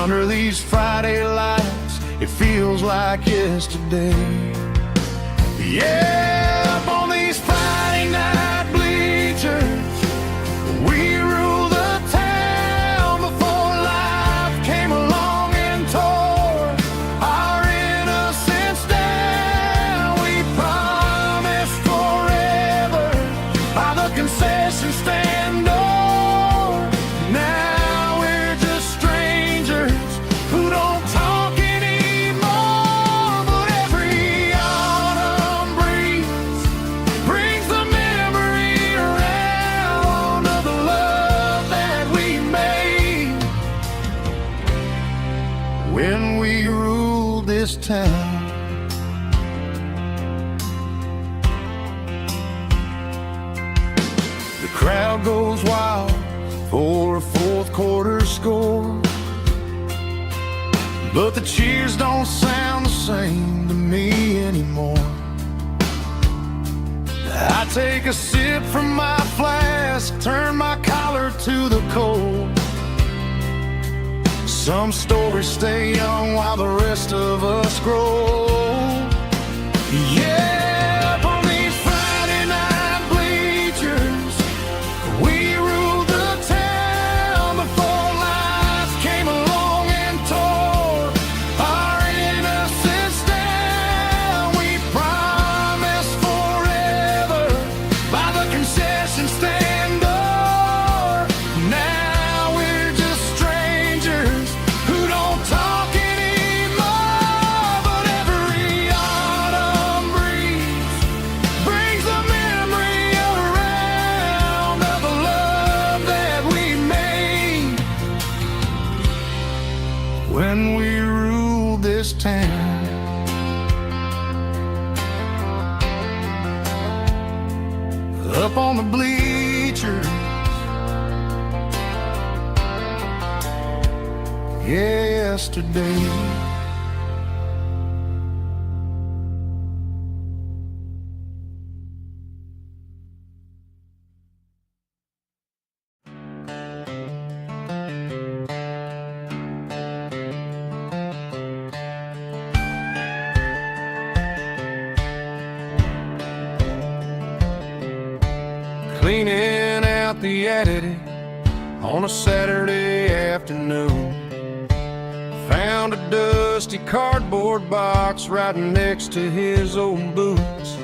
Under these Friday lights, it feels like yesterday. Yeah, up on these Friday night bleachers, we rule the town before life came along and tore our innocence down. We promised forever by the concession stand door. Now we're just strangers who don't talk anymore. But every autumn breeze brings the memory around of the love that we made when we ruled this town. The crowd goes wild for a fourth quarter score, but the cheers don't sound the same to me anymore. I take a sip from my flask, turn my collar to the cold. Some stories stay young while the rest of us grow. Yeah, up on these Friday night bleachers, we ruled the town before life came along and tore our innocence down. We promised forever by the concession stand door. Now we're just strangers who don't talk anymore. But every autumn breeze brings the memory around of the love that we made when we ruled this town. Up on the bleachers, yesterday. Cleaning out the attic on a Saturday afternoon, found a dusty cardboard box right next to his old boots.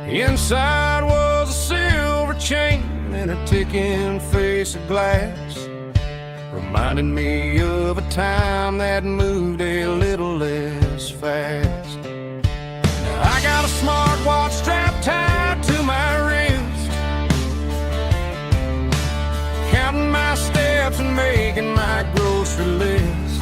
Inside was a silver chain and a ticking face of glass, reminding me of a time that moved a little less fast. Now I got a smartwatch strapped tied to my wrist, counting my steps and making my grocery list.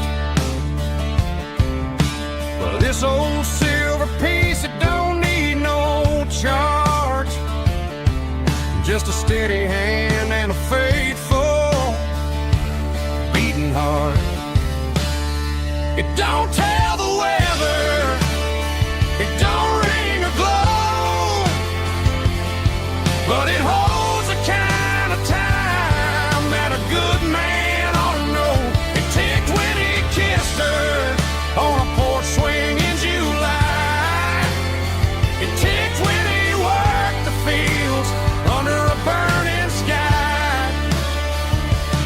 Well, this old silver piece, it don't need no charge, just a steady hand and a faithful beating heart. It don't tell the weather, it don't ring or glow, but it holds the kind of time that a good man ought to know. It ticked when he kissed her on a porch swing in July. It ticked when he worked the fields under a burning sky.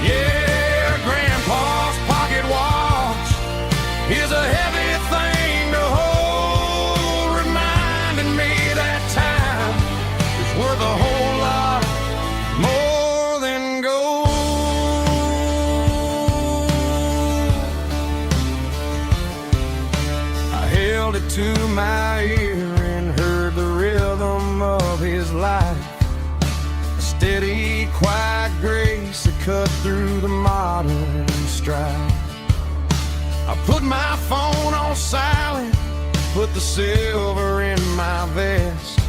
Yeah, Grandpa's pocket watch is a heavy thing to hold, reminding me that time is worth a whole lot more than gold. I held it to my ear and heard the rhythm of his life, a steady, quiet grace that cut through the modern strife. I put my phone on silent, put the silver in my vest.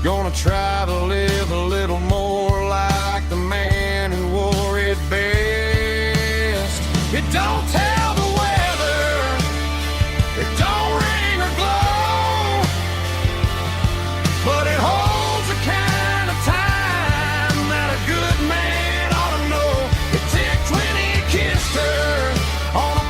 Gonna try to live a little more like the man who wore it best. It don't tell the weather, it don't ring or glow, but it holds the kind of time that a good man ought to know. It ticked when he kissed her on a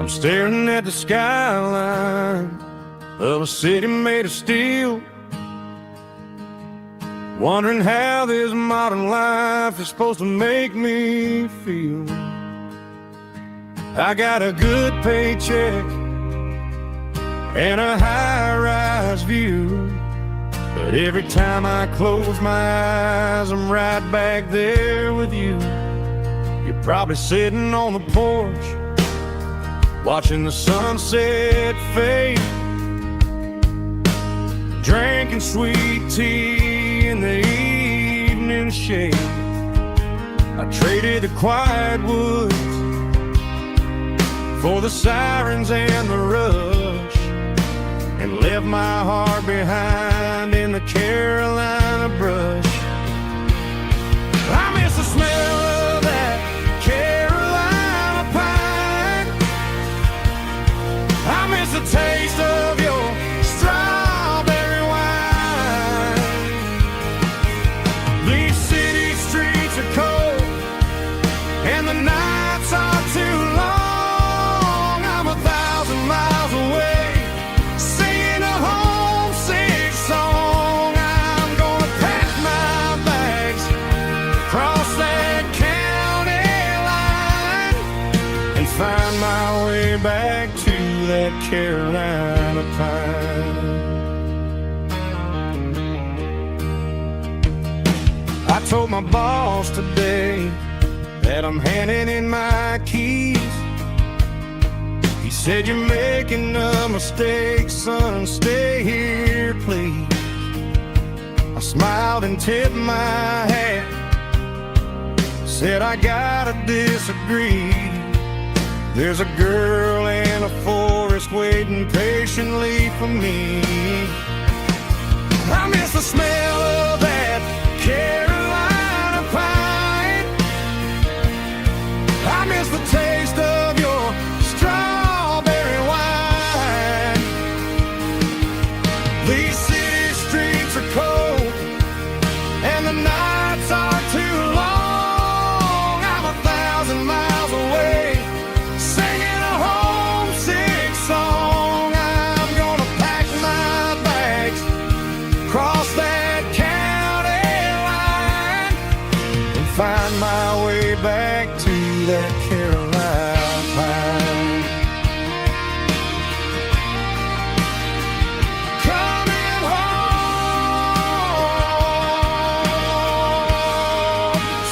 I'm staring at the skyline of a city made of steel, wondering how this modern life is supposed to make me feel. I got a good paycheck and a high-rise view, but every time I close my eyes, I'm right back there with you. You're probably sitting on the porch, watching the sunset fade, drinking sweet tea in the evening shade. I traded the quiet woods for the sirens and the rush, and left my heart behind in the Carolina brush. I miss the smell of that Carolina pine. I miss the taste of your strawberry wine. These city streets are cold and the nights are too long. I'm 1,000 miles away, singing a homesick song. I'm gonna pack my bags, cross that county line, and find my way back to that Carolina pine. I told my boss today that I'm handing in my keys. He said, "You're making a mistake, son, stay here, please." I smiled and tipped my hat, said, "I gotta disagree. There's a girl in a forest waiting patiently for me." I miss the smell of that Carolina pine. I miss the taste of your strawberry wine. These city streets are cold and the nights are too long. I'm 1,000 miles away, singing a homesick song. I'm gonna pack my bags, cross that county line, and find my way back to that Carolina pine. Coming home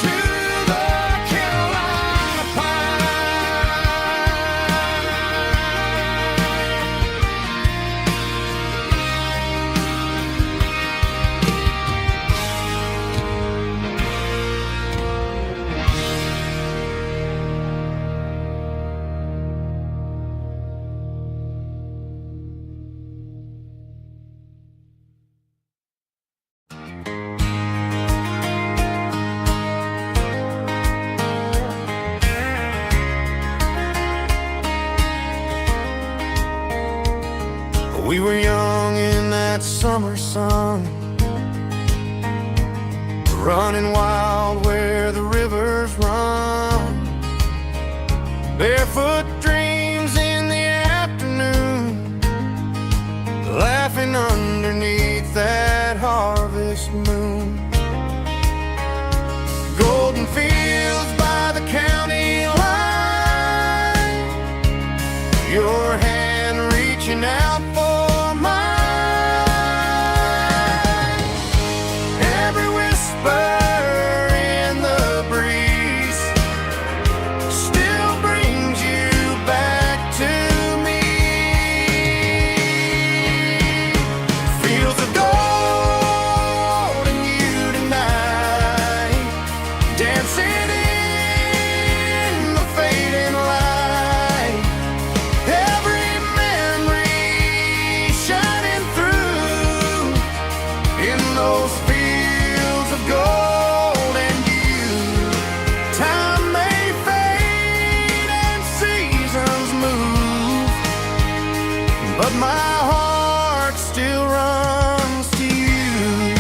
to the Carolina We were young in that summer sun, running wild where the rivers run, barefoot dreams in the afternoon, laughing underneath that harvest moon. Golden fields by the county line, your hand reaching out for my heart still runs to you.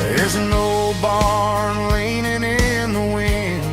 There's an old barn leaning in the wind,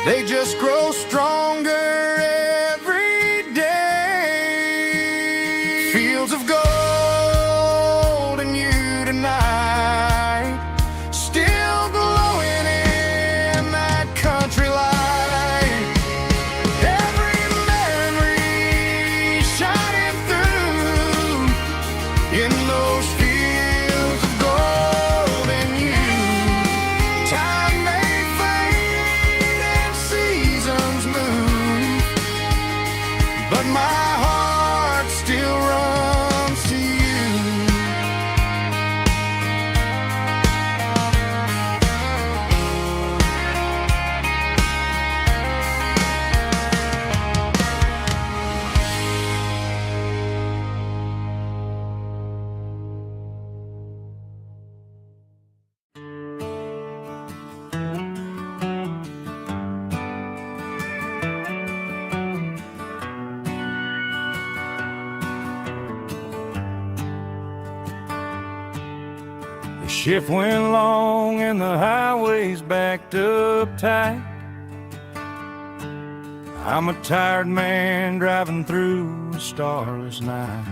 They just grow stronger every day. Fields of gold and you tonight, still glowing in that country light. Every memory shining through in those fields of gold and you. Time may fade and seasons move, but my heart still runs to you. The shift went long and the highways backed up tight. I'm a tired man driving through a starless night,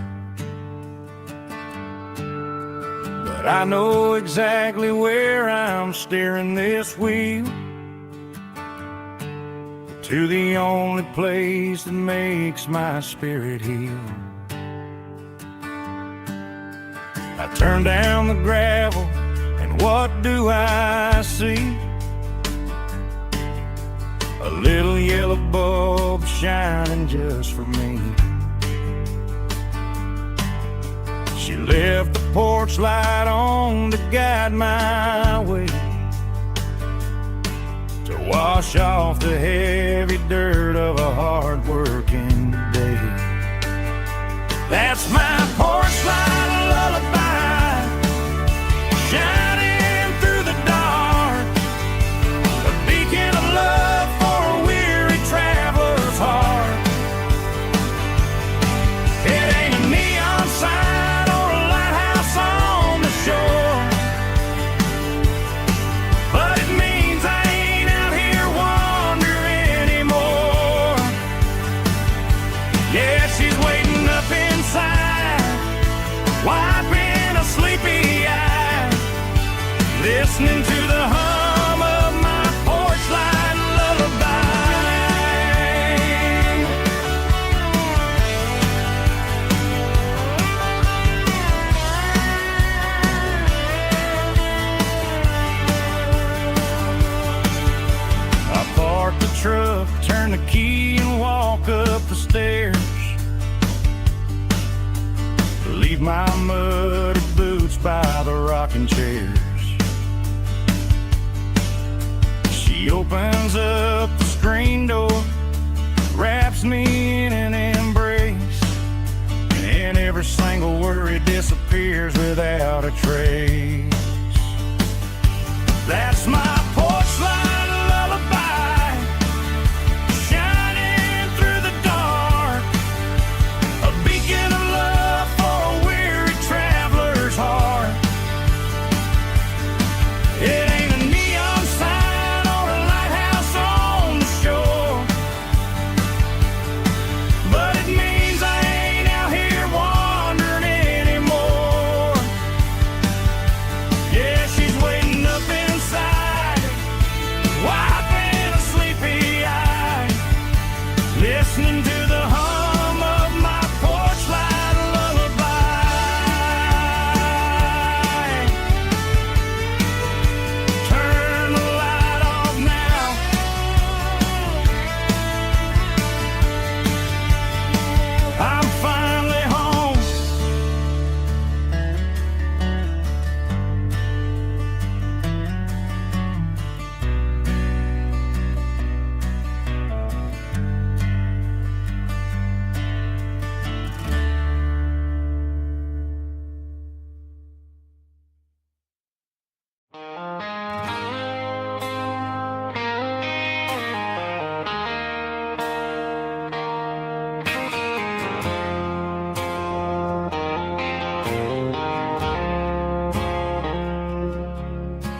but I know exactly where I'm steering this wheel, to the only place that makes my spirit heal. I turn down the gravel, and what do I see? A little yellow bulb shining just for me. She left the porch light on to guide my way, to wash off the heavy dirt of a hard-working day. That's my porch light lullaby, shining through the dark, a beacon of love for a weary traveler's heart. It ain't a neon sign or a lighthouse on the shore, but it means I ain't out here wandering anymore. Yeah, she's waiting up inside, wiping a sleepy eye, listening to the hum of my porch light lullaby. I park the truck, turn the key and walk up the stairs, leave my muddy boots by the rocking chairs. She opens up the screen door, wraps me in an embrace, and every single worry disappears without a trace. That's my porch light lullaby, shining through the dark, a beacon of love for a weary traveler's heart. It ain't a neon sign or a lighthouse on the shore, but it means I ain't out here wandering anymore. Yeah, she's waiting up inside, wiping a sleepy eye, listening to the hum of my porch light lullaby. Turn the light off now, I'm finally home.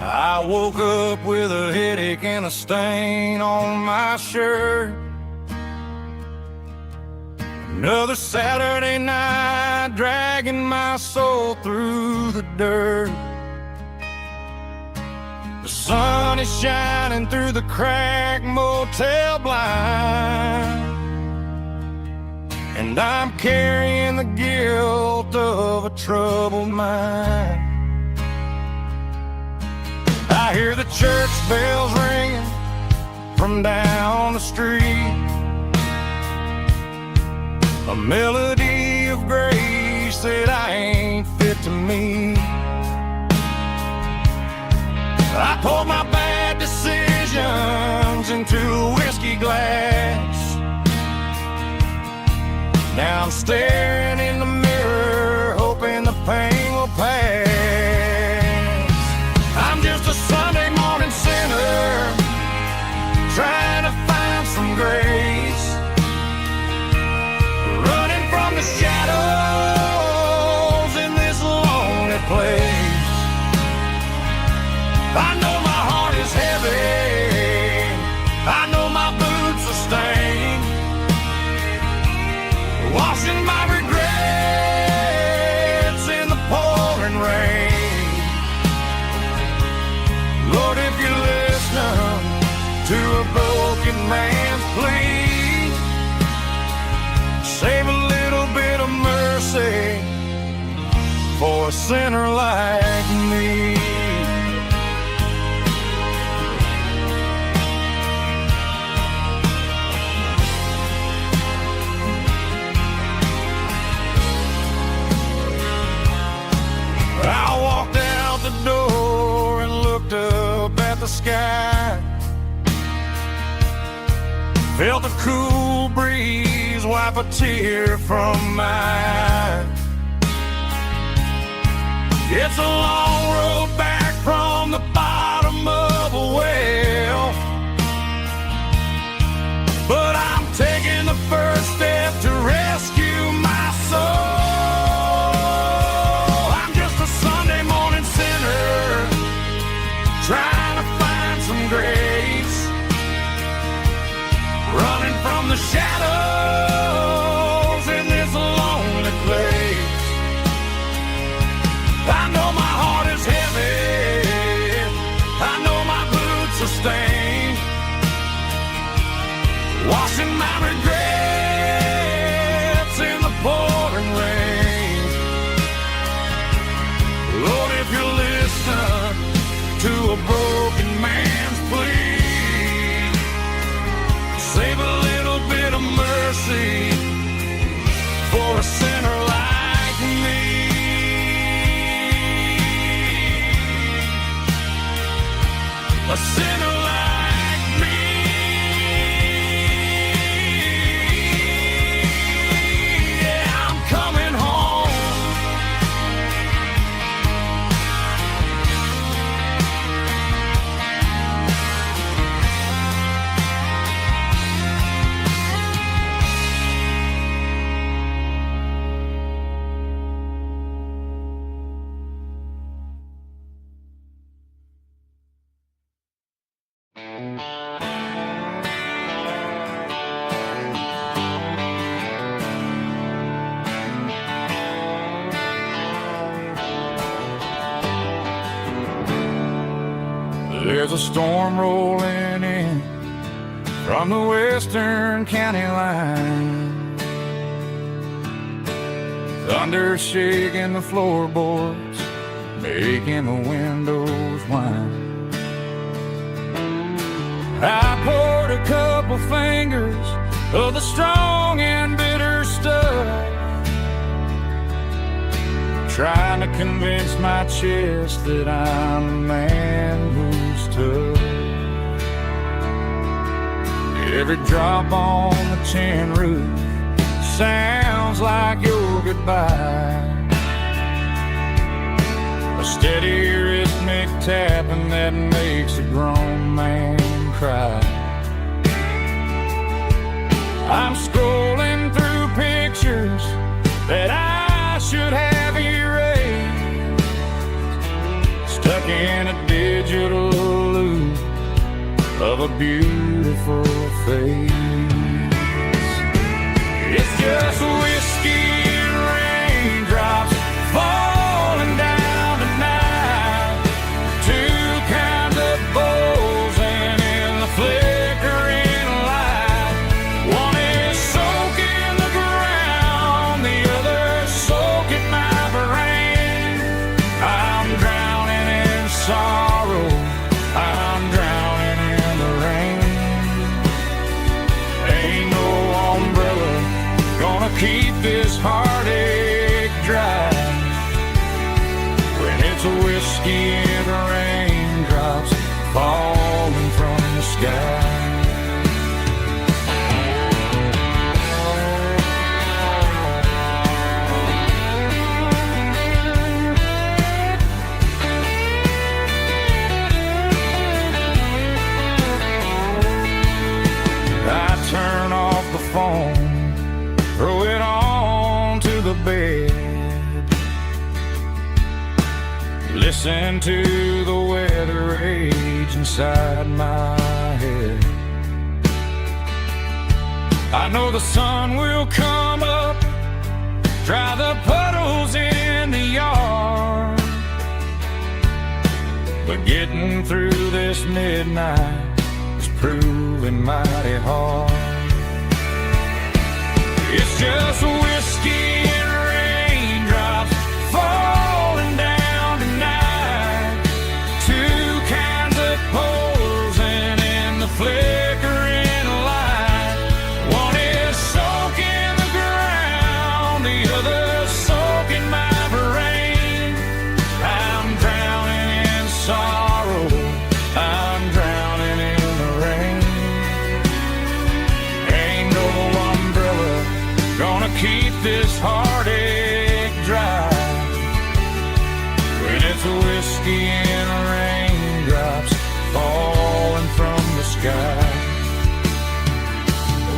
I woke up with a headache making a stain on my shirt. Another Saturday night, dragging my soul through the dirt. The sun is shining through the cracked motel blind, and I'm carrying the guilt of a troubled mind. I hear the church bells ringing from down the street, a melody of grace that I ain't fit to meet. I poured my bad decisions into a whiskey glass. Now I'm staring in the mirror, hoping the pain will pass. I'm just a Sunday morning sinner, trying to find some grace, running from the shadows in this lonely place. I know my heart is heavy, I know my boots are stained, washing my regrets in the pouring rain. Lord, if you're listening to a broken man's plea, save a little bit of mercy for a sinner like me. I walked out the door and looked up at the sky, felt a cool breeze wipe a tear from my eye. It's a long road back from the bottom of a well, but I'm taking the first step to rescue my soul. Trying to find some grace, running from the shadows in this lonely place. I know my heart is heavy, I know my boots are stained, washing my regrets in the pouring rain. Lord, if you listen to a broken man's plea, save a little bit of mercy for a sinner like me. A sinner like me. Yeah, I'm coming home. There's a storm rolling in from the western county line, thunder shaking the floorboards, making the windows whine. I poured a couple fingers of the strong and bitter stuff, trying to convince my chest that I'm a man who's tough. Every drop on the tin roof sounds like your goodbye, a steady rhythmic tapping that makes a grown man cry. I'm scrolling through pictures that I should have erased, stuck in a digital loop of a beautiful face. It's just whiskey and raindrops falling down tonight. Two kinds of bowls and in the flickering light. One is soaking the ground, the other soaking my brain. I'm drowning in sorrow, I'm drowning in the rain. Ain't no umbrella gonna keep this heartache dry when it's a whiskey and raindrops falling from the sky. I turn off the phone, throw it on to the bed, listen to the weather rage inside my head. I know the sun will come up, dry the puddles in the yard, but getting through this midnight is proving mighty hard. It's just whiskey and raindrops falling down tonight. Two kinds of poles and in the flickering light. One is soaking the ground, the other soaking my brain. I'm drowning in sorrow, I'm drowning in the rain. Ain't no umbrella gonna keep this heartache dry when it's a whiskey and raindrops falling from the sky.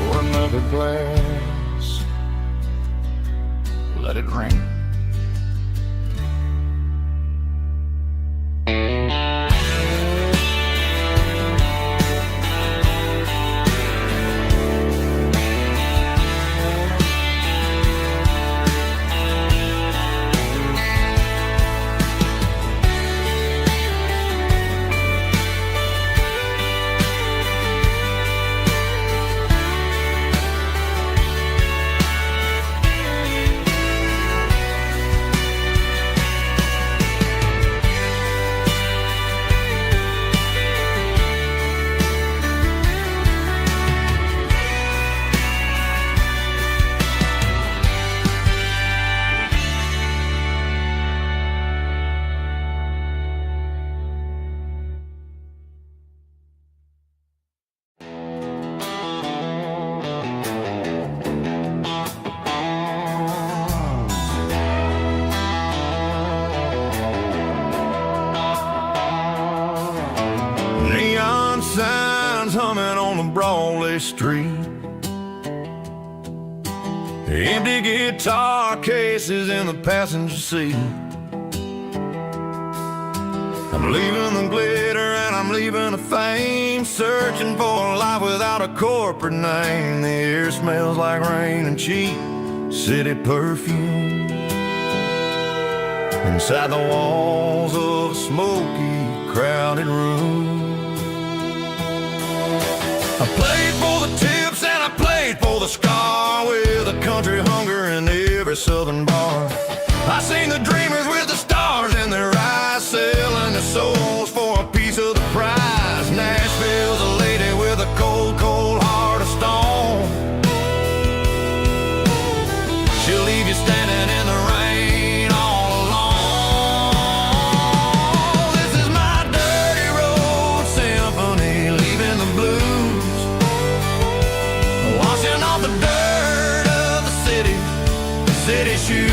Pour another glass, let it rain. Signs humming on the Broadway street, empty guitar cases in the passenger seat. I'm leaving the glitter and I'm leaving the fame, searching for a life without a corporate name. The air smells like rain and cheap city perfume inside the walls of a smoky, crowded room. I played for the tips and I played for the scar, with a country hunger in every southern bar. I seen the dreamers with the stars in their eyes, selling their souls for a piece of the prize. Nashville's a lady with a cold, cold heart of stone. She'll leave you standing in the rain all alone. This is my dirty road symphony, leaving the blues, washing off the dirt of the city shoes.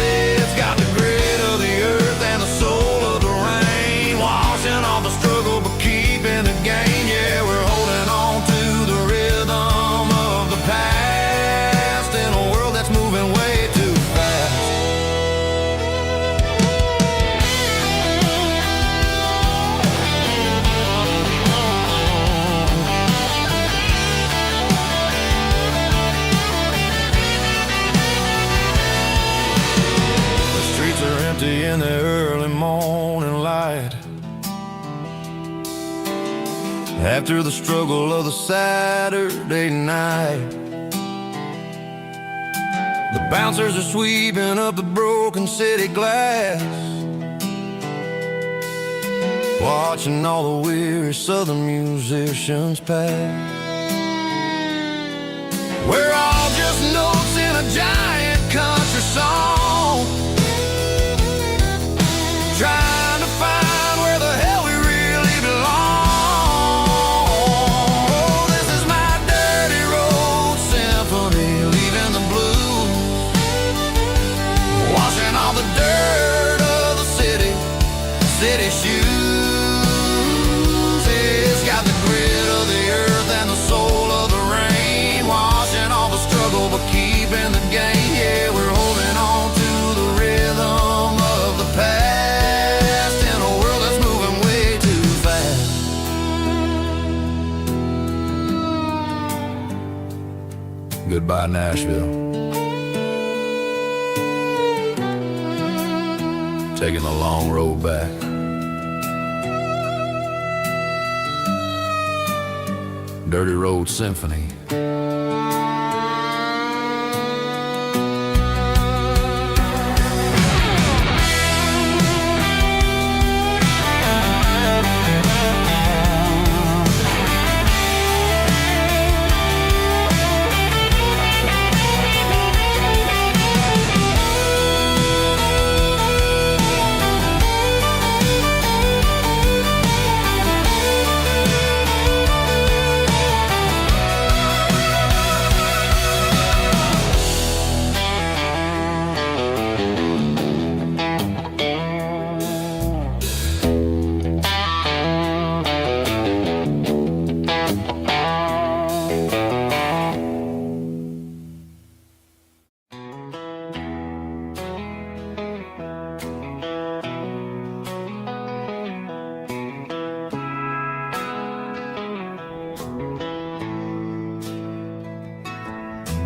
It's got the grit of the earth and the soul of the rain, washing off the struggle but keeping the gain. Yeah, we're holding on to the rhythm of the past in a world that's moving way too fast. empty in the early morning light. After the struggle of the Saturday night, the bouncers are sweeping up the broken city glass, watching all the weary southern musicians pass. We're all just notes in a giant country song, trying to find where the hell we really belong. Oh, this is my dirty road symphony, leaving the blues, washing all the dirt of the city shoes. It's got the grit of the earth and the soul of the rain, washing all the struggle but keeping the game. Yeah, we're holding on to the rhythm of the past in a world that's moving way too fast. Goodbye, Nashville. Taking the long road back. Dirty Road Symphony.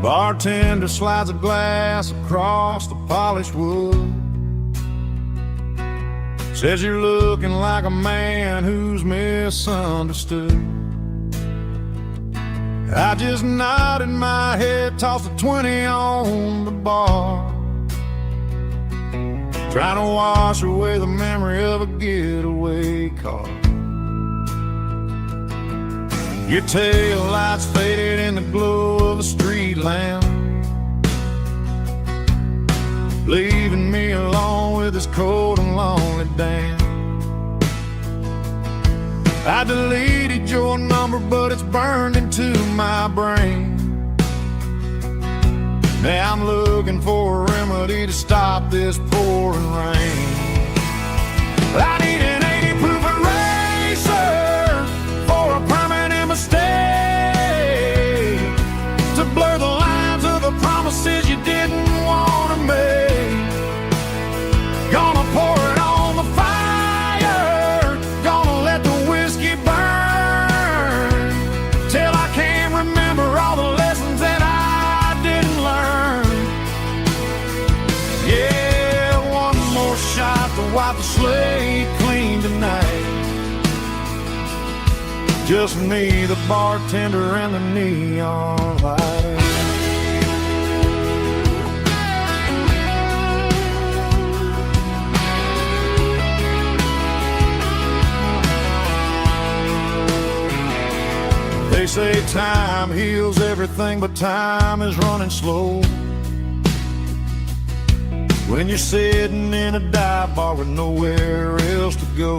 Bartender slides a glass across the polished wood, says you're looking like a man who's misunderstood. I just nodded my head, tossed a 20 on the bar, trying to wash away the memory of a getaway car. Your tail lights faded in the glow of a street lamp, leaving me alone with this cold and lonely damn. I deleted your number, but it's burned into my brain. Now I'm looking for a remedy to stop this pouring rain. I need an 80 proof eraser for a permanent mistake, to blur the lines of the promises you didn't want to make. Gonna pour it on the fire, gonna let the whiskey burn, till I can't remember all the lessons that I didn't learn. Yeah, one more shot to wipe the slate clean tonight. Just me, the bartender, and the neon light. They say time heals everything, but time is running slow when you're sitting in a dive bar with nowhere else to go.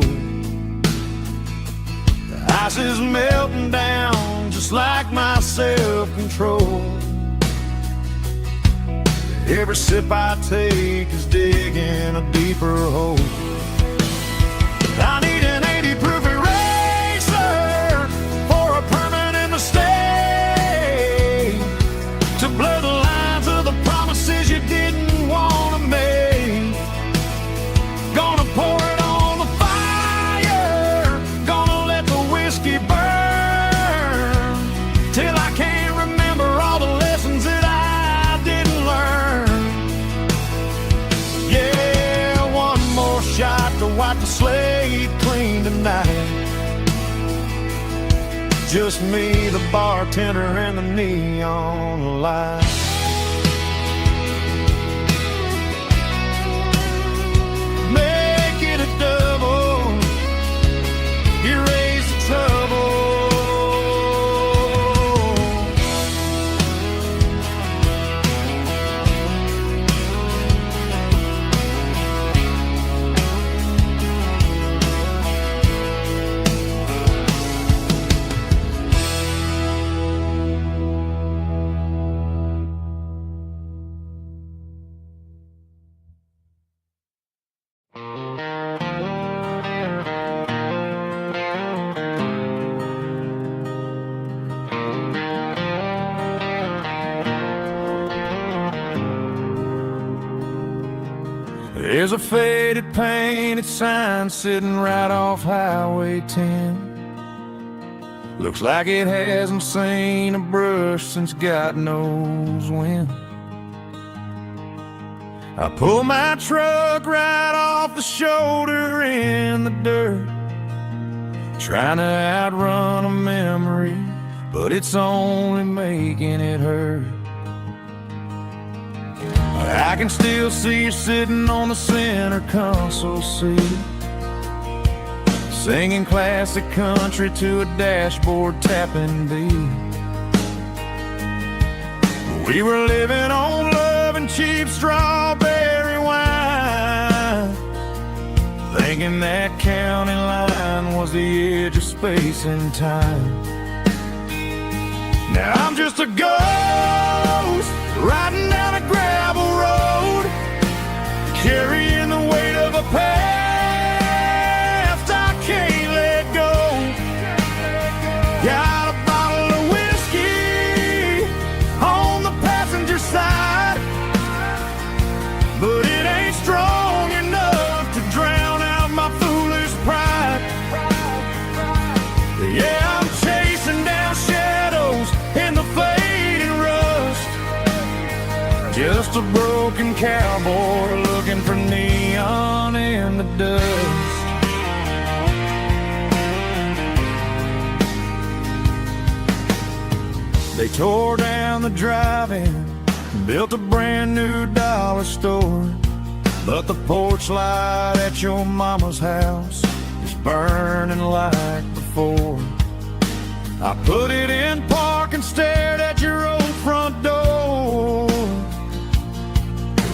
The ice is melting down just like my self-control. Every sip I take is digging a deeper hole. I need an 80 proof eraser for a permanent mistake, to blur the lines of the promises you didn't want to make. Gonna pour it on the fire, gonna let the whiskey burn, till I can't remember all the lessons that I didn't learn. Yeah, wipe the slate clean tonight. Just me, the bartender, and the neon light. Make it a double, erase the trouble. There's a faded painted sign sitting right off Highway 10. Looks like it hasn't seen a brush since God knows when. I pull my truck right off the shoulder in the dirt, trying to outrun a memory, but it's only making it hurt. I can still see you sitting on the center console seat, singing classic country to a dashboard tapping beat. We were living on love and cheap strawberry wine, thinking that county line was the edge of space and time. Now I'm just a ghost riding down a gravel road, carrying the weight of a past I can't let go. Got a bottle of whiskey on the passenger side, but it ain't strong enough to drown out my foolish pride. Yeah, I'm chasing down shadows in the fading rust, just a broken cowboy looking for neon in the dust. They tore down the drive-in, built a brand new dollar store, but the porch light at your mama's house is burning like before. I put it in park and stared at your old front door,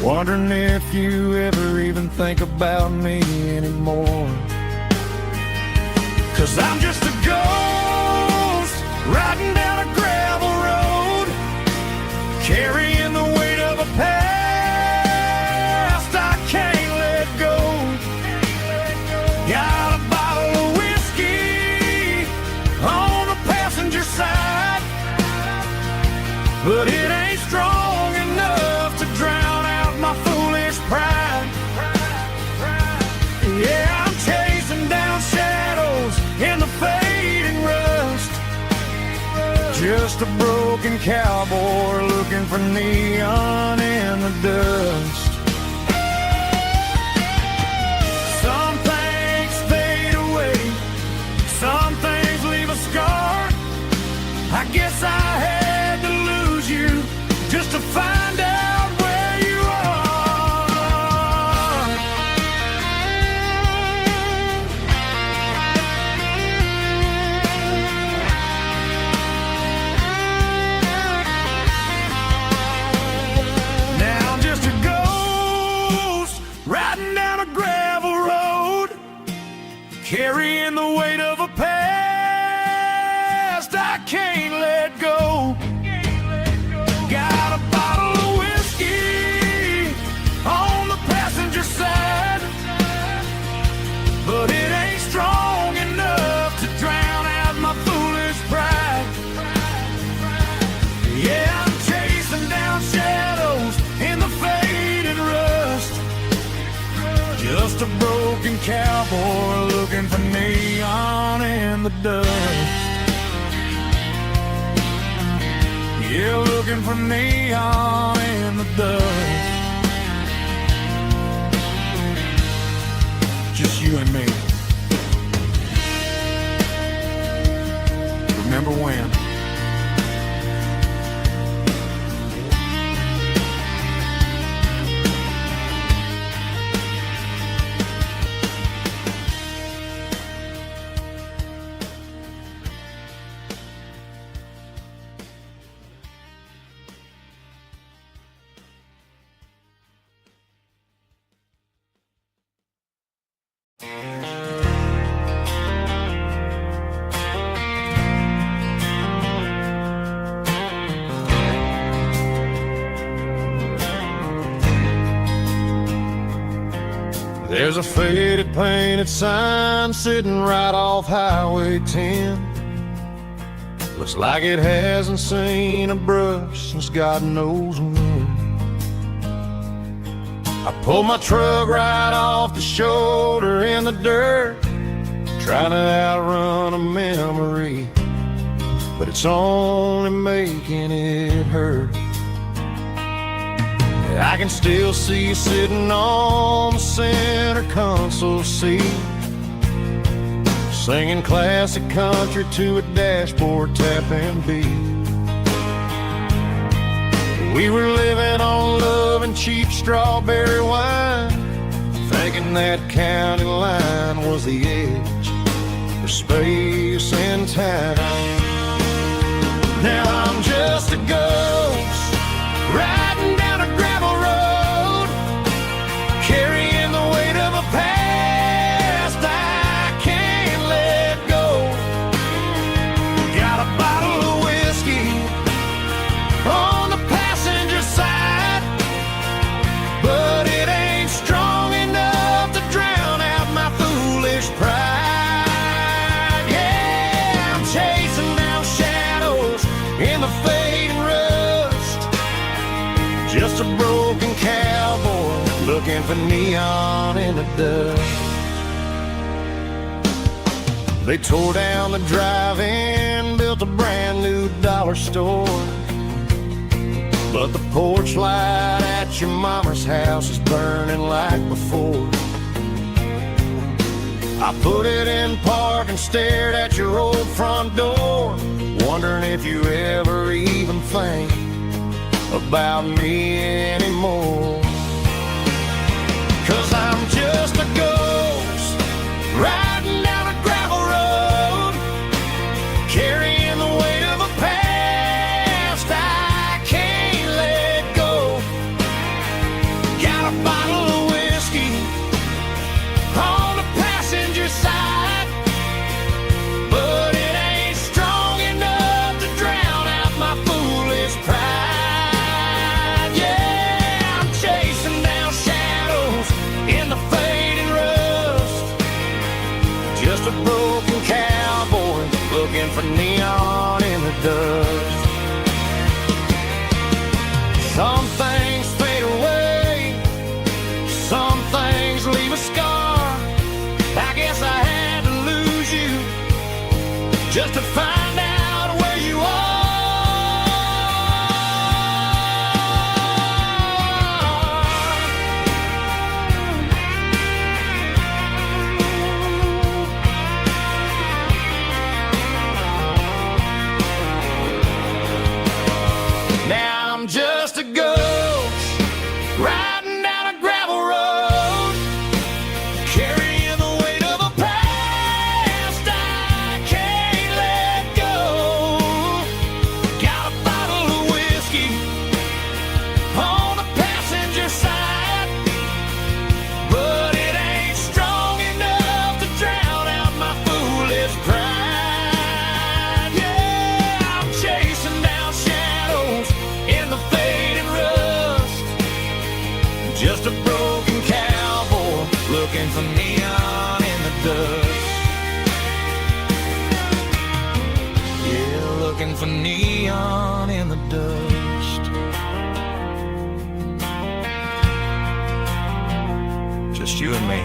wondering if you ever even think about me anymore. 'Cause I'm just a ghost riding down a gravel road, carrying the weight of a past I can't let go. Got a bottle of whiskey on the passenger side, but it ain't strong enough to drown out my foolish pride. Yeah, I'm chasing down shadows in the fading rust, just a broken cowboy looking for neon in the dust. Some things fade away, some things leave a scar. I guess I had to lose you just to find out where you are. Now I'm just a ghost riding down a gravel road, carrying the weight of a past I can't let go. Got a bottle of whiskey on the passenger side, but it ain't strong enough to drown out my foolish pride. Yeah, I'm chasing down shadows in the fading rust, just a broken cowboy looking for neon in the dust. Yeah, looking for neon in the dust. Just you and me. Remember when? There's a faded painted sign sitting right off Highway 10. Looks like it hasn't seen a brush since God knows when. I pulled my truck right off the shoulder in the dirt, trying to outrun a memory, but it's only making it hurt. I can still see you sitting on the center console seat, singing classic country to a dashboard tapping beat. We were living on love and cheap strawberry wine, thinking that county line was the edge for space and time. Now I'm just a ghost riding down a gravel road, carrying the weight of a past I can't let go. Got a bottle of whiskey on the passenger side, but it ain't strong enough to drown out my foolish pride. Yeah, I'm chasing down shadows in the fading rust, just a broken cowboy looking for neon in the dust. They tore down the drive-in, built a brand new dollar store, but the porch light at your mama's house is burning like before. I put it in park and stared at your old front door, wondering if you ever even think about me anymore. 'Cause I'm just a ghost riding down a gravel road, carrying the weight of a past I can't let go. Got a bottle of whiskey on the passenger side, but it ain't strong enough to drown out my foolish pride. Yeah, I'm chasing down shadows in the fading rust, just a broken cowboy looking for neon in the dust. Some things fade away, some things leave a scar. I guess I had to lose you just to find out where you are. Now I'm just a ghost riding down a gravel road, carrying the weight of a past I can't let go. Got a bottle of whiskey on the passenger side, but it ain't strong enough to drown out my foolish pride. Yeah, I'm chasing down shadows in the fading rust, just a broken cowboy looking for neon in the dust. Yeah, looking for neon in the dust. Just you and me.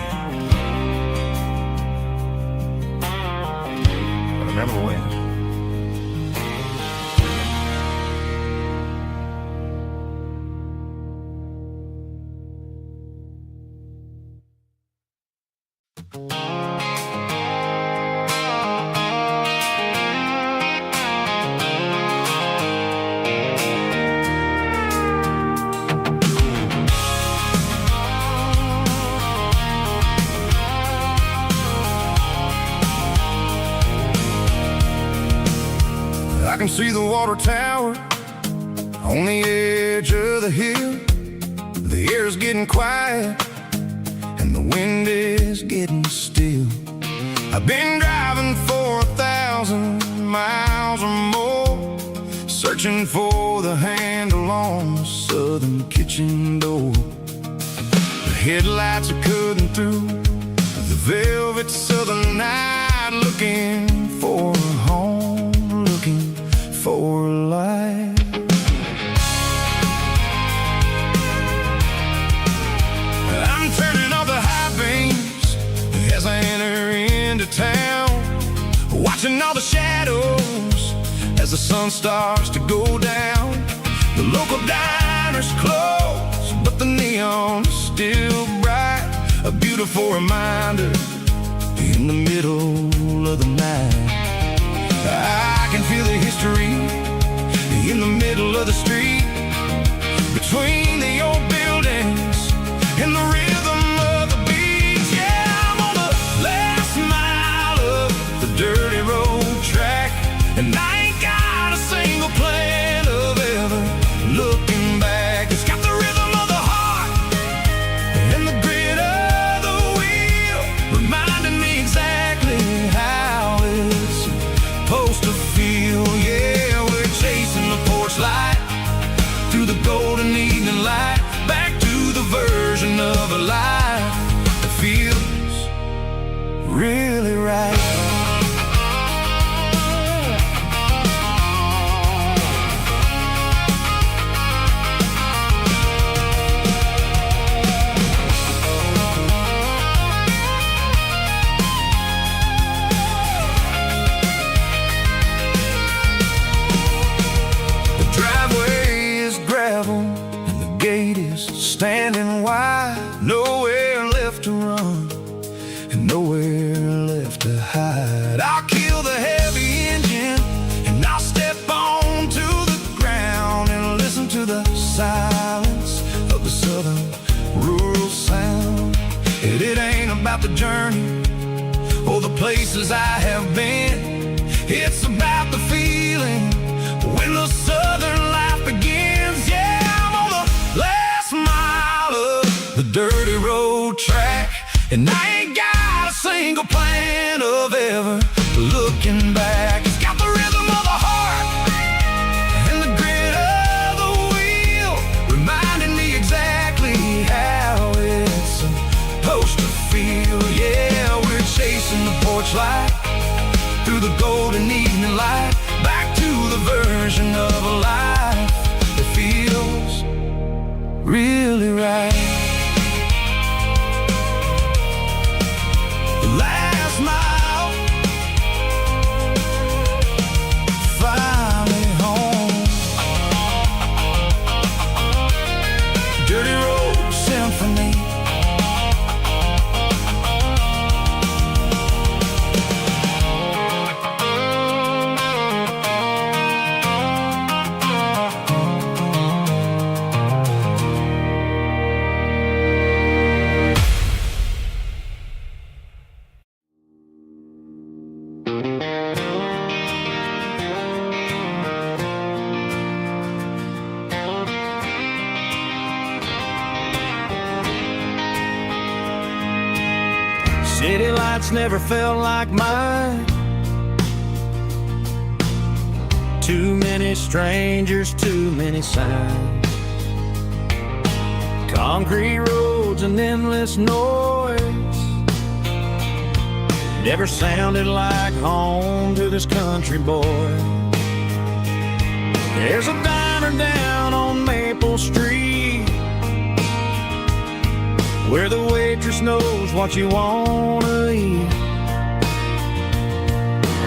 Remember when? can see the water tower on the edge of the hill. The air's getting quiet and the wind is getting still. I've been driving for 1,000 miles or more, searching for the handle on the southern kitchen door. The headlights are cutting through the velvet southern night, looking for a home, looking for a life. I'm turning off the high beams as I enter into town, watching all the shadows as the sun starts to go down. The local diner's closed, but the neon is still bright, a beautiful reminder in the middle of the night. I can feel the history in the middle of the street, between the old buildings and the rhythm of the beats. Yeah, I'm on the last mile of the dirty road track, and I ain't got a single plan of ever looking back. It's got the rhythm of the heart and the grit of the wheel, reminding me exactly how it's supposed to feel. Yeah, we're chasing the porch light through the golden evening light, back to the version of a life that feels really right. The driveway is gravel and the gate is standing wide. Nowhere left to run and nowhere left to hide. I'll kill the heavy engine and I'll step onto the ground and listen to the silence of the southern rural sound. And it ain't about the journey or the places I have been, it's about the feeling when the southern life begins. Yeah, I'm on the last mile of the dirty road track, and I ain't got a single plan of ever looking back. It's got the rhythm of the heart and the grit of the wheel, reminding me exactly how it's supposed to feel. Yeah, we're chasing the porch light through the golden evening light, back to the version of a life that feels really right. The last mile, finally home. Dirty road symphony. City lights never felt like mine. Too many strangers, too many signs. Concrete roads and endless noise never sounded like home to this country boy. There's a diner down on Maple Street where the waitress knows what you wanna eat,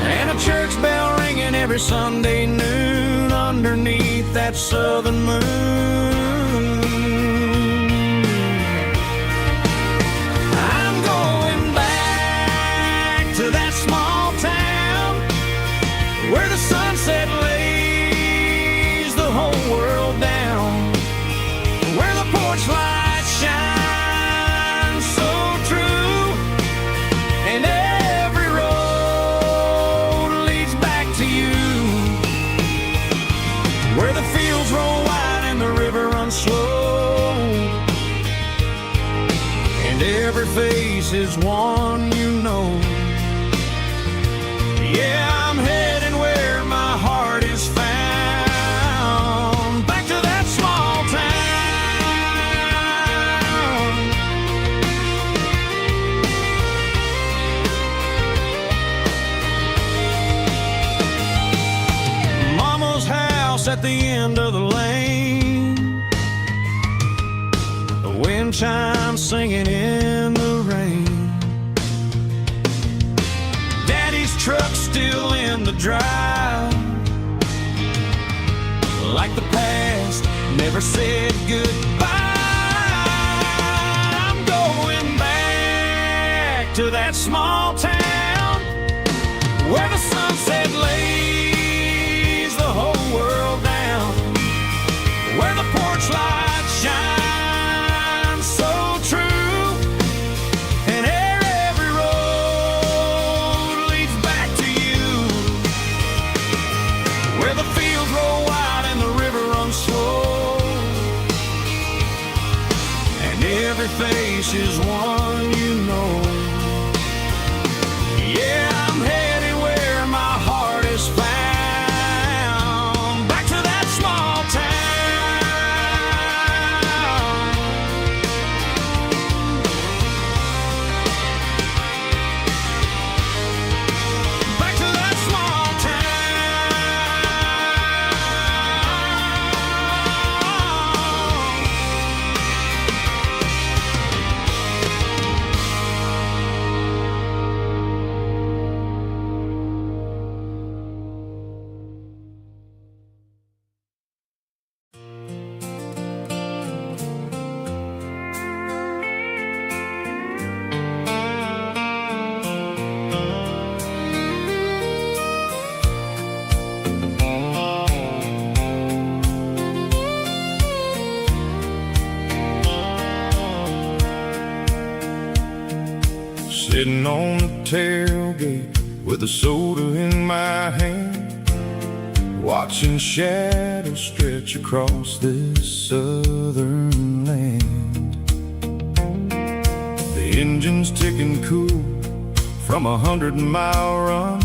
and a church bell ringing every Sunday noon underneath that southern moon. I'm going back to that small town where the sunset lays the whole world down, where the porch lights shine and every face is one you know. Yeah, I'm heading where my heart is found, back to that small town. Mama's house at the end of the lane, the wind chimes singing in the rain. Truck still in the drive, like the past never said goodbye. I'm going back to that small town where the sunset lays the whole world down, where the porch lights shine so true, and every road leads back to you, where the fields roll wide and the river runs slow, and every face is one you know. Yeah, I'm headed where my heart is found, back to that small town. Back to that small sitting on the tailgate with a soda in my hand, watching shadows stretch across this southern land. The engine's ticking cool from 100-mile run,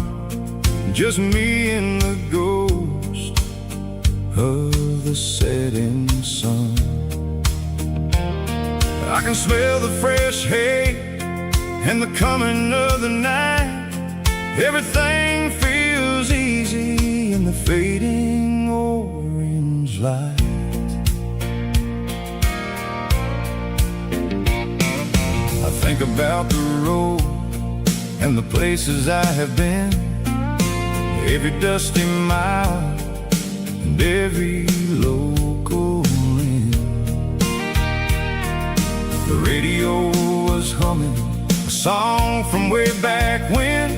just me and the ghost of the setting sun. I can smell the fresh hay and the coming of the night. Everything feels easy in the fading orange light. I think about the road and the places I have been, every dusty mile and every local inn. The radio was humming a song from way back when,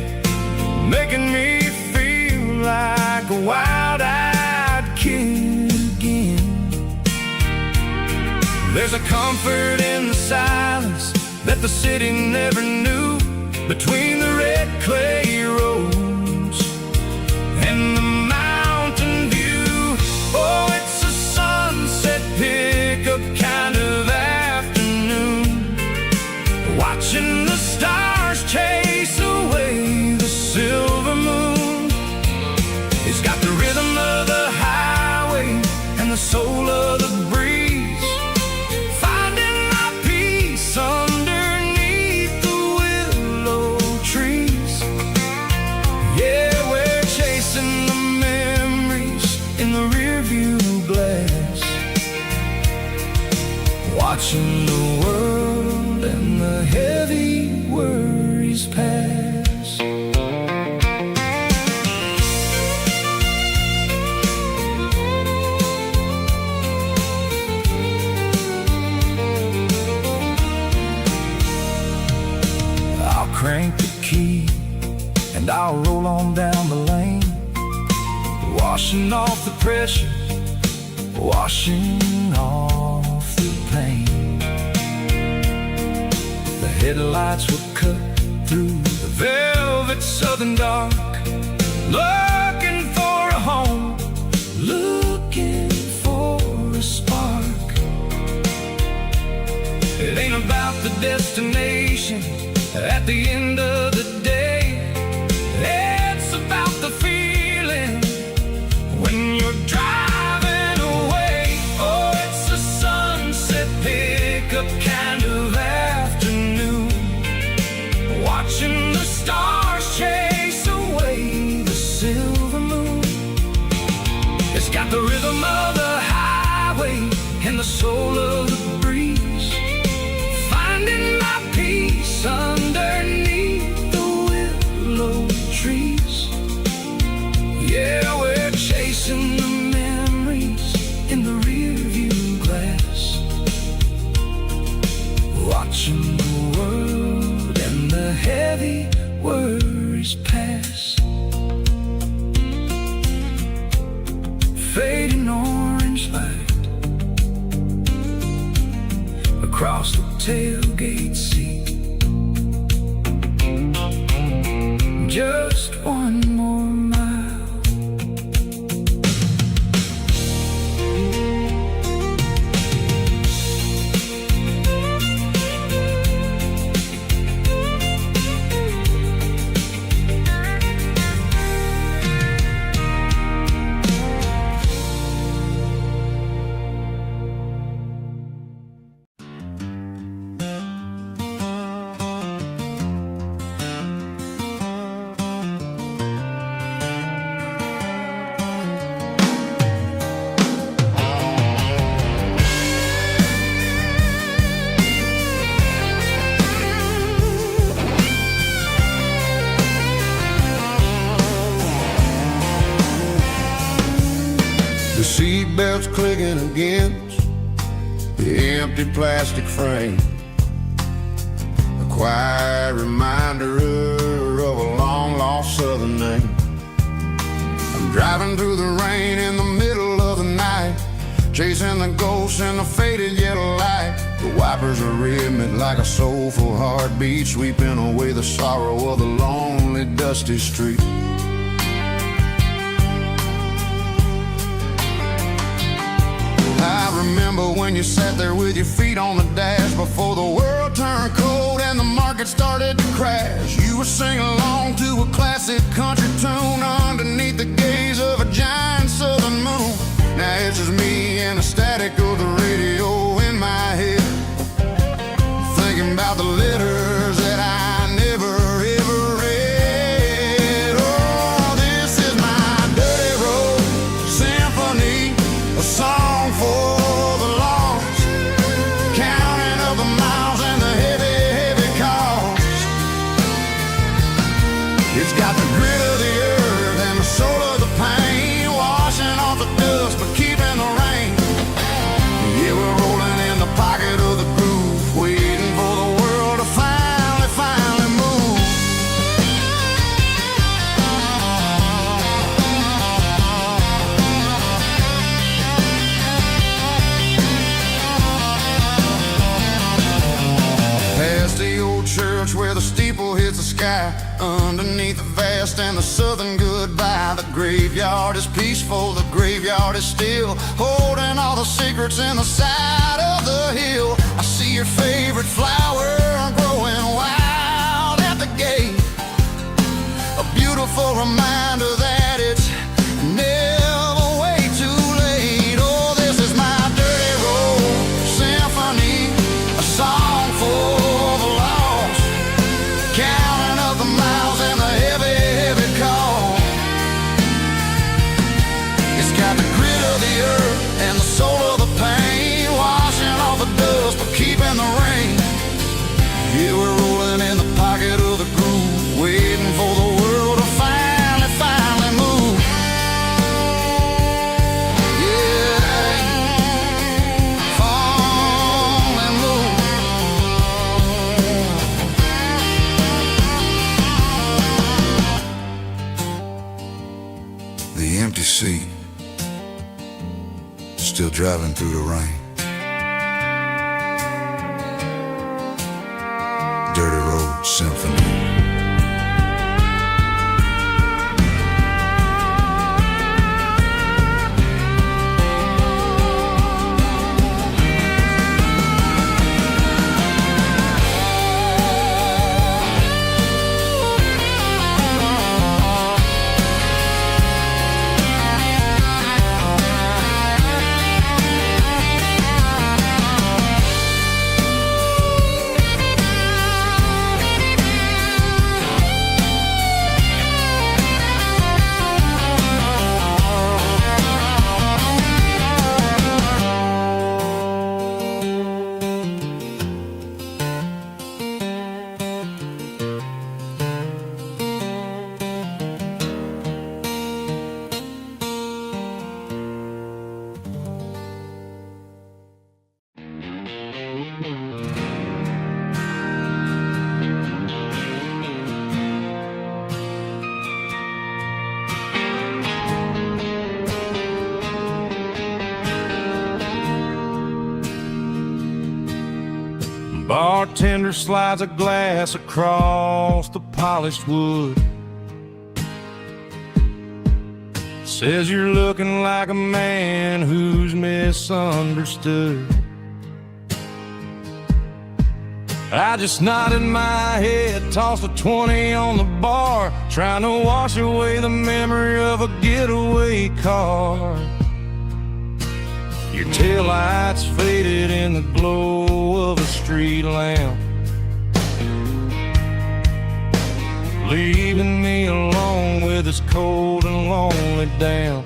making me feel like a wild-eyed kid again. There's a comfort in the silence that the city never knew, between the red clay roads and the mountain view. Oh, it's a sunset pickup kind of afternoon, watching the stars chase away the silver moon. It's got the rhythm of the highway and the soul of the breeze, finding my peace underneath the willow trees. Yeah, we're chasing the memories in the rearview glass, watching the world and the heavy worries pass. I'll crank the key and I'll roll on down the lane, washing off the pressure, washing off the pain. The headlights will cut through the velvet southern dark, looking for a home, looking for a spark. It ain't about about the destination at the end of the day. It's about the feeling when you're driving away. Oh, it's a sunset pickup kind of afternoon, watching the stars chase away the silver moon. It's got the rhythm of the highway and the soul of the breeze, finding my peace underneath the willow trees. Yeah, we're chasing the memories in the rearview glass, watching the world and the heavy worries pass. Fading orange light across the tailgate seat. Just one more mile. The seatbelt's clicking against the empty plastic frame, a quiet reminder of a long-lost southern name. I'm driving through the rain in the middle of the night, chasing the ghosts in the faded yellow light. The wipers are rhythmic like a soulful heartbeat, sweeping away the sorrow of the lonely, dusty street. I remember when you sat there with your feet on the dash before the world turned cold and the market started to crash. You were singing along to a classic country tune underneath the gaze of a giant southern moon. Now it's just me and the static of the radio in my head, thinking about the letters that I never ever read. Oh, this is my dirty road symphony, a song for the lost, counting up the miles and the heavy, heavy cost. It's got the grit of the earth and the soul of the pain, washing off the dust but keeping the rain. Yeah, we're rolling in the pocket of the groove, waiting for the world to finally move. Past the old church where the steeple hits the sky, underneath the vast and the southern goodbye. The graveyard is peaceful, the graveyard is still, holding all the secrets in the side of the hill. I see your favorite flower growing wild at the gate, a beautiful reminder that it's never way too late. Oh, this is my dirty road symphony, a song for the lost, counting up the miles and the heavy, heavy call. It's got the grit of the earth and the soul of the pain, washing off the dust but keeping the rain. Yeah, we're rolling in the pocket of the groove, waiting for the world to finally move. Yeah, finally move. The empty seat, still driving through the rain. Dirty Road Symphony. Bartender slides a glass across the polished wood. Says you're looking like a man who's misunderstood. I just nodded my head, tossed a 20 on the bar, trying to wash away the memory of a getaway car. Your taillights faded in the glow of a street lamp, leaving me alone with this cold and lonely damp.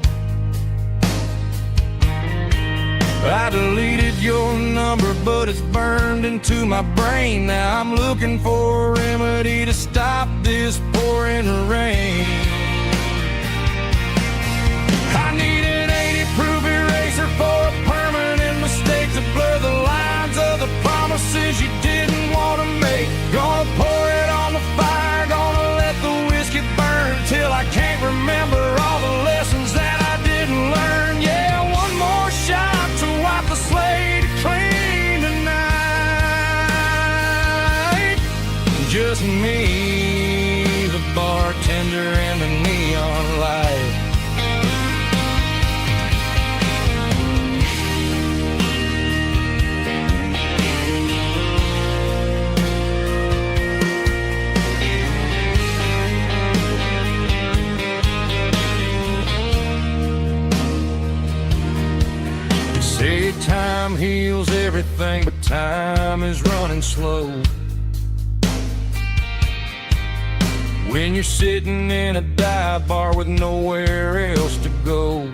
I deleted your number, but it's burned into my brain. Now I'm looking for a remedy to stop this pouring rain. I need an 80-proof eraser for a permanent mistake to blur the lines of the promises you didn't want to make. Gonna pour it on the fire, gonna let the whiskey burn till I can't remember all the lessons that I didn't learn. Yeah, one more shot to wipe the slate clean tonight. Just me, the bartender, and the neon light. Say time heals everything, but time is running slow. When you're sitting in a dive bar with nowhere else to go,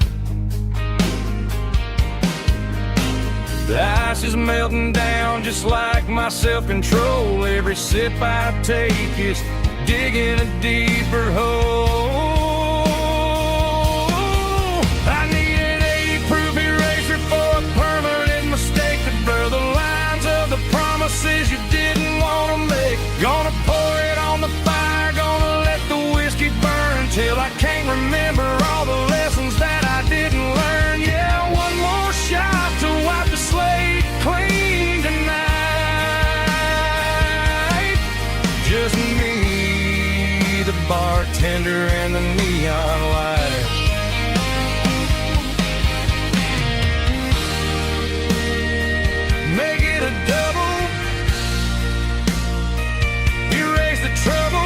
the ice is melting down just like my self-control. Every sip I take is digging a deeper hole. I need an 80-proof eraser for a permanent mistake to blur the lines of the promises you didn't want to make. Gonna pour it on the fire, gonna let the whiskey burn till I can't remember all the lessons that I didn't learn. Yeah, one more shot to wipe the slate clean tonight. Just me, the bartender, and the neon light. Make it a double, erase the trouble.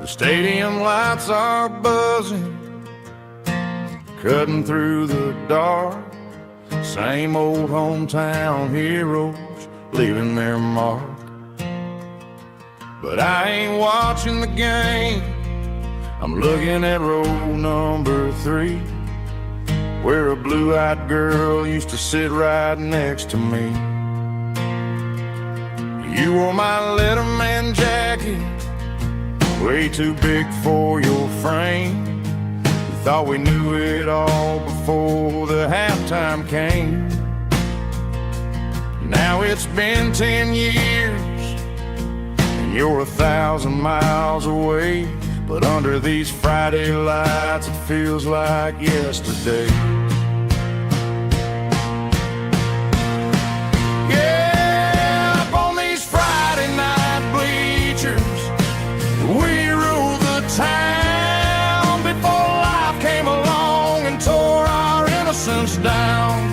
The stadium lights are buzzing, cutting through the dark. Same old hometown heroes leaving their mark. But I ain't watching the game, I'm looking at row number 3, where a blue-eyed girl used to sit right next to me. You wore my Letterman jacket, way too big for your frame. We thought we knew it all before the halftime came. Now it's been 10 years and you're 1,000 miles away, but under these Friday lights it feels like yesterday. Yeah, up on these Friday night bleachers, we rule the town before life came along and tore our innocence down.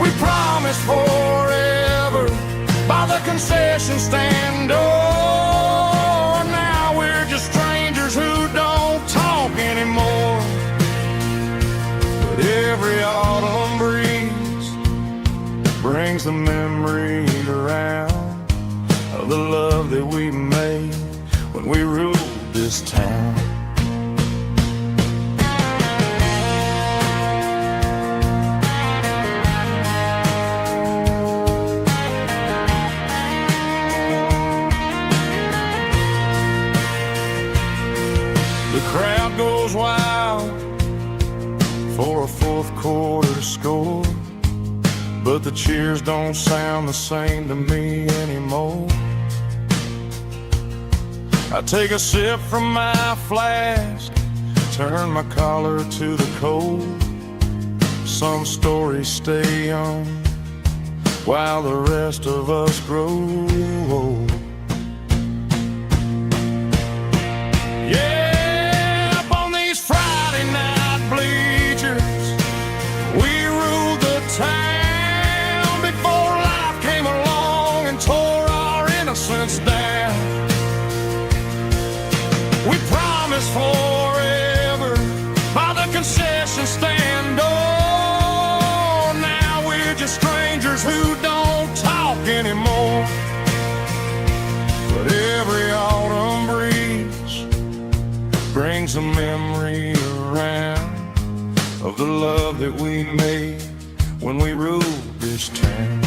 We promised forever by the concession stand door. Now we're just strangers who don't talk anymore. But every autumn breeze brings the memories around of the love that we made this town. The crowd goes wild for a fourth quarter score, but the cheers don't sound the same to me anymore. I take a sip from my flask, turn my collar to the cold. Some stories stay young while the rest of us grow old. Yeah, up on these Friday night bleachers, we ruled the town before life came along and tore our innocence down. We promised forever by the concession stand door. Now we're just strangers who don't talk anymore. But every autumn breeze brings a memory around of the love that we made when we ruled this town.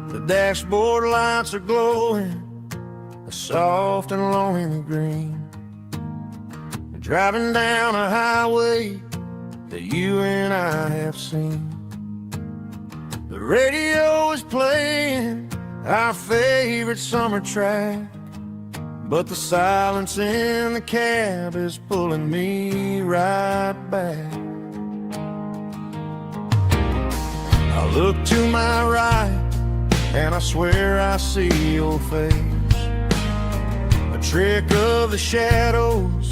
The dashboard lights are glowing, a soft and lonely green. We're driving down a highway that you and I have seen. The radio is playing our favorite summer track, but the silence in the cab is pulling me right back. I look to my right and I swear I see your face, a trick of the shadows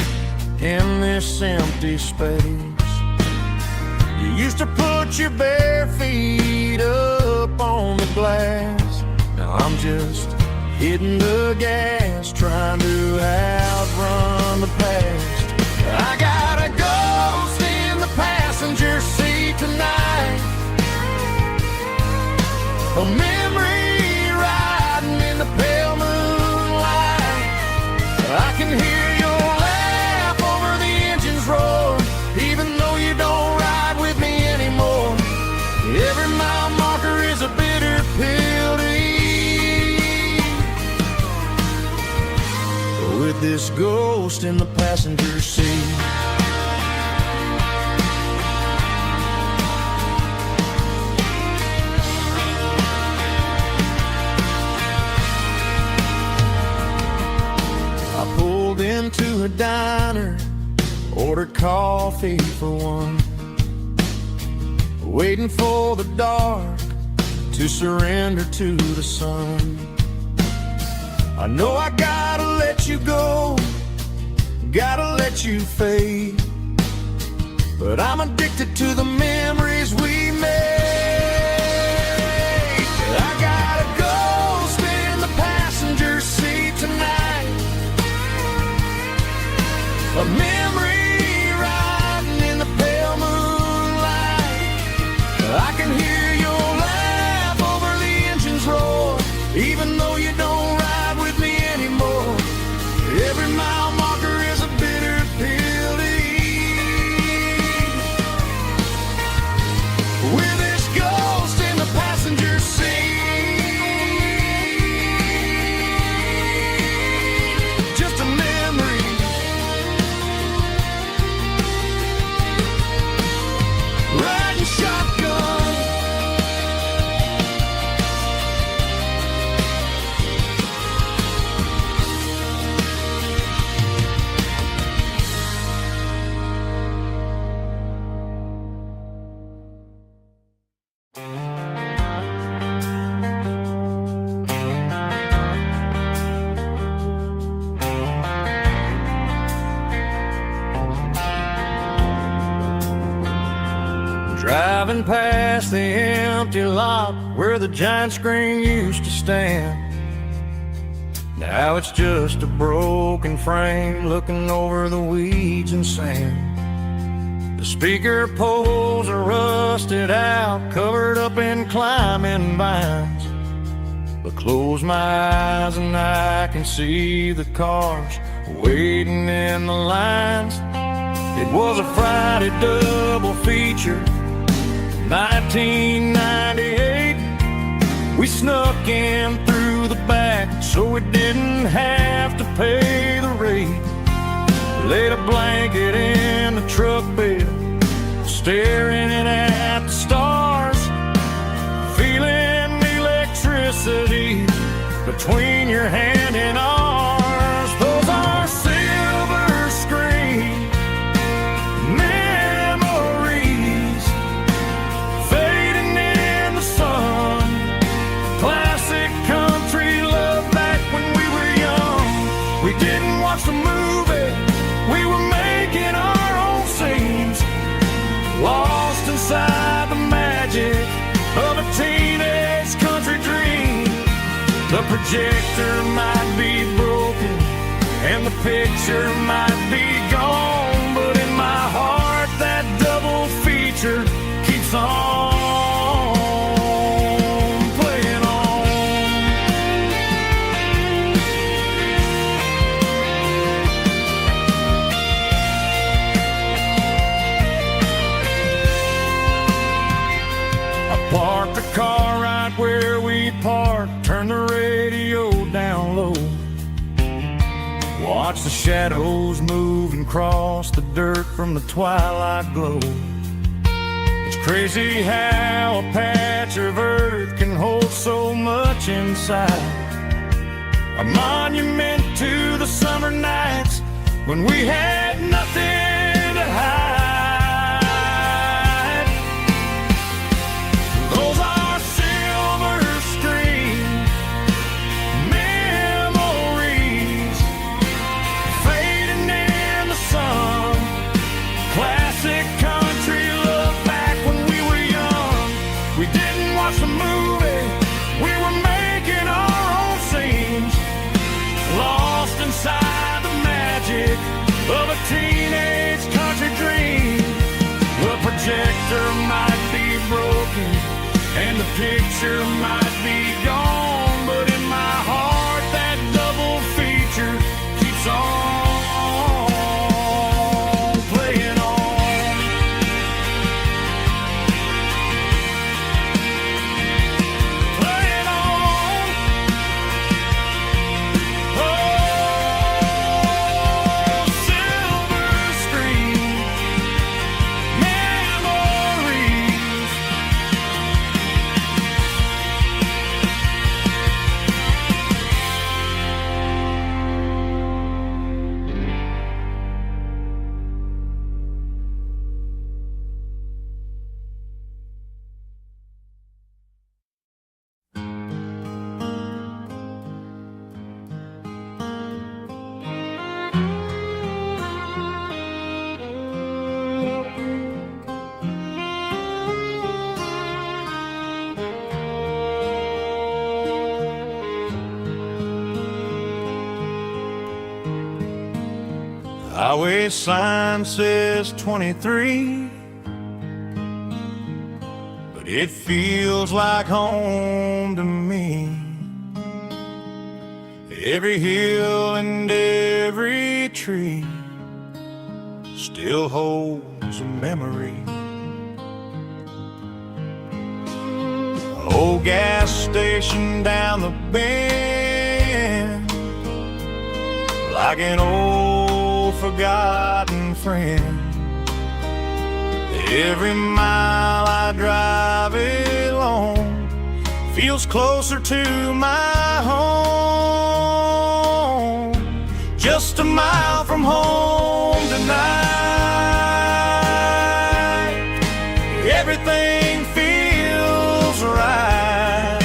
in this empty space. You used to put your bare feet up on the glass. Now I'm just hitting the gas, trying to outrun the past. I got a ghost in the passenger seat tonight, a memory riding in the pale moonlight. I can hear your laugh over the engine's roar, even though you don't ride with me anymore. Every mile marker is a bitter pill to eat, with this ghost in the passenger seat. Into a diner, ordered coffee for one, waiting for the dark to surrender to the sun. I know I gotta let you go, gotta let you fade, but I'm addicted to the memories we made. I got a ghost in the past even though you don't ride with me anymore. Every mile marker is a bitter pill to eat. With this ghost in the passenger seat, just a memory. Riding shotgun. Driving past the empty lot where the giant screen used to stand. Now it's just a broken frame looking over the weeds and sand. The speaker poles are rusted out, covered up in climbing vines. But close my eyes and I can see the cars waiting in the lines. It was a Friday double feature, 1998. We snuck in through the back so we didn't have to pay the rate. Laid a blanket in the truck bed, staring at the stars, feeling the electricity between your hand and ours. Those are silver screen memories fading in the sun. Classic country love back when we were young. We didn't watch the movie, we were making our own scenes, lost inside the magic of a teenage country dream. The projector might be broken and the picture might be gone, but in my heart that double feature keeps on playing on. I parked the car right where we parked, turned the radio down low, watch the shadows move and cross the dirt from the twilight glow. It's crazy how a patch of earth can hold so much inside. A monument to the summer nights when we had nothing to hide. Those are silver screen memories fading in the sun. Classic country love back when we were young. We didn't watch the movie, we were making our own scenes, lost inside the magic of a teenage country dream. The projector might be broken and the picture might be gone, but in my heart that double feature keeps on playing on. Playing on. Oh, silver screen memories. Highway sign says 23, but it feels like home to me. Every hill and every tree still holds a memory. Old gas station down the bend, like an old forgotten friend. Every mile I drive it along feels closer to my home. Just a mile from home tonight, everything feels right.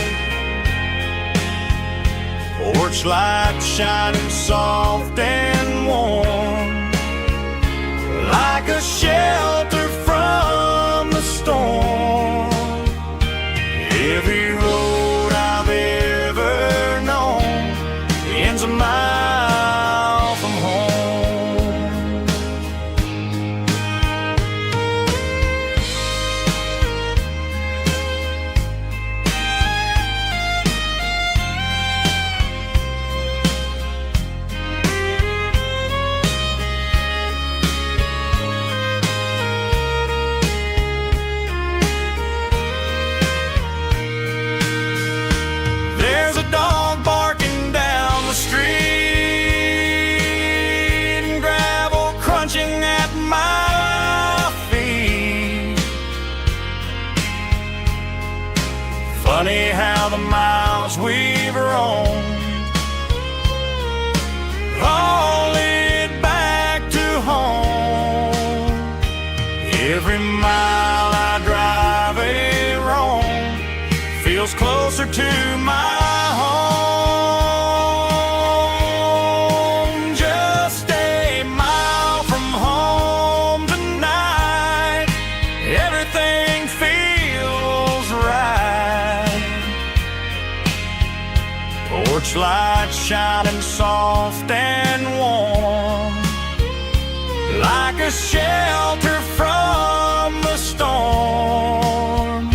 Porch light shining soft and warm, like a shelter from the storm. Every road I've ever known ends a mile from home. There's a dog barking down the street, and gravel crunching at my feet. Funny how the miles we've roamed all lead back to home. Every mile I drive a roam feels closer to my home. Just a mile from home tonight, everything feels right. Porch light shining soft and warm, like a shelter from the storm.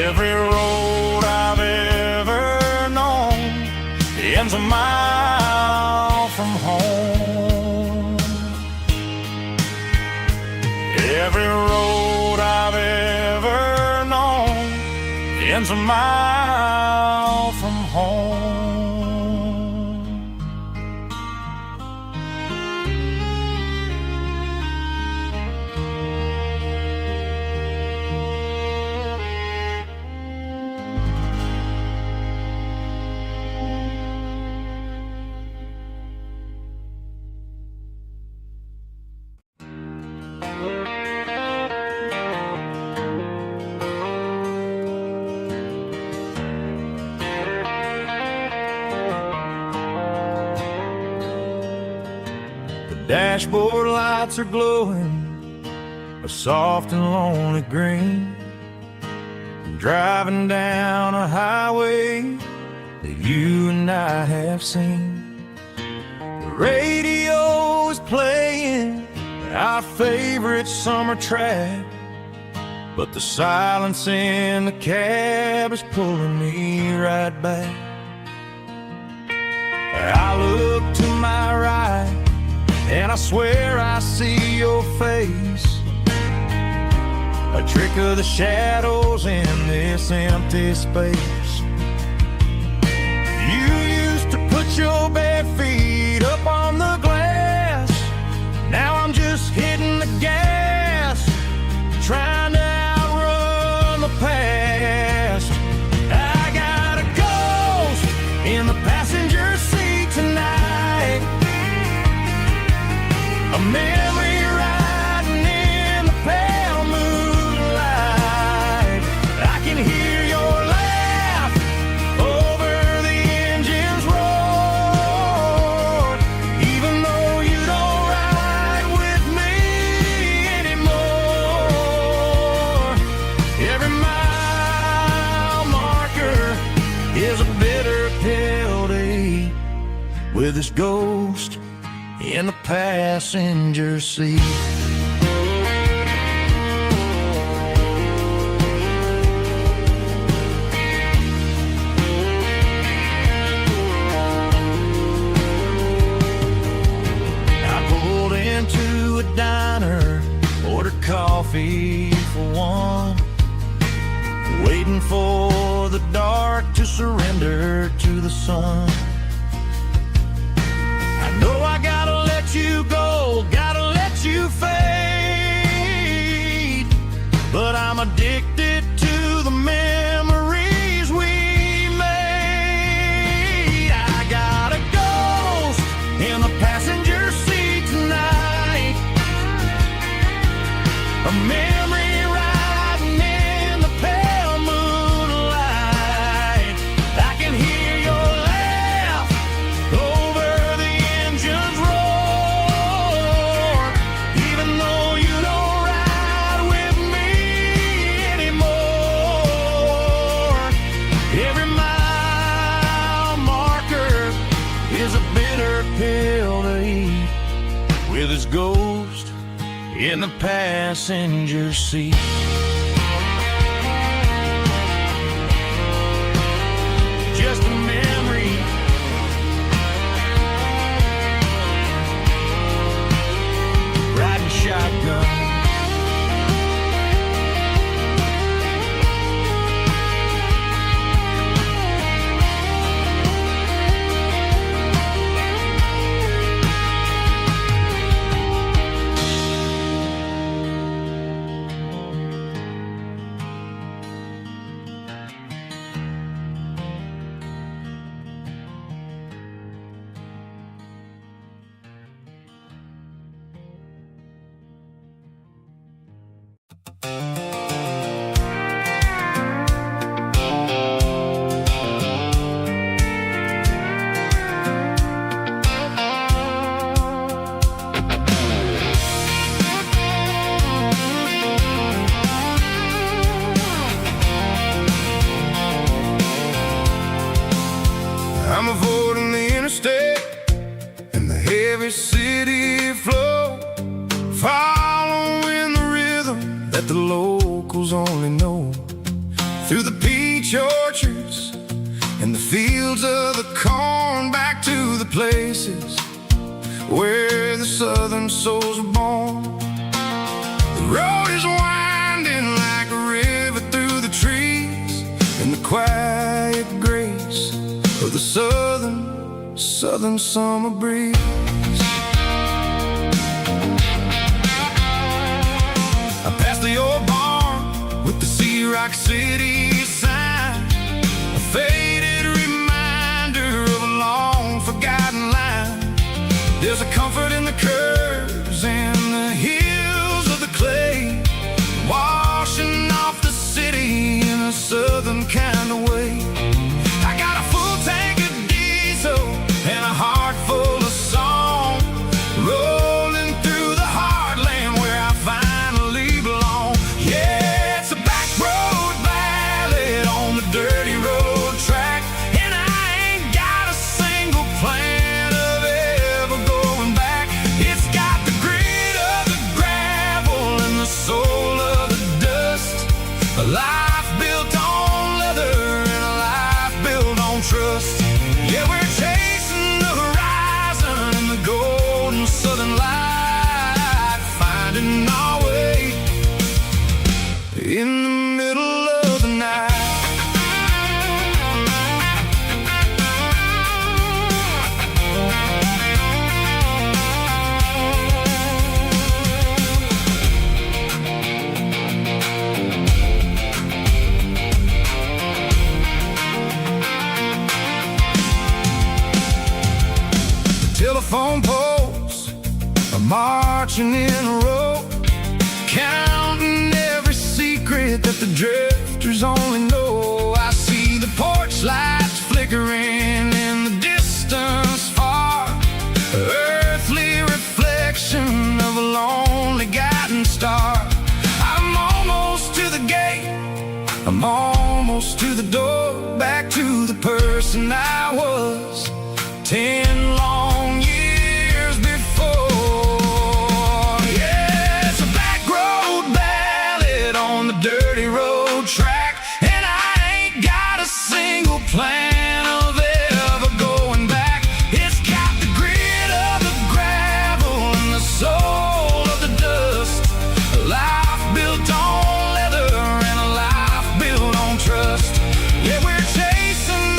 Every road I've ever known ends a mile from home. Every road I've ever known ends a mile from home. Dashboard lights are glowing a soft and lonely green. I'm driving down a highway that you and I have seen. The radio is playing our favorite summer track, but the silence in the cab is pulling me right back. I look to my right and I swear I see your face, a trick of the shadows in this empty space. You used to put your bare feet up on the glass. Now I'm just hitting the gas, trying to outrun the past. I got a ghost in the passenger seat tonight, a memory riding in the pale moonlight. I can hear your laugh over the engine's roar, even though you don't ride with me anymore. Every mile marker is a bitter pill to eat with this ghost in the passenger seat. surrender to the sun. I know I gotta let you go, gotta let you fade, but I'm addicted to the memories we made. I got a ghost in the passenger seat tonight, a memory riding in the pale moonlight. I can hear your laugh over the engine's roar, even though you don't ride with me anymore. Every mile marker is a bitter pill to eat, with its ghost in the passenger seat. Just a memory, riding shotgun. I'm avoiding the interstate and the heavy city flow, following the rhythm that the locals only know. Through the peach orchards and the fields of the corn, back to the places where the southern souls were born. The road is winding like a river through the trees, and the quiet grace of the southern summer breeze. I passed the old barn with the Sea Rock City sign, a faded reminder of a long forgotten line. There's a comfort in the curves and the hills of the clay, washing off the city in a southern kind of way. I got a full tank of diesel and a heart full of song, rolling through the heartland where I finally belong. Yeah, it's a back road ballad on the dirty road track, and I ain't got a single plan of ever going back. It's got the grit of the gravel and the soul of the dust, a life built on leather and a life built on trust. Yeah, we're chasing the horizon and the golden southern light, finding our way in the middle of the night. Telephone poles are marching in a row, counting every secret that the drifters only know. I see the porch lights flickering in the distance far, earthly reflection of a lonely guiding star. I'm almost to the gate, I'm almost to the door, back to the person I was 10 long years before. Yeah, it's a back road ballad on the dirty road track, and I ain't got a single plan of ever going back. It's got the grit of the gravel and the soul of the dust, a life built on leather and a life built on trust. Yeah, we're chasing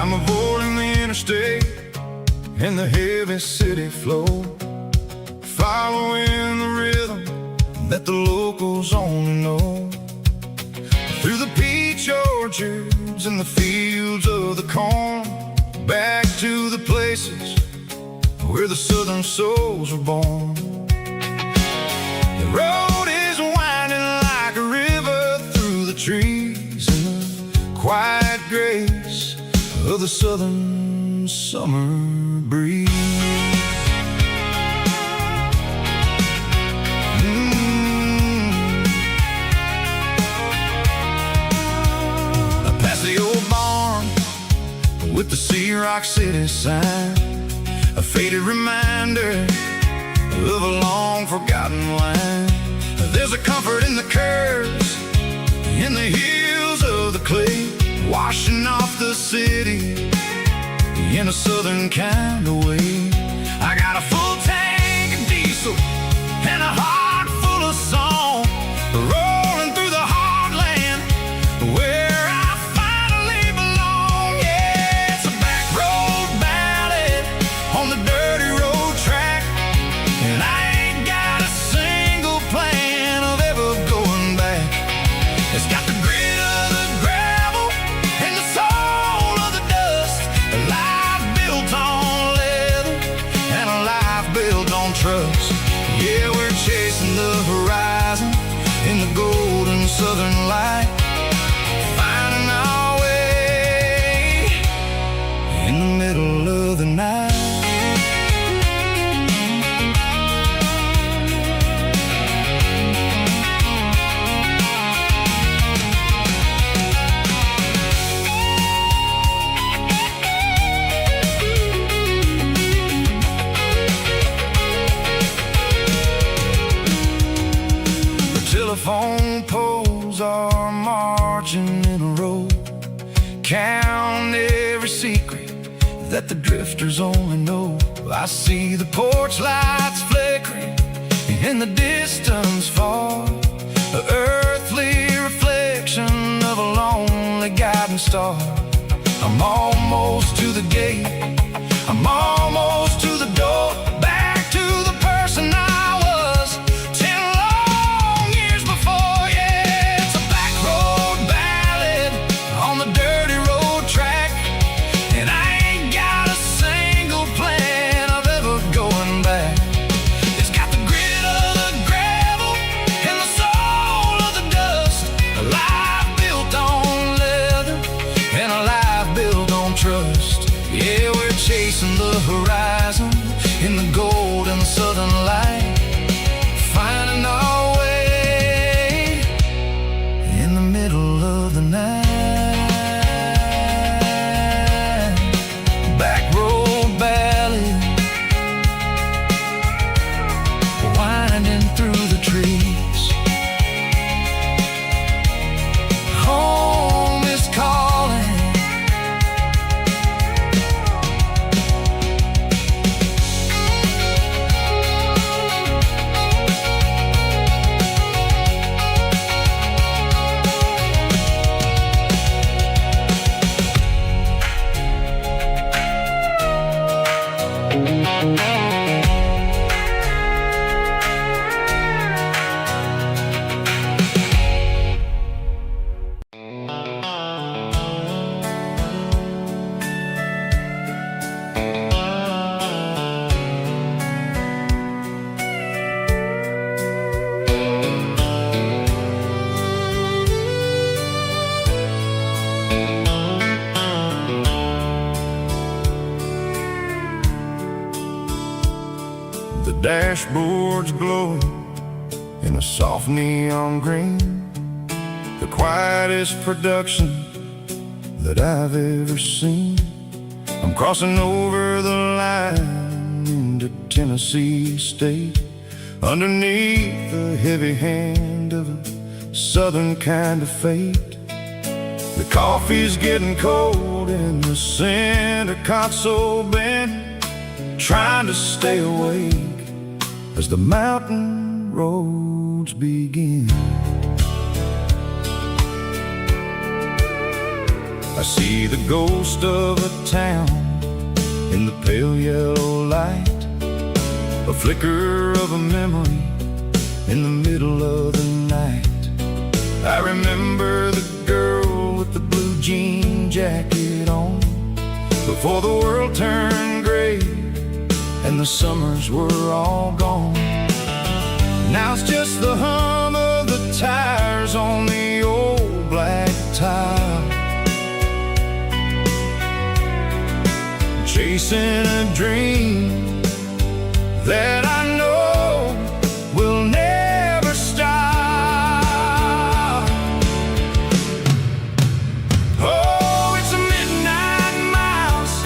I'm avoiding the interstate and the heavy city flow, following the rhythm that the locals only know. Through the peach orchards and the fields of the corn, back to the places where the southern souls were born. The road is winding like a river through the trees in the quiet grace of the southern summer breeze. I pass the old barn with the Sea Rock City sign, a faded reminder of a long forgotten line. There's a comfort in the curves, in the hills of the clay, washing off the city in a southern kind of way. I got a full tank of diesel and a heart full of song, rolling through the heartland where I finally belong. Yeah, it's a back road ballad on the dirty road track, and I ain't got a single plan of ever going back. It's got the grit of the gravel and the soul of the dust, a life built on leather and a life built on trust. Yeah, we're chasing the horizon in the golden southern light, finding our way in the middle of the night. Telephone poles are marching in a row, count every secret that the drifters only know. I see the porch lights flickering in the distance far, the earthly reflection of a lonely guiding star. I'm almost to the gate, I'm almost to the door, back to the person I was 10 long years before. Yeah, it's a back road ballad on the dirty road track, and I ain't got a single plan of ever going back. It's got the grit of the gravel and the soul of the dust, a life built on leather and a life built on trust. Yeah, we're chasing the horizon in the golden southern light, finding our way in the middle of the night. Back road ballad, winding through the trees. Home is calling. The dashboard's glowing in a soft neon green, the quietest production that I've ever seen. I'm crossing over the line into Tennessee state, underneath the heavy hand of a southern kind of fate. The coffee's getting cold in the center console bin, trying to stay awake as the mountain roads begin. I see the ghost of a town in the pale yellow light, a flicker of a memory in the middle of the night. I remember the girl with the blue jean jacket on, before the world turned gray and the summers were all gone. Now it's just the hum of the tires on the old black tile, chasing a dream that I know will never stop. Oh, it's a midnight mouse,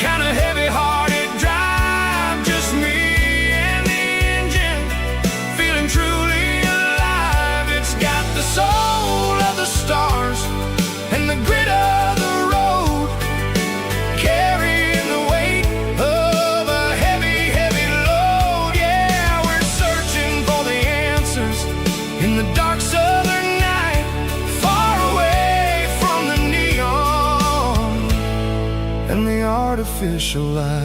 kind of heavy-hearted drive, just me and the engine, feeling truly alive. It's got the soul of the stars and the grit of the road, carrying the weight of a heavy, heavy load. Yeah, we're searching for the answers in the dark southern night, far away from the neon and the artificial light.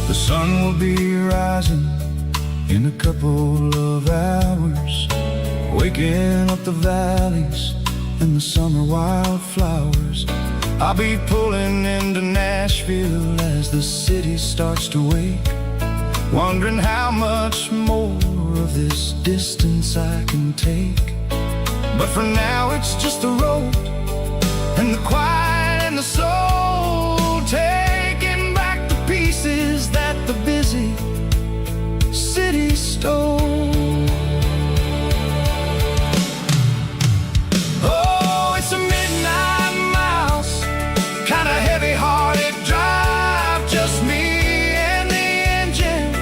The sun will be rising in a couple of hours, waking up the valleys and the summer wildflowers. I'll be pulling into Nashville as the city starts to wake, wondering how much more of this distance I can take. But for now it's just the road and the quiet and the soul, taking back the pieces that the busy city stole. Oh, it's a midnight mouse, kind of heavy-hearted drive, just me and the engine,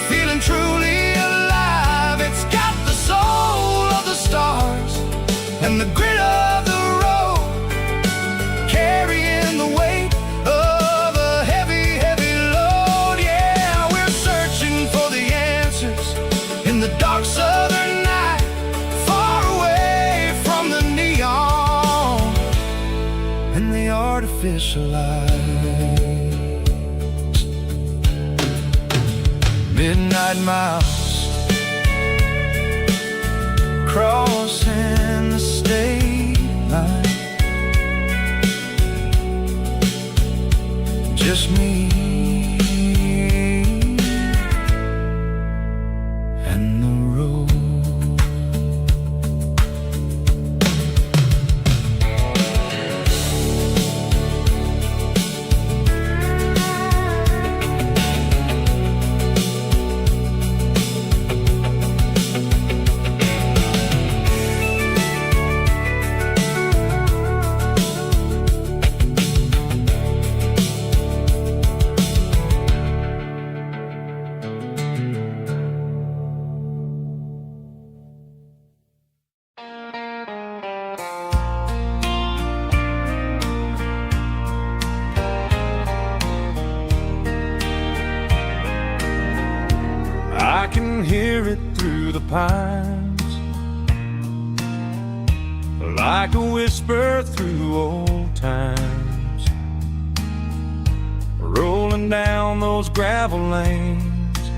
feeling truly alive. It's got the soul of the stars and the grit of the road, carrying the weight of a heavy, heavy load. Yeah, we're searching for the answers in the dark southern night, far away from the neon and the artificial lights. Midnight mouse, crossing the state line, just me and the road. I can hear it through the pines, like a whisper through old times, rolling down those gravel lanes,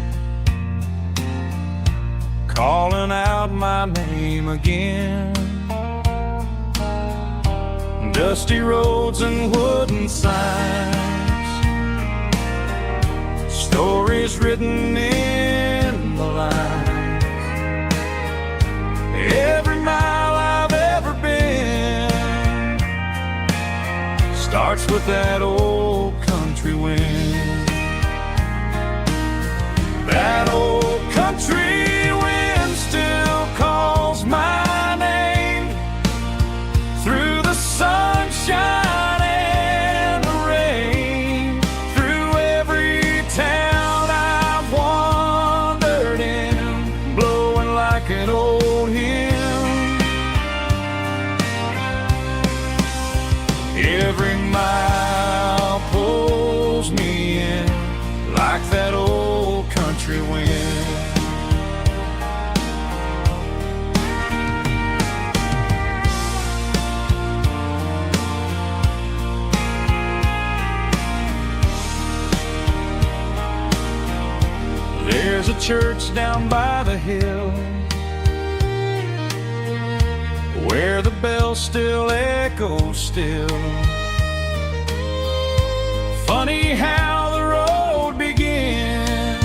calling out my name again. Dusty roads and wooden signs, stories written in the lines. Every mile I've ever been starts with that old country wind. That old country wind still calls my name through the sunshine and the rain, through There's a church down by the hill where the bells still echo still. Funny how the road begins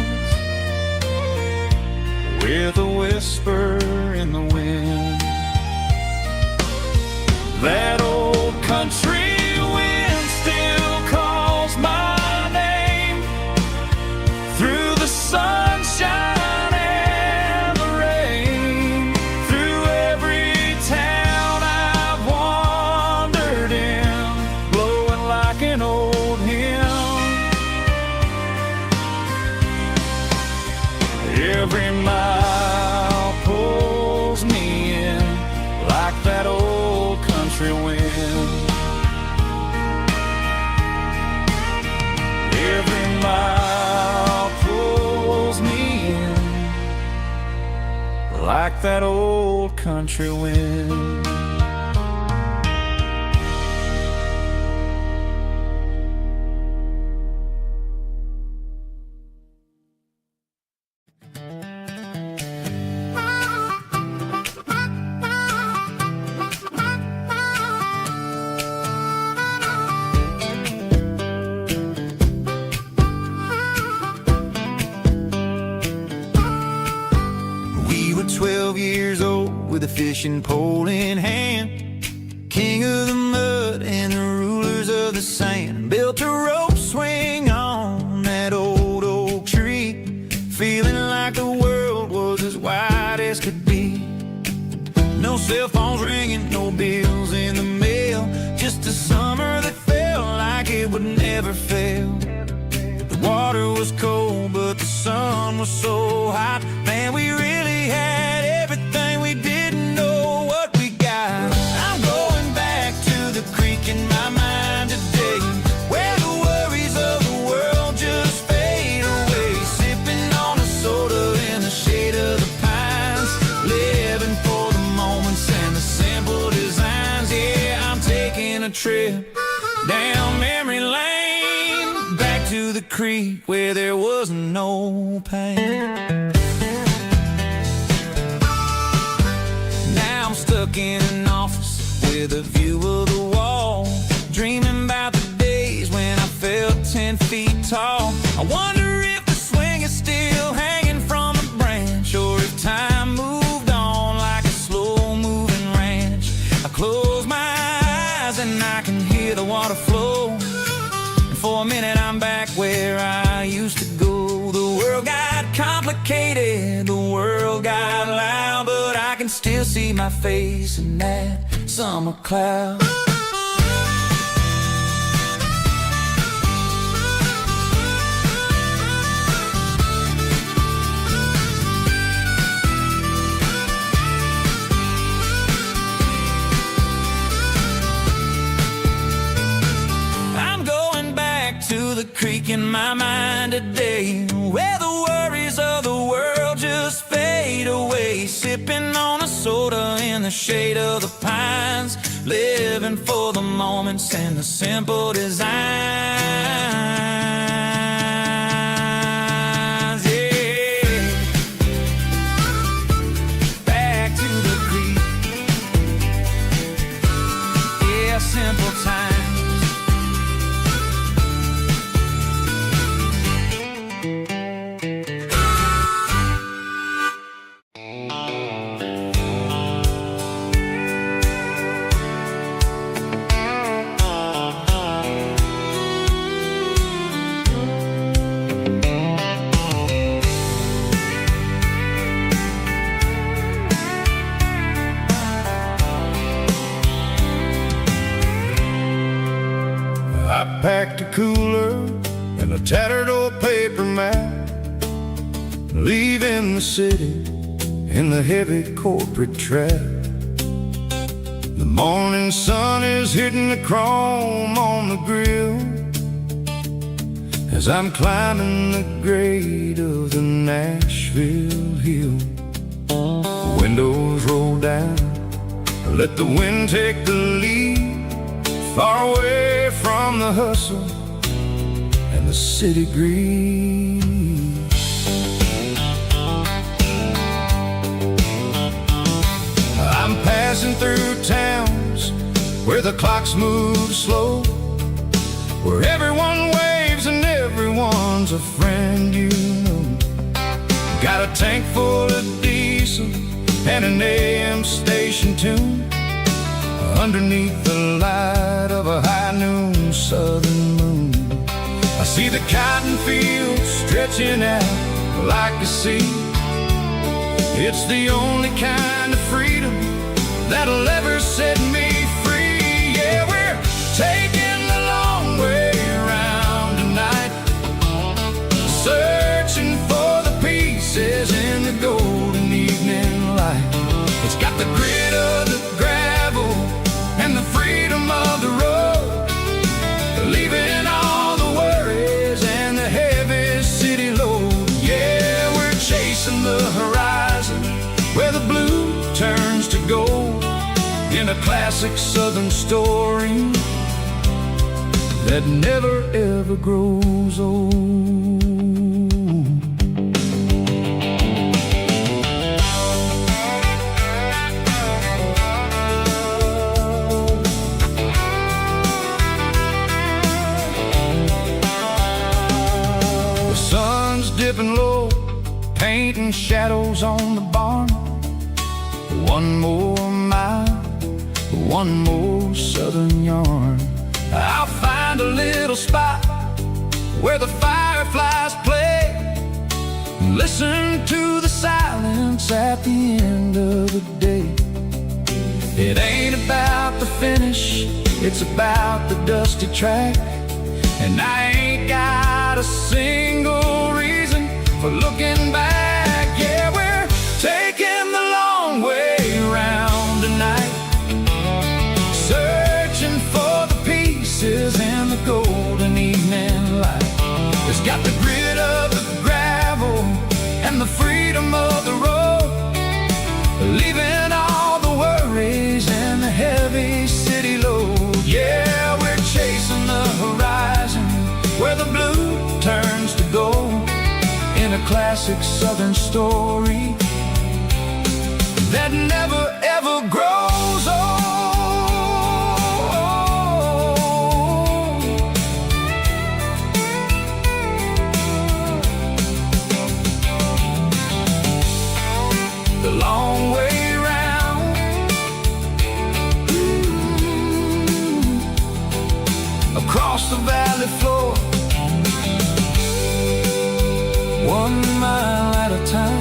with a whisper in the wind. That old country wind still calls my name through the sunshine and the rain, through every town I've wandered in, blowing like an old hymn. Every mile pulls me in like that old country wind. Every mile pulls me in like that old country wind. We were 12 years old with a fishing pole in hand, king of the mud and the rulers of the sand. Built a rope swing on that old oak tree, feeling like the world was as wide as could be. No cell phones ringing, no bills in the mail, just a summer that felt like it would never fail. The water was cold, but the sun was so hot. Man, we really had everything, we didn't know what we got. I'm going back to the creek in my mind today, where the worries of the world just fade away. Sipping on a soda in the shade of the pines, living for the moments and the simple designs. Yeah, I'm taking a trip down memory lane, back to the creek where there was no pain. Now I'm stuck in an office with a view of the wall, dreaming about the days when I felt 10 feet tall. I wonder if the swing is still hanging from a branch, or if time moved on like a slow-moving ranch. I close my eyes and I can hear the water flow, and for a minute I'm back where I used to go. The world got complicated, the world got loud, but I can still see my face in that summer cloud. I'm going back to the creek in my mind today, where the worries of the world just fade away. Sipping on a soda in the shade of the pines, living for the moments and the simple designs. Yeah, back to the creek. Yeah, simple times. I packed a cooler and a tattered old paper map, leaving the city in the heavy corporate trap. The morning sun is hitting the chrome on the grill as I'm climbing the grade of the Nashville hill. Windows roll down, let the wind take the lead, far away from the hustle and the city greed. where the clocks move slow, where everyone waves and everyone's a friend you know. Got a tank full of diesel and an AM station tune, underneath the light of a high noon southern moon. I see the cotton fields stretching out like the sea. It's the only kind of freedom that'll ever set me free. Yeah, we're taking the long way around tonight, searching for the pieces in the golden evening light. It's got the grit of the gravel and the freedom of the road, leaving all the worries and the heavy city load. Yeah, we're chasing the horizon where the blue turns to gold, in a classic southern story that never ever grows old. The sun's dipping low, painting shadows on the barn. One more mile, one more southern yarn. I'll find a little spot where the fireflies play, and listen to the silence at the end of the day. It ain't about the finish, it's about the dusty track, and I ain't got a single reason for looking back. Yeah, we're taking the long way around tonight, searching for the pieces in the golden evening light. It's got the grit of the gravel and the freedom of the road, leaving all the worries and the heavy city load. Yeah, we're chasing the horizon where the blue turns to gold, in a classic southern story that never ever grows old. The long way round, across the valley floor, 1 mile at a time.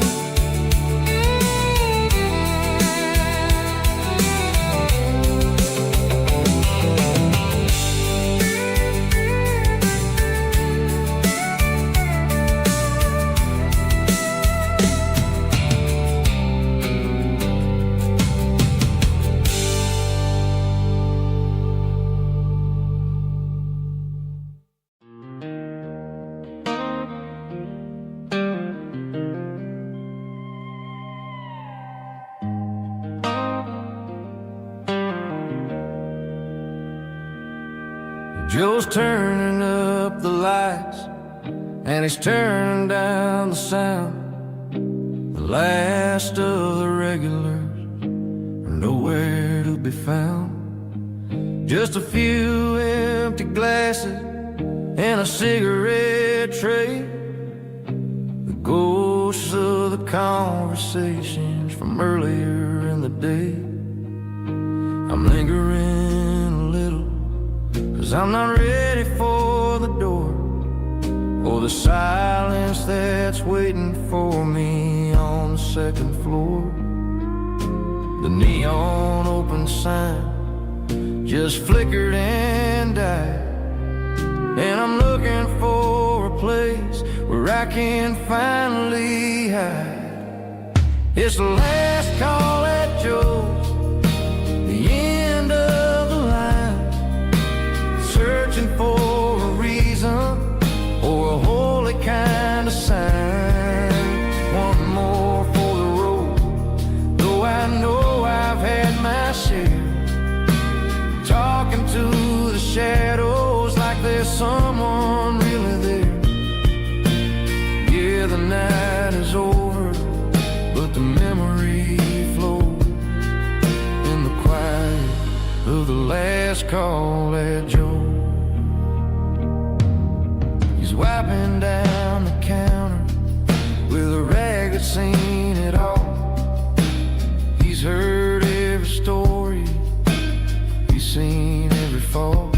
Joe's turning up the lights, and he's turning down the sound. The last of the regulars are nowhere to be found. Just a few empty glasses and a cigarette tray, the ghosts of the conversations from earlier in the day. I'm lingering a little, 'cause I'm not ready for the door, or the silence that's waiting for me on the second floor. The neon open sign just flickered and died, and I'm looking for a place where I can finally hide. It's the last call at Joe's, the end of the line, searching for a reason or a holy kind of sign. One more for the road, though I know I've had my share, talking to the shadows like there's someone really there. Yeah, the night is over, but the memory flows in the quiet of the last last call at Joe. He's wiping down the counter with a rag that's seen it all. He's heard every story, he's seen every fall.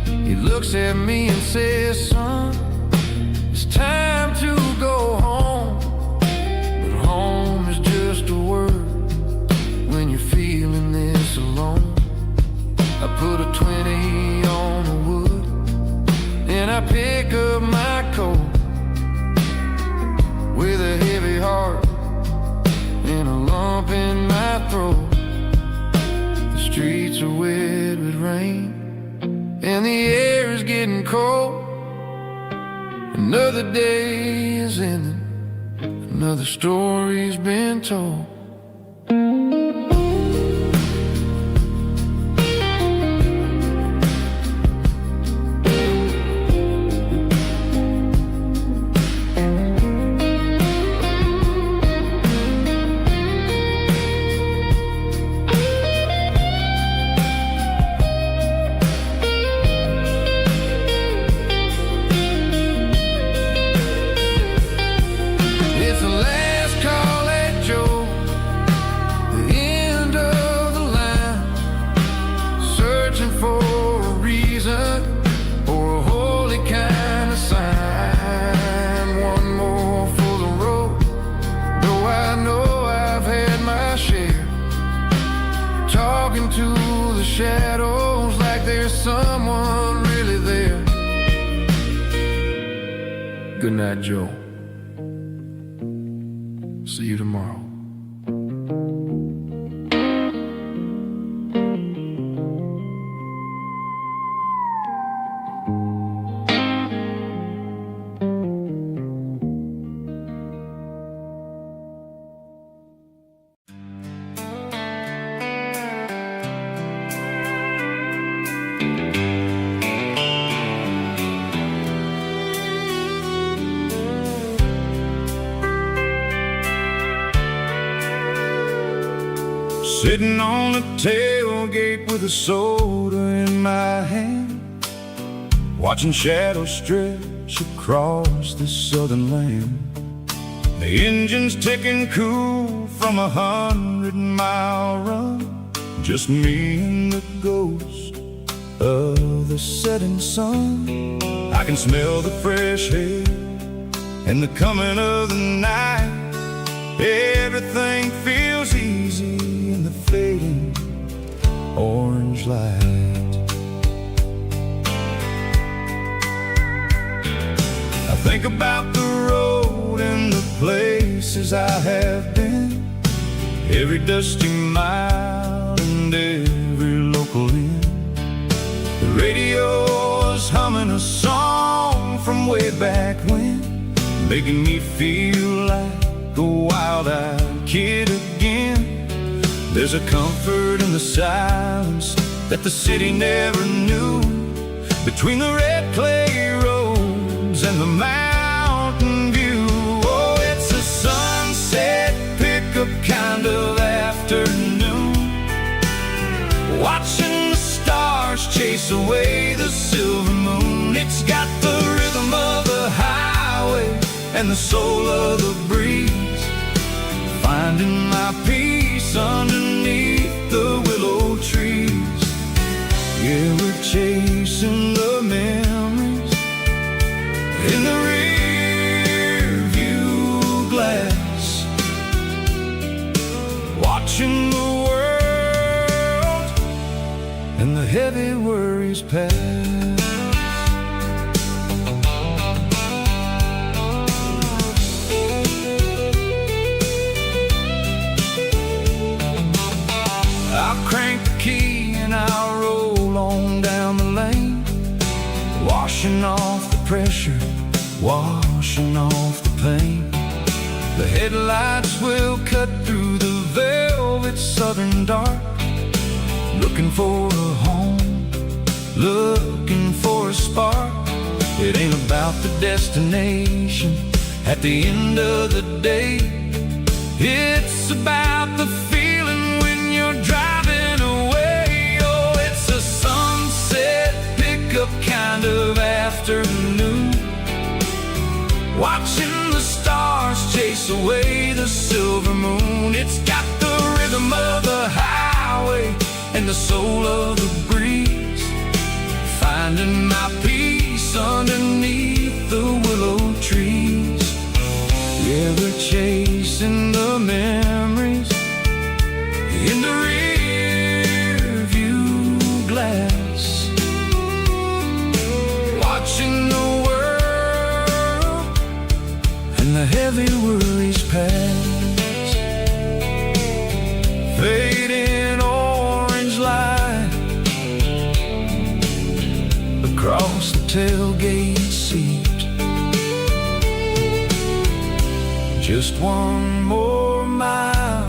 He looks at me and says, son, it's time to go home. But home is just a word when you're feeling this alone. I put a 20 on the wood and I pick up my coat with a heavy heart and a lump in my throat. The streets are wet with rain and the air is getting cold. Another day is ending, another story's been told. To the shadows like there's someone really there. Good night, Joe. See you tomorrow. Sitting on the tailgate with a soda in my hand, watching shadows stretch across this southern land. The engine's ticking cool from 100-mile run, just me and the ghost of the setting sun. I can smell the fresh air and the coming of the night. Everything feels easy in the fading orange light. I think about the road and the places I have been, every dusty mile and every local inn. The radio is humming a song from way back when, making me feel like a wild-eyed kid again. There's a comfort in the silence that the city never knew, between the red clay roads and the mountain view. Oh, it's a sunset pickup kind of afternoon, watching the stars chase away the silver moon. It's got the rhythm of the highway and the soul of the breeze, finding my peace underneath the willow trees. Yeah, we're chasing the memories in the rear view glass, watching the world and the heavy worries pass. I'll crank the key and I'll roll on down the lane, washing off the pressure, washing off the pain. The headlights will cut through the velvet southern dark, looking for a home, looking for a spark. It ain't about the destination at the end of the day, it's about the feeling when you're driving away. Oh, it's a chase away the silver moon. It's got the rhythm of the highway and the soul of the breeze, finding my peace underneath the willow trees. River chasing the memories in the rear view glass, watching the world and the heavy worries pass. Fading orange light across the tailgate seat. Just one more mile.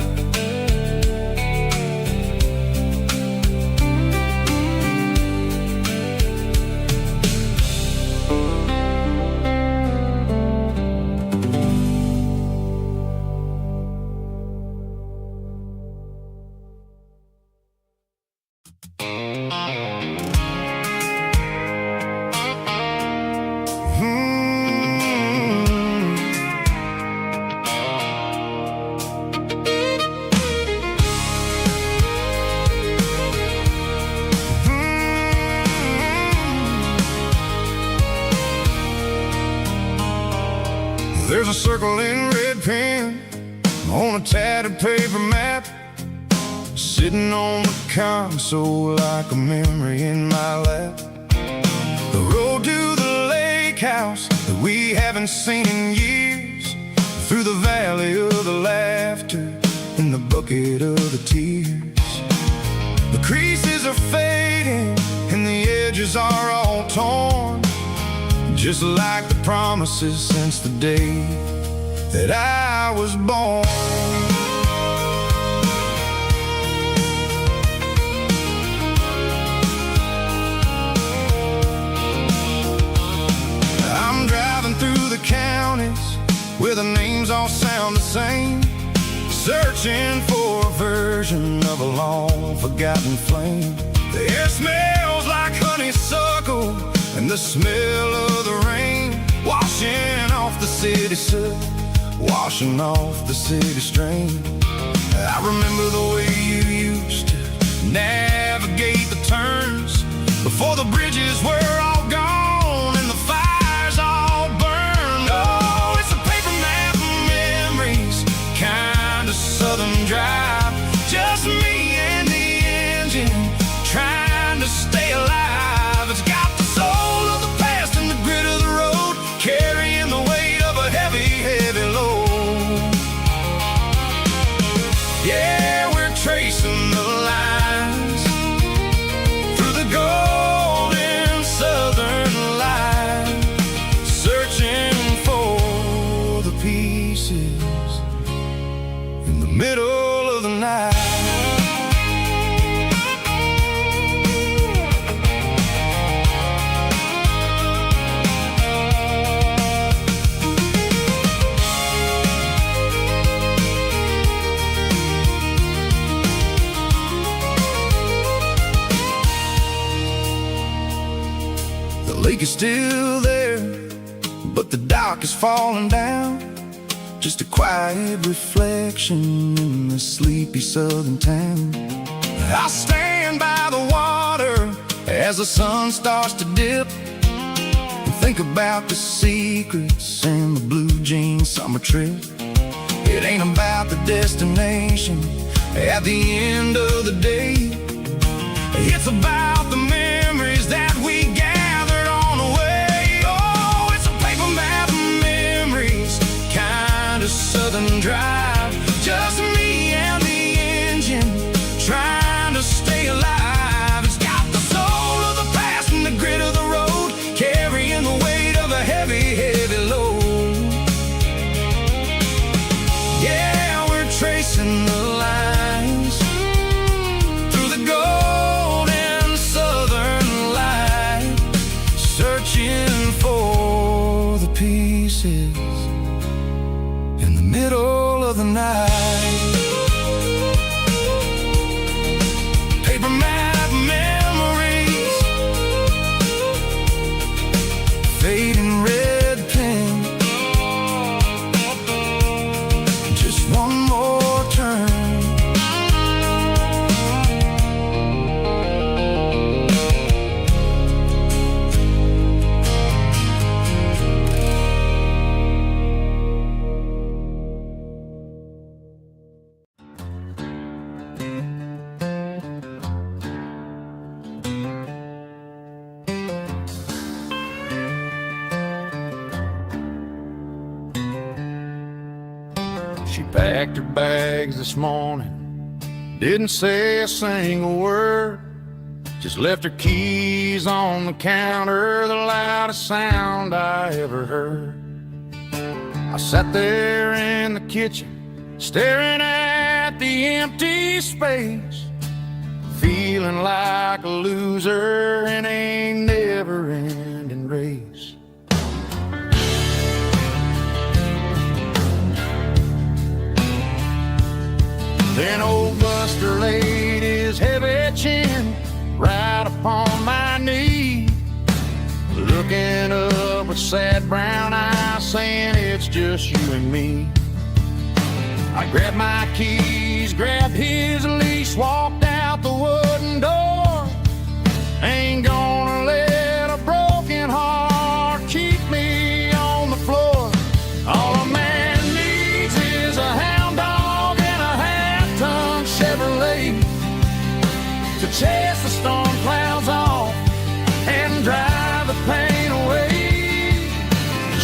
There's a circle in red pen on a tattered paper map, sitting on the console like a memory in my lap. The road to the lake house that we haven't seen in years, through the valley of the laughter and the bucket of the tears. The creases are fading and the edges are all torn, just like the promises since the day that I was born. I'm driving through the counties where the names all sound the same, searching for a version of a long forgotten flame. The air smells like honeysuckle and the smell of the rain, washing off the city soot, washing off the city strain. I remember the way you used to navigate the turns before the bridges were all gone and the fires all burned. Oh, it's a paper map of memories, kind of southern drive, just me and the engine trying to stay alive. It's got the soul of the past and the grit of the road, carrying the weight of a heavy, heavy load. Yeah, we're tracing the lines through the golden southern light, searching for the pieces in the middle of the night. The lake is still there, but the dock is falling down, just a quiet reflection in the sleepy southern town. I stand by the water as the sun starts to dip, and think about the secrets and the blue jean summer trip. It ain't about the destination at the end of the day, it's about the memories that we gathered on the way. Oh, it's a paper map of memories, kind of southern drive, just me and the engine trying to stay alive. It's got the soul of the past and the grit of the road, carrying the weight of a heavy, heavy load. Yeah, we're tracing the lines through the golden southern light, searching for the pieces in the middle of the night. Paper map memories, fading red pen, She packed her bags this morning, didn't say a single word, just left her keys on the counter, the loudest sound I ever heard. I sat there in the kitchen, staring at the empty space, feeling like a loser in a never-ending race. Then old Buster laid his heavy chin right upon my knee, looking up with sad brown eyes, saying it's just you and me. I grabbed my keys, grabbed his leash, walked out the wooden door. Ain't gonna let a broken heart keep me on the floor. All a man needs is a hound dog and a half-ton Chevrolet to chase the storm clouds off and drive the pain away.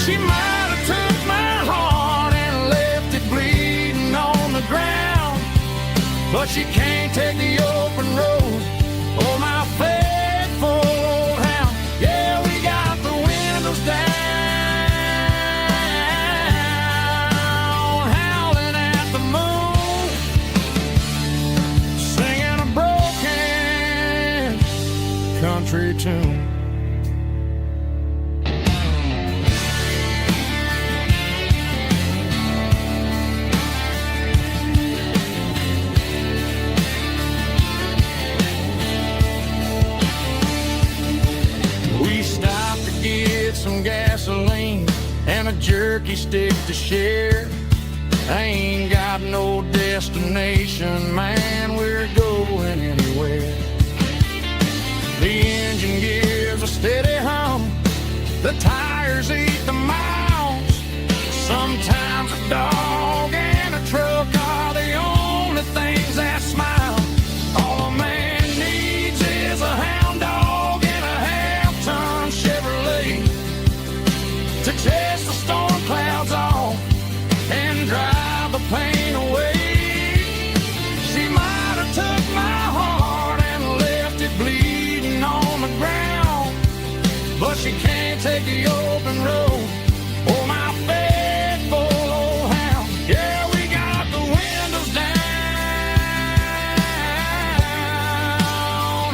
She might have took my heart and left it bleeding on the ground, but she can't take the open road or my faithful old hound. Yeah, we got the windows down, howling at the moon, singing a broken country tune. We stopped to get some gasoline and a jerky stick to share. I ain't got no destination, man, we're going anywhere. The engine gives a steady hum, the tires eat the miles. Sometimes a dog and a truck are the only things that smile. All a man needs is a hound dog and a half-ton Chevrolet to chase the storm clouds off and drive the pain away. She might have took my heart and left it bleeding on the ground, but she can't take the open road or my faithful old hound. Yeah, we got the windows down,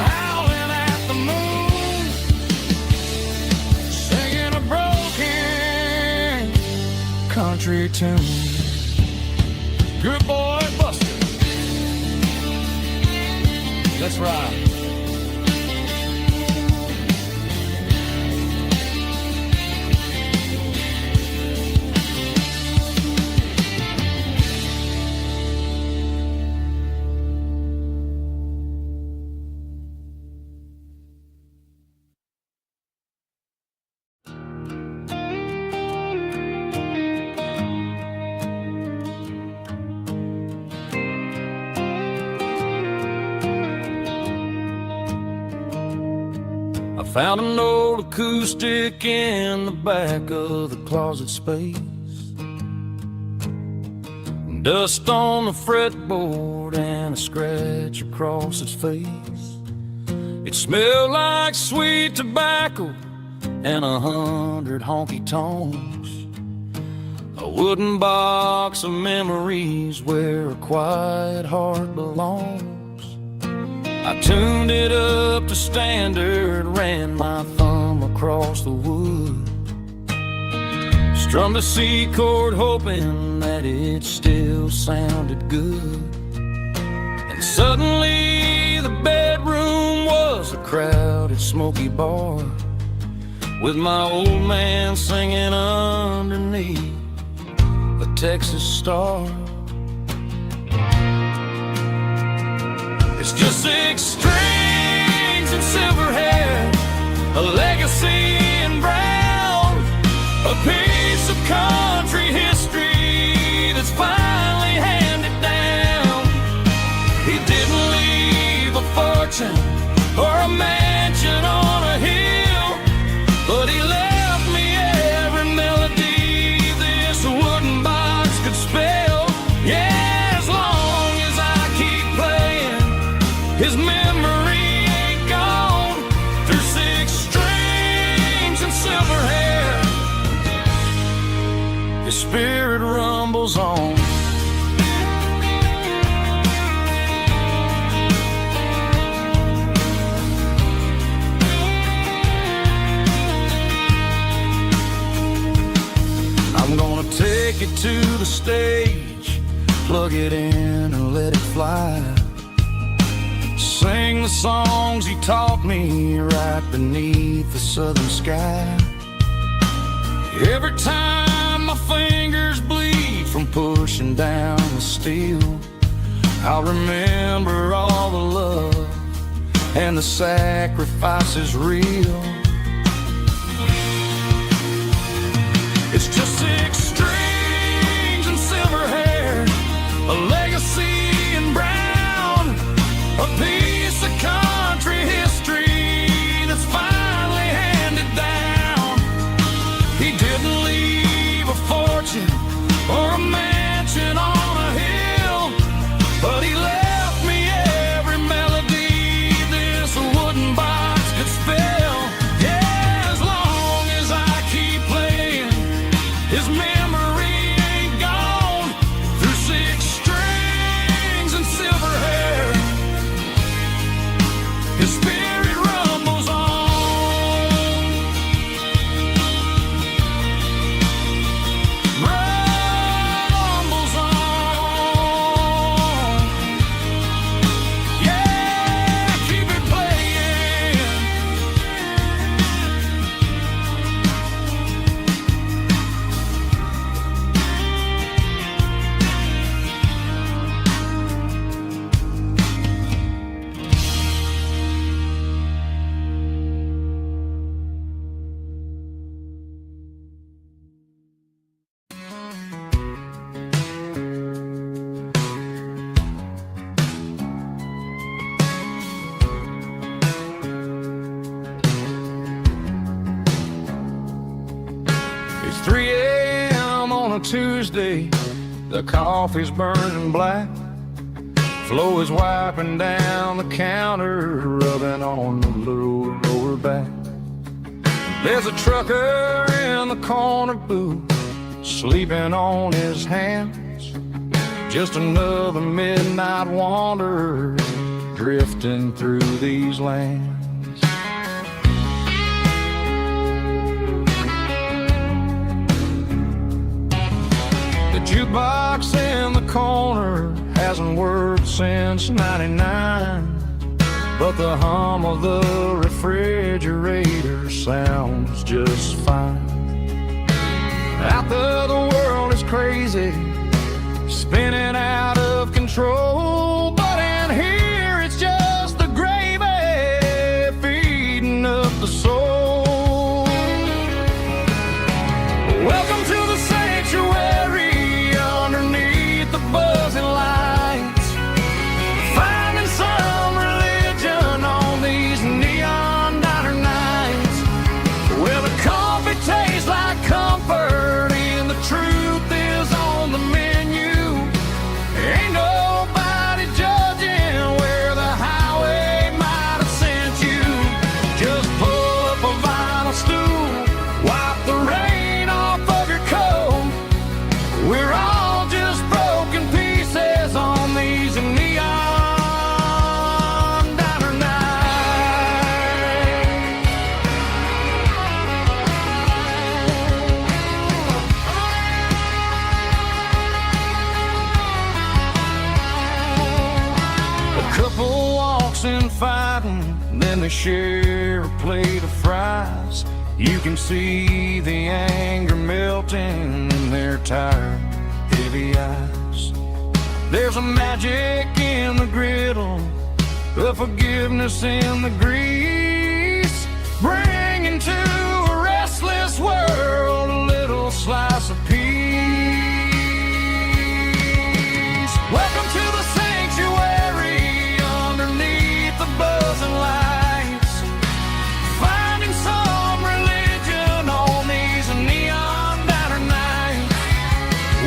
howling at the moon, singing a broken country tune. Good boy, Buster. Let's ride. I found an old acoustic in the back of the closet space, dust on the fretboard and a scratch across its face. It smelled like sweet tobacco and 100 honky-tonks, a wooden box of memories where a quiet heart belongs. I tuned it up to standard, ran my thumb across the wood, strummed a C chord hoping that it still sounded good. And suddenly the bedroom was a crowded smoky bar, with my old man singing underneath a Texas star. It's just 6 strings and silver hair, a legacy in brown, a piece of country history that's finally handed down. He didn't leave a fortune or a mansion on a hill, but he left me every melody this wooden box could spell. spirit rumbles on. I'm gonna take it to the stage, plug it in and let it fly. Sing the songs he taught me right beneath the southern sky. Every time my fingers bleed from pushing down the steel, I'll remember all the love and the sacrifices real. It's just 6 strings and silver hair, a legacy in brown, a piece of country history that's finally handed down. He didn't leave a fortune or a mansion on a hill, but he left me every melody this wooden box could spell. Yeah, as long as I keep playing, his memory ain't gone. Through 6 strings and silver hair, his spirit rumbles on. Rumbles on. Yeah, keep it playing. It's 3 a.m. on a Tuesday, the coffee's burning black. Flo is wiping down the counter, rubbing on the little lower back. There's a trucker in the corner booth, sleeping on his hands. Just another midnight wanderer, drifting through these lands. The jukebox in the corner hasn't worked since '99, but the hum of the refrigerator sounds just fine. Out there the world is crazy, spinning out of control, but in here it's just the gravy feeding up the soul. Welcome to the sanctuary underneath the buzzing lights, finding some religion on these neon diner nights, where the coffee tastes like comfort and the truth is on the menu. Ain't nobody judging where the highway might have sent you. Just pull up a vinyl stool, wipe the rain off of your coat. We're all just broken pieces on these neon diner nights. A couple walks in fighting, then they share a plate of fries. You can see the anger melting in their tired, heavy eyes. There's a magic in the griddle, a forgiveness in the grease, bringing to a restless world a little slice of peace. Welcome to the sanctuary underneath the buzzing lights, finding some religion on these neon diner nights,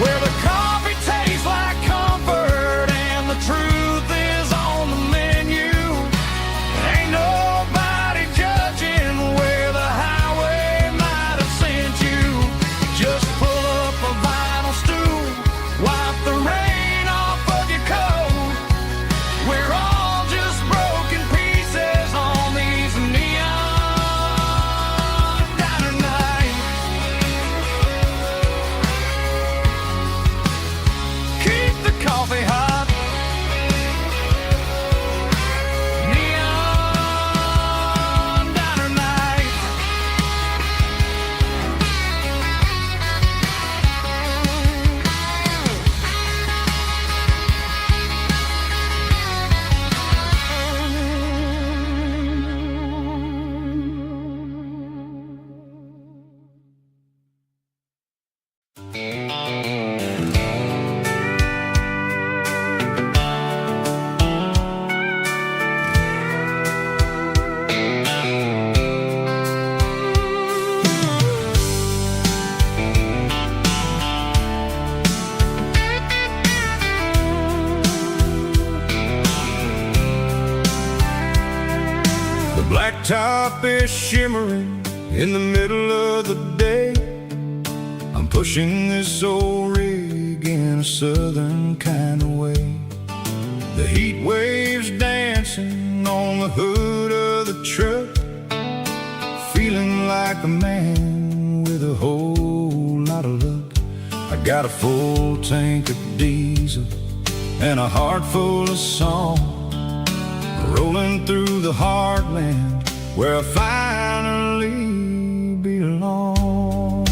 where the coffee tastes like comfort and the truth is on the menu. Ain't nobody judging where the highway might have sent you. Just pull top is shimmering in the middle of the day. I'm pushing this old rig in a southern kind of way. The heat waves dancing on the hood of the truck, feeling like a man with a whole lot of luck. I got a full tank of diesel and a heart full of song, rolling through the heartland where I finally belong.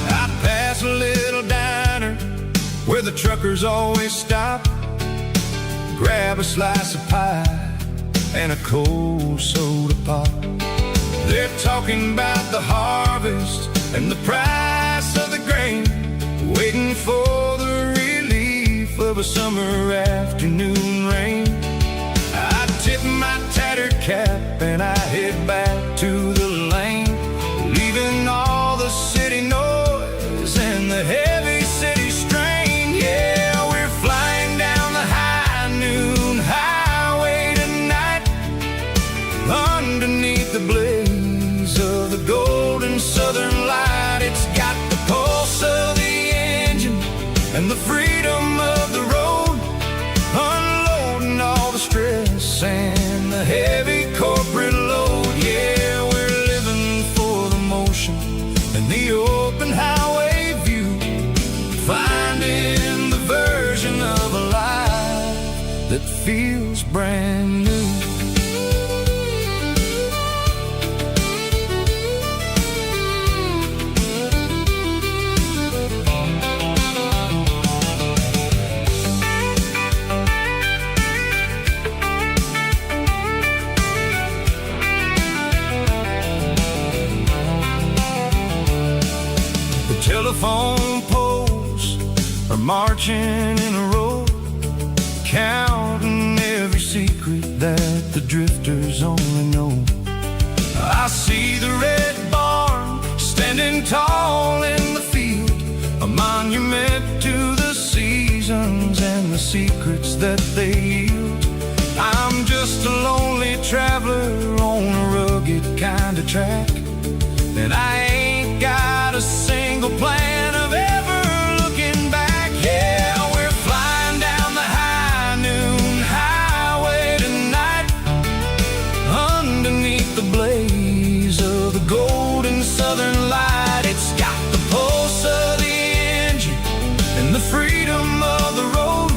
I pass a little diner where the truckers always stop, grab a slice of pie and a cold soda pop. They're talking about the harvest and the price of the grain, waiting for the relief of a summer afternoon rain. I tip my tattered cap and I head back to the lane, leaving all the city noise and the heavy city strain. Yeah, we're flying down the high noon highway tonight, underneath the blaze of the golden southern light. It's got the pulse of the engine and the freedom of the road, unloading all the stress and the heavy corporate load. Yeah, we're living for the motion and the open highway view, finding the version of a life that feels brand new. Telephone poles are marching in a row, counting every secret that the drifters only know. I see the red barn standing tall in the field, a monument to the seasons and the secrets that they yield. I'm just a lonely traveler on a rugged kind of track, and I ain't got a single plan of ever looking back. Yeah, we're flying down the high noon highway tonight, underneath the blaze of the golden southern light. It's got the pulse of the engine and the freedom of the road,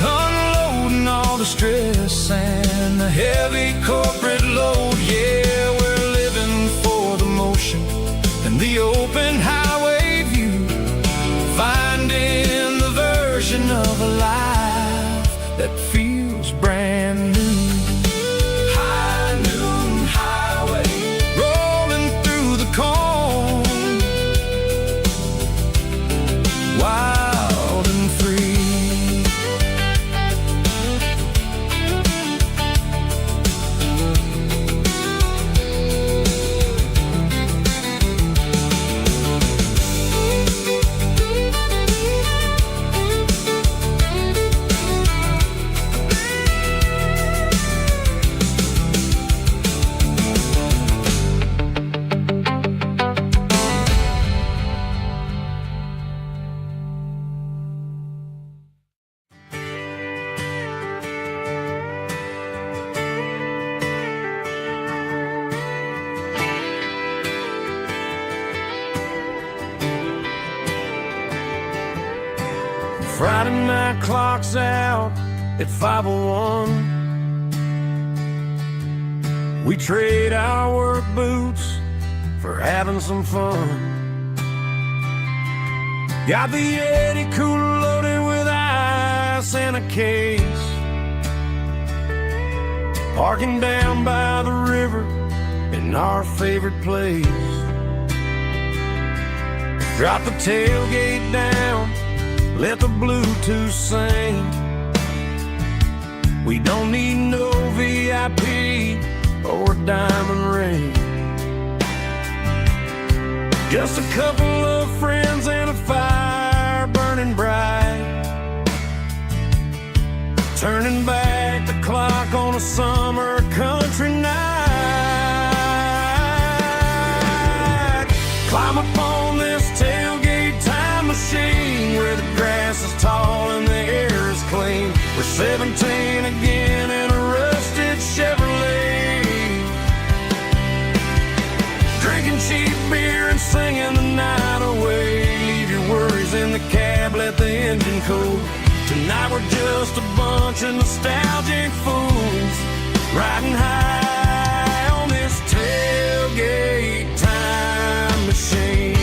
unloading all the stress and the heavy corporate load. Yeah, we're living for the motion and the open highway view, finding the version of a life that feels brand new. High noon highway, rolling through the corn, wild and free. Friday night clock's out at 5:01. We trade our work boots for having some fun. Got the Yeti cooler loaded with ice and a case, parking down by the river in our favorite place. Drop the tailgate down, let the Bluetooth sing. We don't need no VIP or a diamond ring, just a couple of friends and a fire burning bright, turning back a summer country night. Climb up on this tailgate time machine where the grass is tall and the air is clean. We're 17 again in a rusted Chevrolet, drinking cheap beer and singing the night away. Leave your worries in the cab, let the engine cool. Tonight we're just a bunch of nostalgic fools riding high on this tailgate time machine.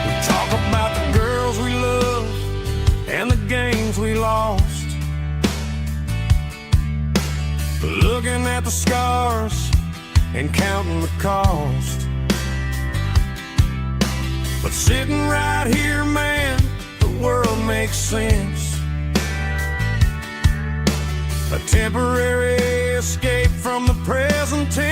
We talk about the girls we love and the games we lost, looking at the scars and counting the cost. But sitting right here, man, the world makes sense. A temporary escape from the present tense.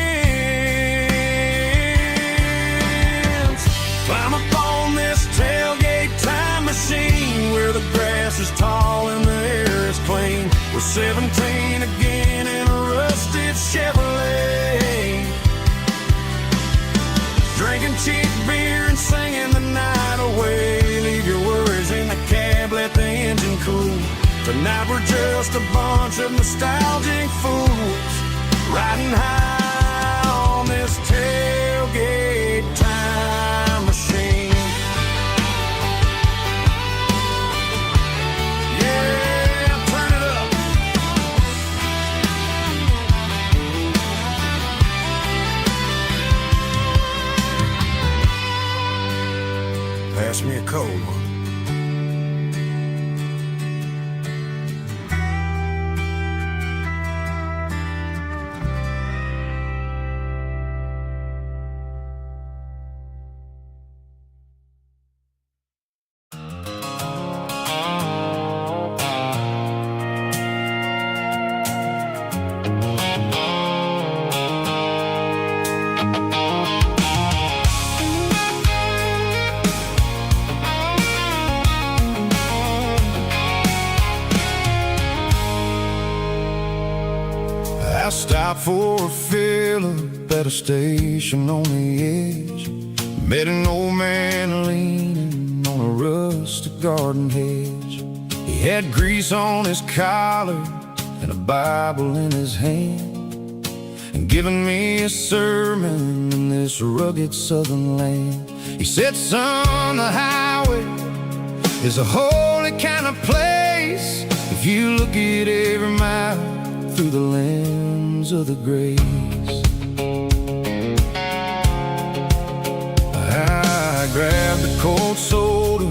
Climb up on this tailgate time machine where the grass is tall and the air is clean. We're 17 again in a rusted Chevrolet, drinking cheap beer and singing the night away. Leave your worries in the cab, let the engine cool. Tonight we're just a bunch of nostalgic fools riding high on this tailgate time machine. Yeah, turn it up. Pass me a cold one. I stopped for a fill-up at a station on the edge. Met an old man leaning on a rusted garden hedge. He had grease on his collar and a Bible in his hand, and giving me a sermon in this rugged southern land. He said, son, the highway is a holy kind of place if you look at every mile through the lens of the grace. I grabbed a cold soda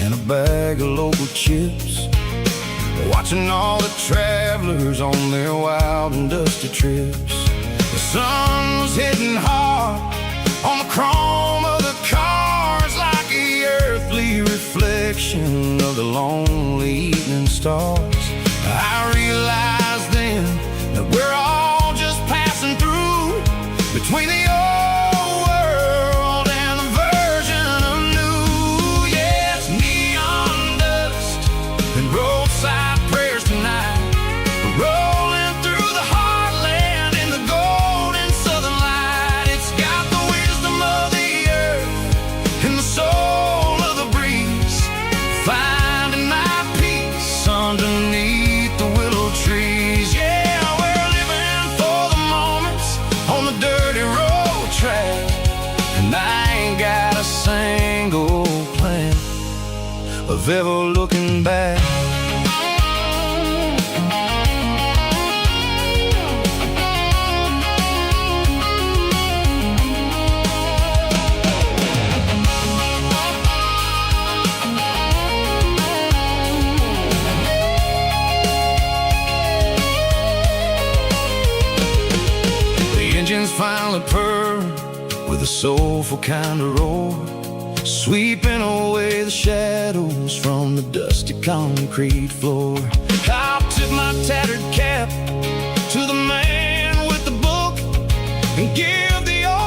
and a bag of local chips, watching all the travelers on their wild and dusty trips. The sun was hitting hard on the chrome of the cars, like the earthly reflection of the lonely evening stars. I realized then that we're all just passing through between the old world and the version of new. Yes, neon dust and roadside prayers tonight, rolling through the heartland in the golden southern light. It's got the wisdom of the earth and the soul of the breeze, finding my peace underneath the willow trees. Yeah, we're living for the moments on the dirty road track, and I ain't got a single plan of ever looking back. Engines finally purr with a soulful kind of roar, sweeping away the shadows from the dusty concrete floor. I'll tip my tattered cap to the man with the book and give the old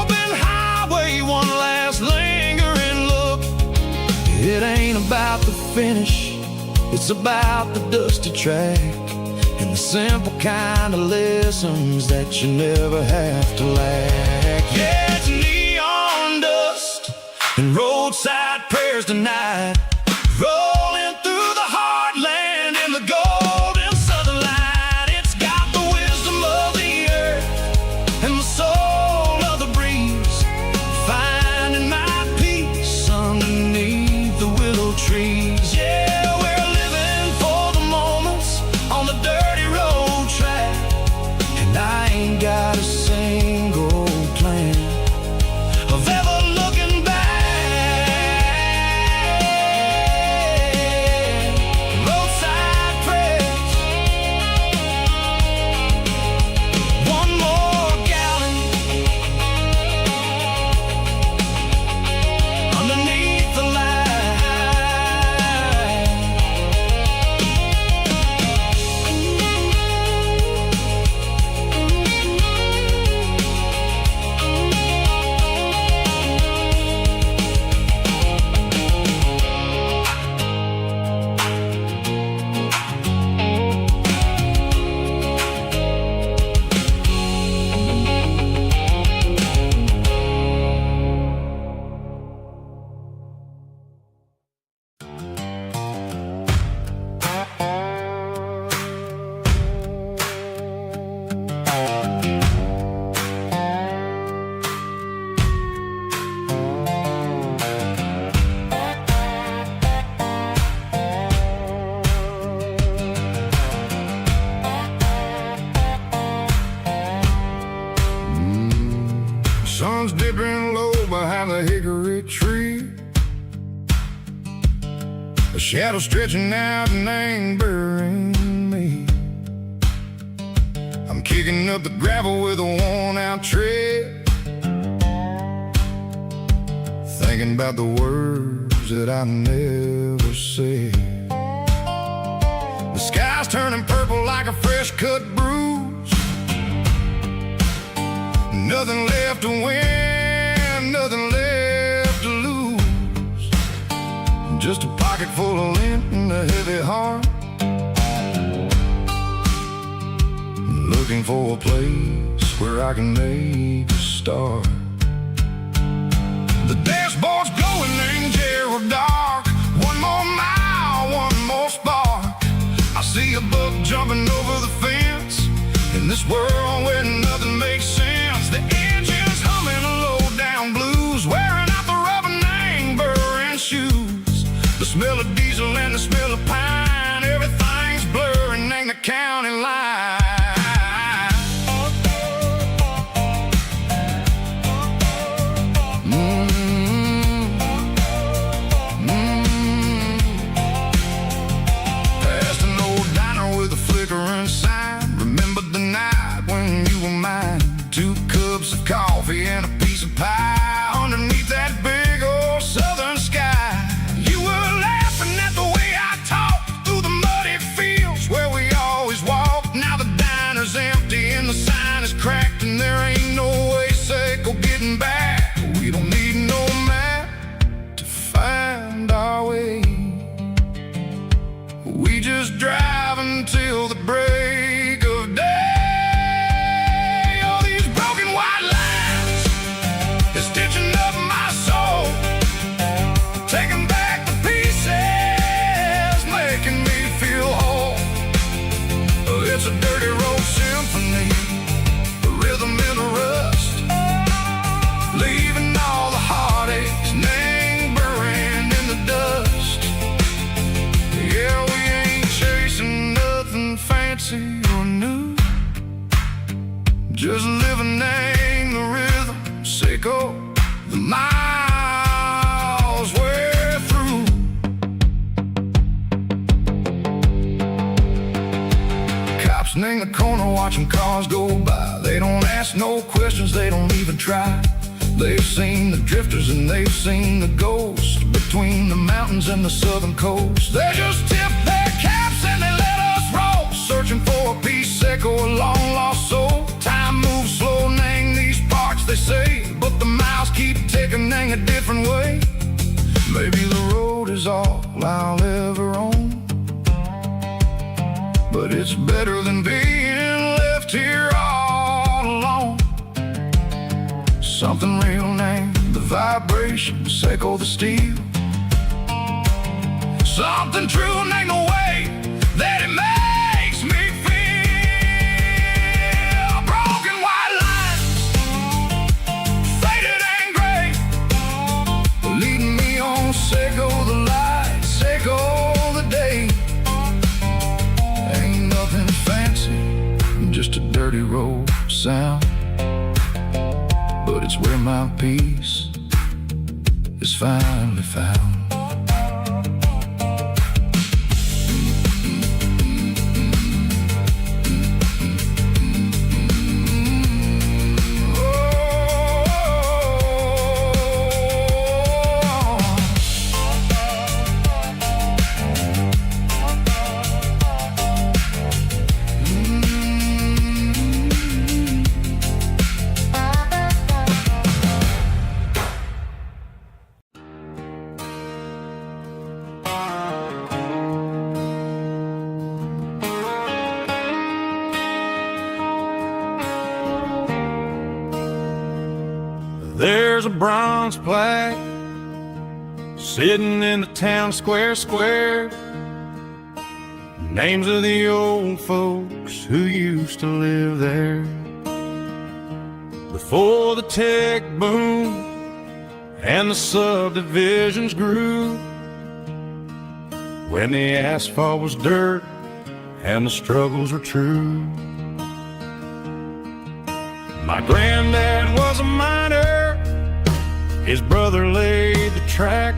about the finish, it's about the dusty track, and the simple kind of lessons that you never have to lack. Yeah, it's neon dust and roadside prayers tonight, rolling through the heartland in the golden southern light. It's got the wisdom of the earth and the soul of the breeze, finding my peace underneath the willow trees. Yeah, we're living for the moments on the dirty road track, and I ain't got a single plan of ever looking back. Roadside prayers, one more gallon underneath the light. Sun's dipping low behind the hickory tree, a shadow stretching out and angering me. I'm kicking up the gravel with a worn-out tread, thinking about the words that I never said. The sky's turning purple like a fresh-cut bruise, nothing left to win, nothing left to lose, just a pocket full of lint and a heavy heart, looking for a place where I can make a start. The dashboard's glowing in Gerald dark, one more mile, one more spark. I see a buck jumping over the fence in this world where nothing makes sense. The engine's humming a low-down blues, wearing out the rubber name burring shoes. The smell of diesel and the smell of pine, everything's blurring, ain't the county line. Past an old diner with a flickering sign, remember the night when you were mine. 2 cups of coffee and a piece of pie underneath that big old southern sky. You were laughing at the way I talked through the muddy fields where we always walked. Now the diner's empty and the sign is cracked, and there ain't no way safe of getting back. We don't need no map to find our way, we just drive until the break of day. Stitching up my soul, taking back the pieces, making me feel whole. It's a dirty road symphony, a rhythm in the rust, leaving all the heartaches lingering in the dust. Yeah, we ain't chasing nothing fancy or new, just living in the rhythm, sicko. The miles we're through. Cops in the corner watching cars go by. They don't ask no questions, they don't even try. They've seen the drifters and they've seen the ghosts between the mountains and the southern coast. They just tip their caps and they let us roll, searching for a piece echo, a long lost soul. Time moves slow, nang these parts they say, but the miles keep ticking a different way. Maybe the road is all but it's better than being left here all alone. Something real named the vibrations echo the steel. Something true named the way that it makes me feel. Broken white lines, faded and gray, leading me on, echo the lights, echo the day. Ain't nothing fancy, just a dirty road sound, but it's where my peace is finally found. There's a bronze plaque sitting in the town square. Names of the old folks who used to live there before the tech boom and the subdivisions grew, when the asphalt was dirt and the struggles were true. My granddad was a miner, his brother laid the track.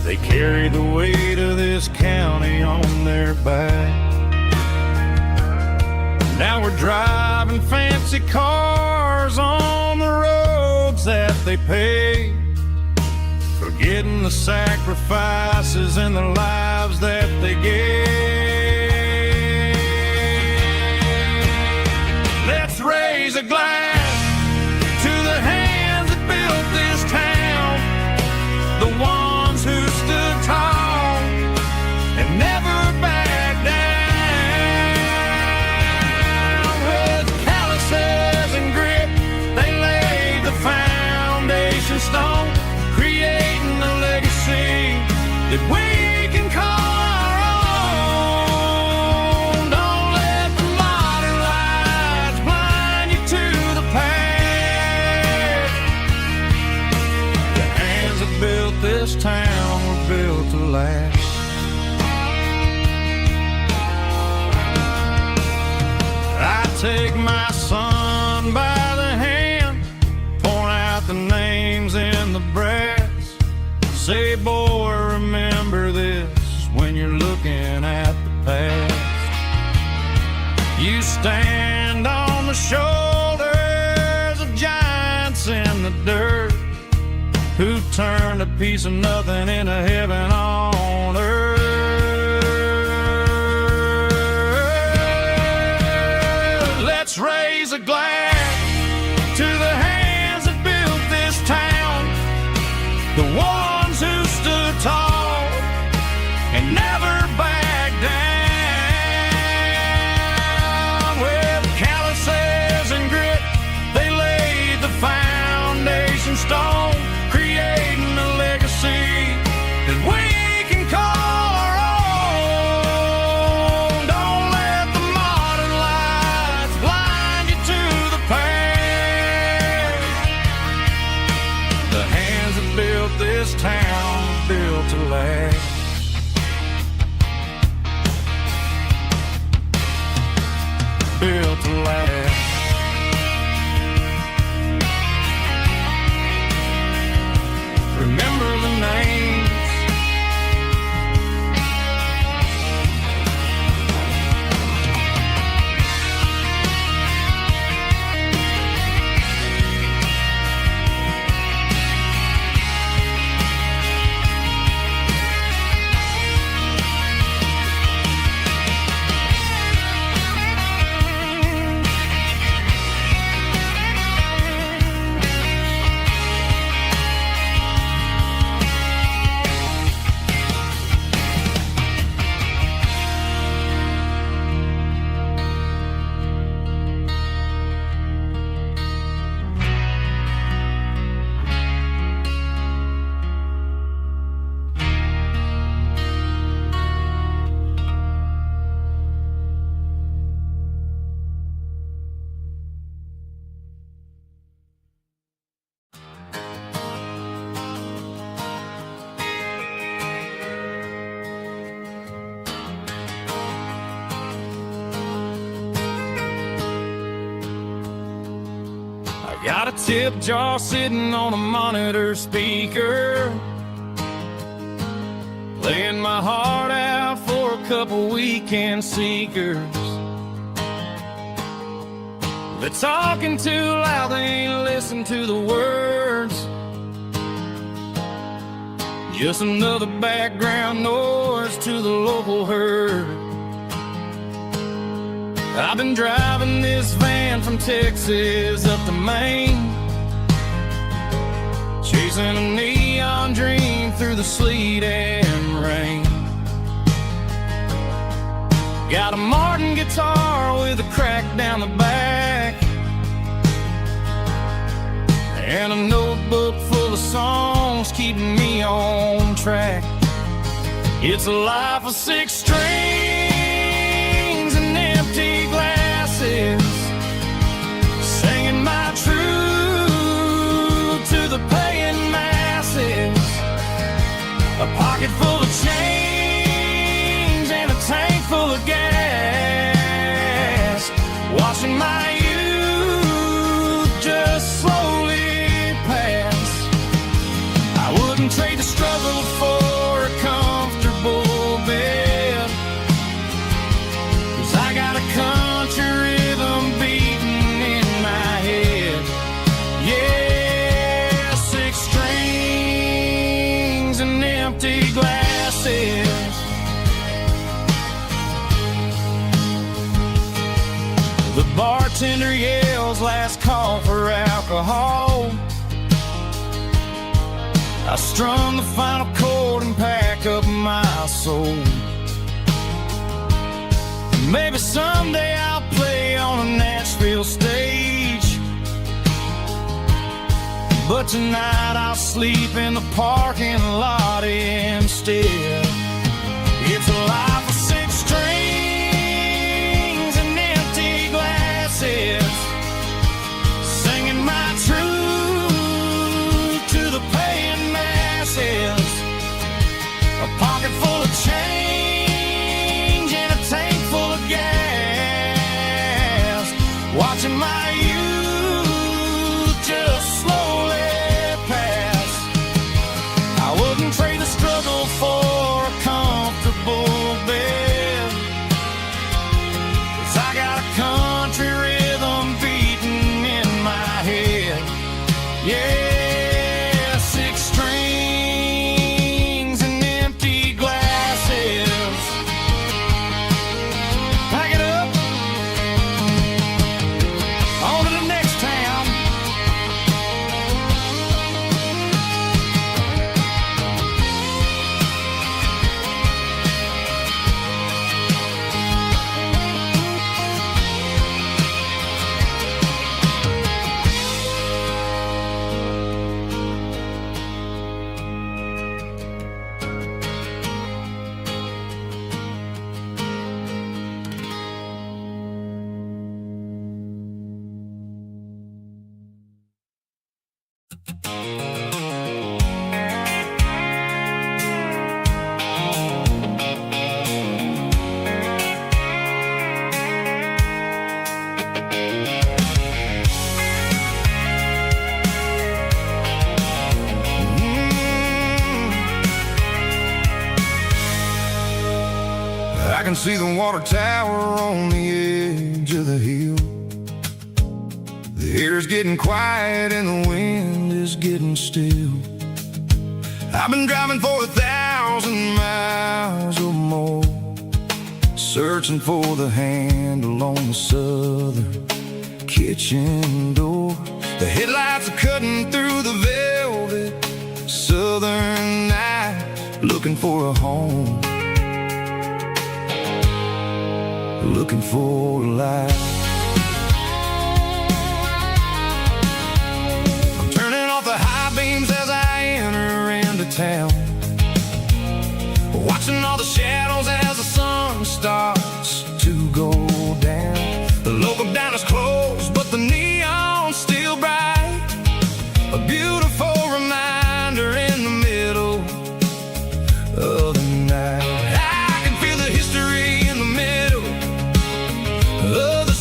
They carried the weight of this county on their back. Now we're driving fancy cars on the roads that they paved, forgetting the sacrifices and the lives that they gave. Let's raise a glass to the hands that built this town, the ones who stood tall and never backed down. With calluses and grit, they laid the foundation stone, creating a legacy that we can call our own. Don't let the modern lights blind you to the past. The hands that built this town were built to last. I take my son by the hand, point out the names in the brass. Say, boy, remember this when you're looking at the past. You stand on the shoulders of giants in the dirt, who turned a piece of nothing into heaven on earth. Let's raise a glass to the hands that built this town, the ones who stood tall and never backed down. With calluses and grit, they laid the foundation stone, creating a legacy that we can call our own. Don't let the modern lights blind you to the past. The hands that built this town built to last. Got a tip jar sitting on a monitor speaker, laying my heart out for a couple weekend seekers. They're talking too loud, they ain't listen to the words. Just another background noise to the local herd. I've been driving this van from Texas up to Maine, chasing a neon dream through the sleet and rain. Got a Martin guitar with a crack down the back, and a notebook full of songs keeping me on track. It's a life of 6 strings and empty glasses, singing my truth to the paying masses. A pocket full of change and a tank full of gas, watching my youth just slowly pass. I wouldn't trade the struggle for a comfortable bed, 'cause I got a country rhythm beating in my head. Yeah, 6 strings and empty glasses. The bartender yells last call for alcohol. I strum the final chord and pack up my soul. Maybe someday I'll play on a Nashville stage, but tonight I'll sleep in the parking lot instead. It's a life of 6 strings and empty glasses, singing my truth to the paying masses. A pocket full of change and a tank full of gas, watching my youth just slowly pass. I wouldn't trade the struggle for a comfortable bed, 'cause I got a country rhythm beating in my head. Yeah, 6 strings and empty glasses. Pack it up, on to the next town. I can see the water tower on the edge of the hill. The air's getting quiet and the wind is getting still. I've been driving for 1,000 miles or more, searching for the handle on the southern kitchen door. The headlights are cutting through the velvet southern night, looking for a home, looking for a life. I'm turning off the high beams as I enter into town, watching all the shadows as the sun starts to go down. The local diner's closed, but the neon's still bright, a beautiful reminder in the middle of the night. I can feel the history in the middle of the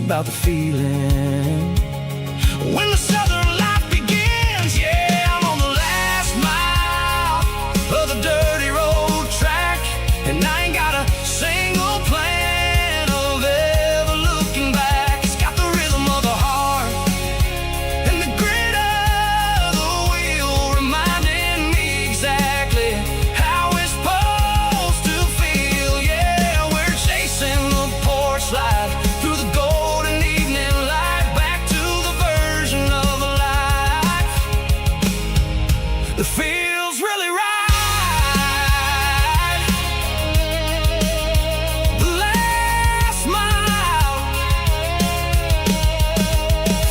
about the feeling when the southern life begins. Yeah, I'm on the last mile of the dirty road track, and I ain't got a single plan of ever looking back. It's got the rhythm of the heart and the grit of the wheel, reminding me exactly how it's supposed to feel. Yeah, we're chasing the porch light through the golden evening light, back to the version of a life that feels really right. The last mile,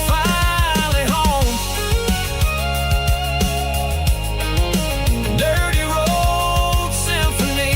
finally home. Dirty road symphony.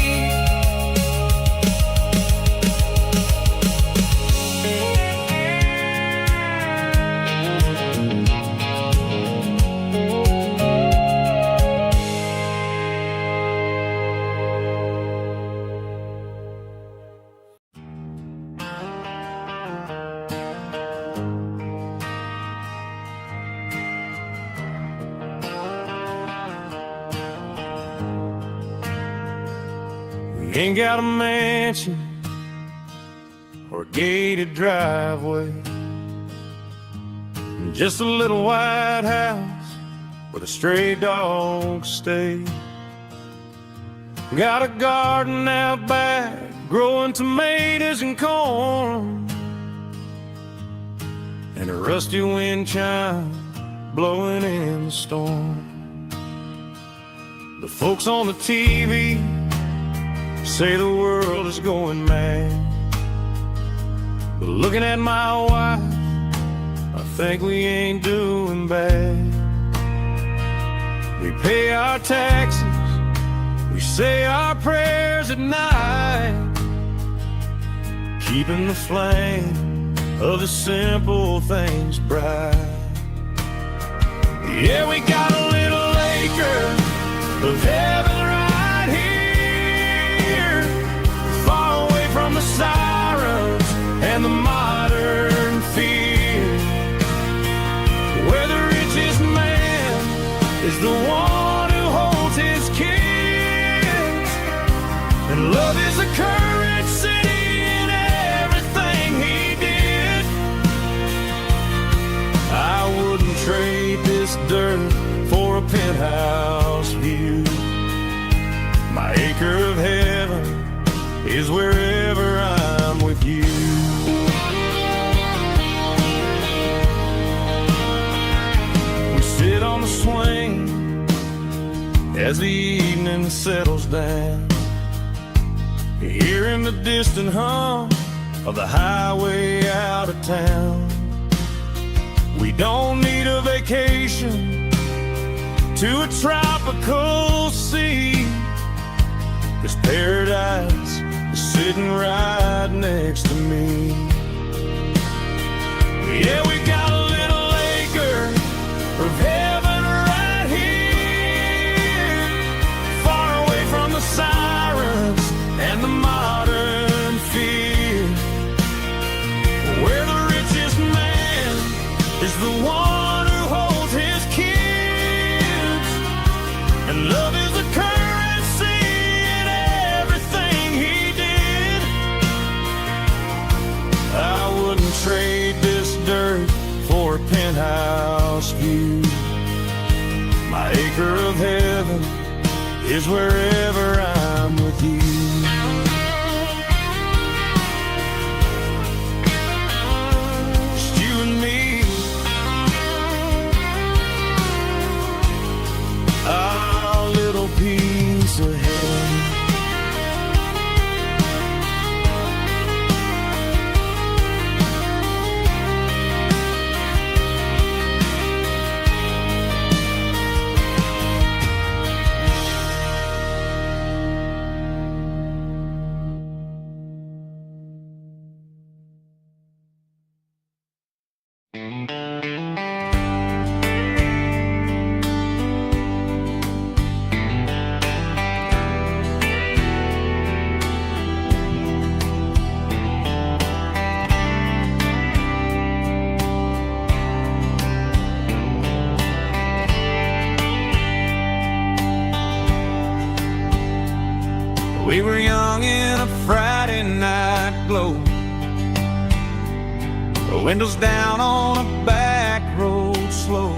We ain't got a mansion or a gated driveway, just a little white house where the stray dogs stay. Got a garden out back, growing tomatoes and corn, and a rusty wind chime blowing in the storm. The folks on the TV say the world is going mad, but looking at my wife, I think we ain't doing bad. We pay our taxes, we say our prayers at night, keeping the flame of the simple things bright. Yeah, we got a little acre of heaven right here, far away from the sirens and the modern fear, where the richest man is the one who holds his kids, and love is a currency in everything he did. I wouldn't trade this dirt for a penthouse view. My acre of heaven is wherever I'm with you. We sit on the swing as the evening settles down, hearing the distant hum of the highway out of town. We don't need a vacation to a tropical sea, 'cause paradise is sitting right next to me. Yeah, we got a little acre of heaven right here, far away from the sirens and the modern fear, where the richest man is the one who holds his kids, and love is a currency in everything he did. I wouldn't trade this dirt for a penthouse view. My acre of heaven is wherever I'm with you. Just you and me, our little piece of heaven. windows down on a back road slow,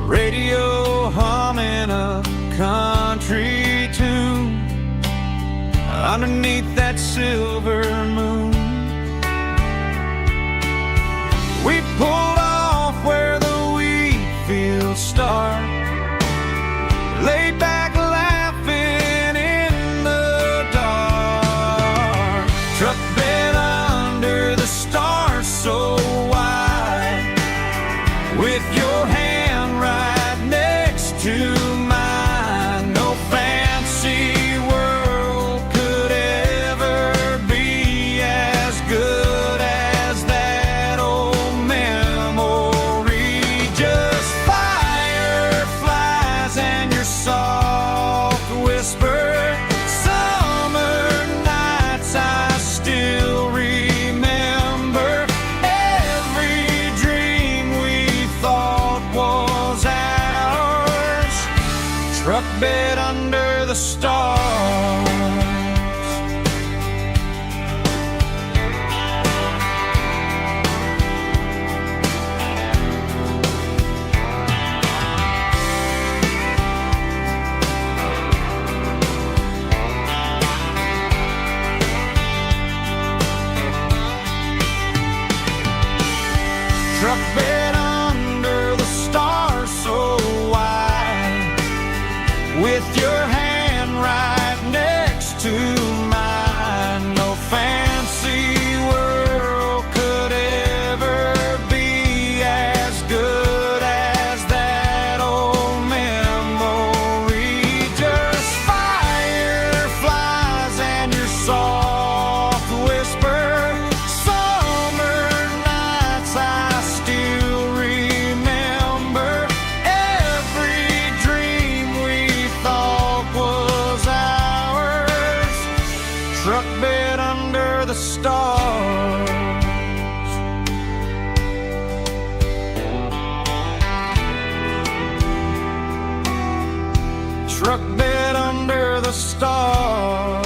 radio humming a country tune underneath that silver moon. We pulled off where the wheat fields start, laid back laughing in the dark. Truck bed under the stars so wide, with your hand right next to mine. No fancy world could ever be as good as that old memory. Just fireflies and your soft whisper. Summer nights I still remember. Every dream we thought was ours. Truck bed under the stars. Truck bed under the stars so wide, with your hand right next to mine. No fancy world could ever be as good as that old memory. Just fireflies and your soft whisper. Summer nights I still remember. Every dream we thought was ours. Truck bed under the stars. Truck bed under the stars.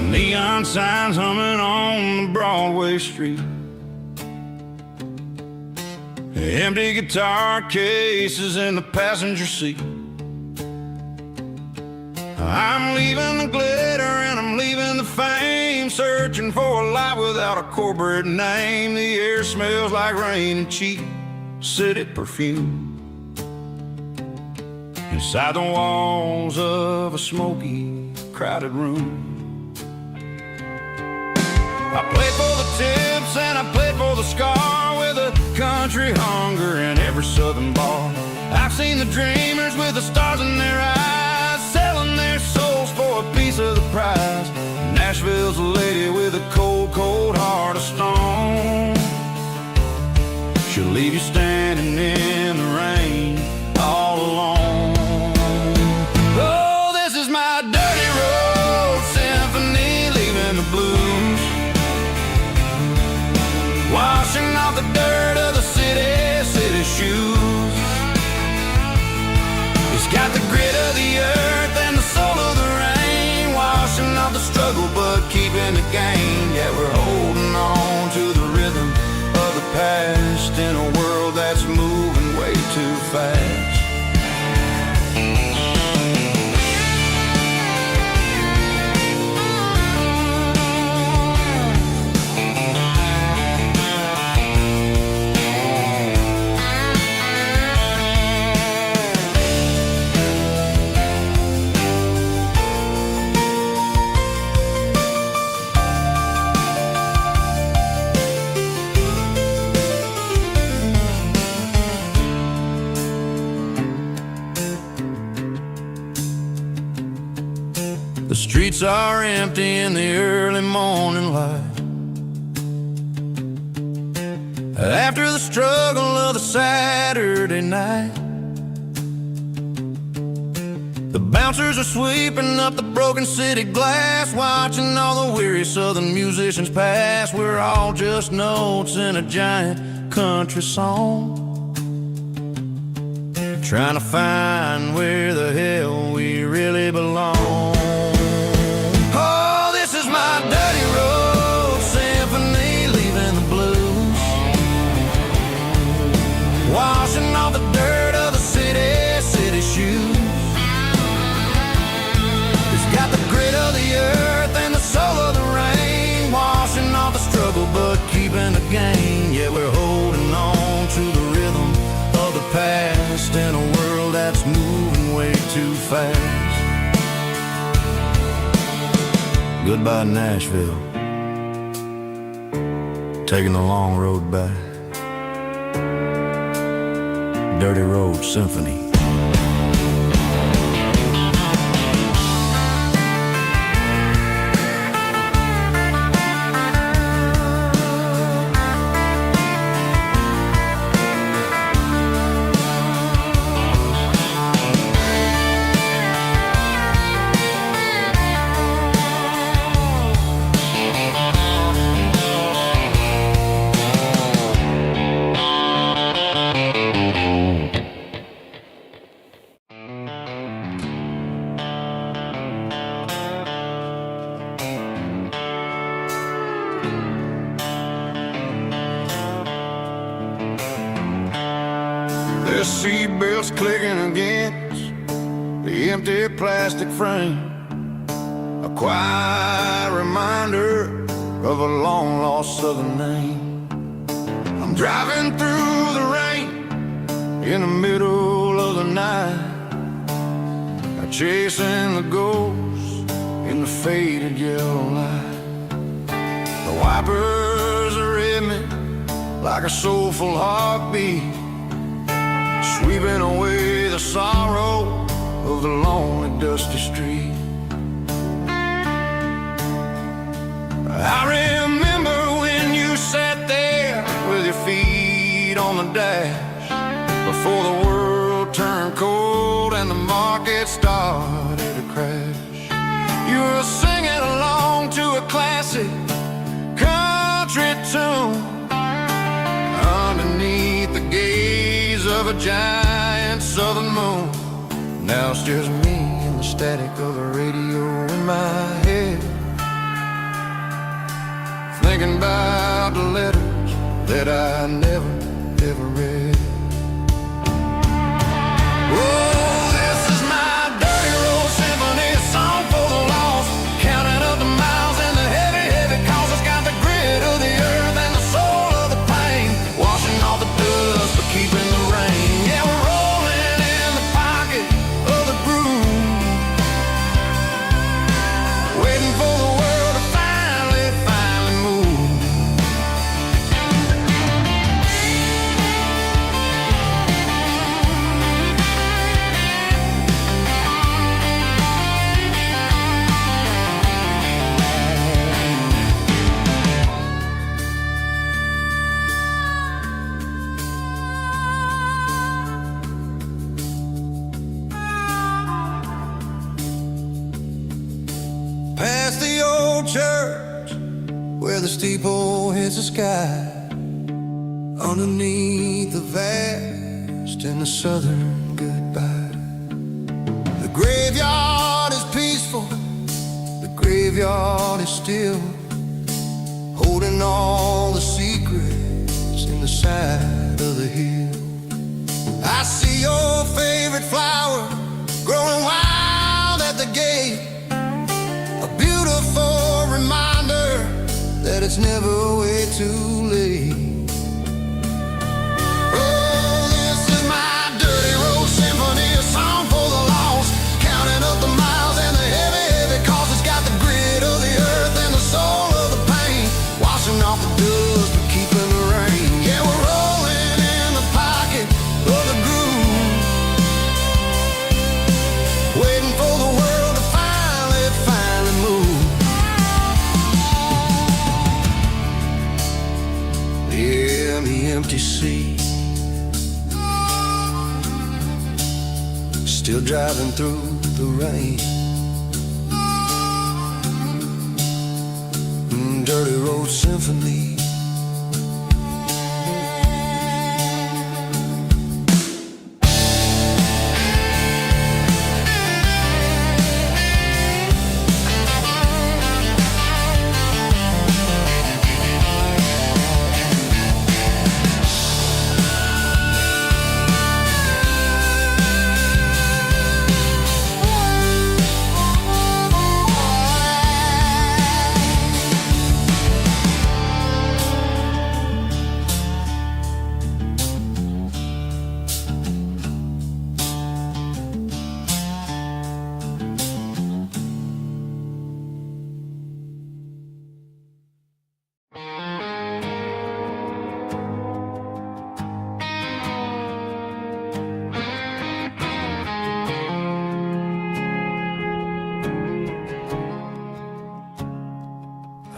Neon signs humming on the Broadway street, empty guitar cases in the passenger seat. I'm leaving the glitter and I'm leaving the fame, searching for a life without a corporate name. The air smells like rain and cheap city perfume inside the walls of a smoky, crowded room. I played for the tips and I played for the scar, with a country hunger in every southern bar. I've seen the dreamers with the stars in their eyes, selling their souls for a piece of the prize. Nashville's a lady with a cold, cold heart of stone. She'll leave you standing in the rain all alone. Oh, this is my dirty road symphony, leaving the blues, washing off the dirt of the city shoes. It's got the grit of the earth and the soul of the rain, washing off the struggle but keeping the gain. Yeah, we're holding on to the rhythm of the past in a world that's moving way too fast. The streets are empty in the early morning light. After the struggle of the Saturday night, the bouncers are sweeping up the broken city glass, watching all the weary southern musicians pass. We're all just notes in a giant country song, trying to find where the hell we really belong. Oh, this is my dirty road symphony, leaving the blues, washing off the dirt of the city shoes. It's got the grit of the earth and the soul of the rain, washing off the struggle but keeping the gain. Yeah, we're holding on to the rhythm of the past in a world that's moving way too fast. Goodbye Nashville, taking the long road back. Dirty Road Symphony. The seatbelt's clicking against the empty plastic frame, a quiet reminder of a long-lost southern name. I'm driving through the rain in the middle of the night, chasing the ghosts in the faded yellow light. The wipers are in me like a soulful heartbeat, sweeping away the sorrow of the lonely, dusty street. I remember when you sat there with your feet on the dash, before the world turned cold and the market started to crash. You were singing along to a classic country tune underneath the gaze of a giant southern moon. Now it's just me and the static of the radio in my head, thinking about the letters that I never, ever read. Oh, this is my dirty road symphony, a song for the lost, counting up the miles and the heavy, heavy calls. It's got the grit of the earth and the soul of the pain, washing off the dust but keeping the rain. Yeah, we're rolling in the pocket of the groove, waiting for the world to finally move. Past the old church where the steeple hits the sky, underneath the vast and the southern goodbye. The graveyard is peaceful, the graveyard is still, holding all the secrets in the side of the hill. I see your favorite flower growing wild at the gate, a beautiful reminder that it's never way too late. Oh, this is my dirty road symphony, a song for the lost, counting up the miles and the heavy, heavy calls. It's got the grit of the earth and the soul of the pain, washing off the dust but keeping the rain. Yeah, we're rolling in the pocket of the groove, waiting for the world to finally move. and the empty sea. Still driving through the rain. Dirty road symphony.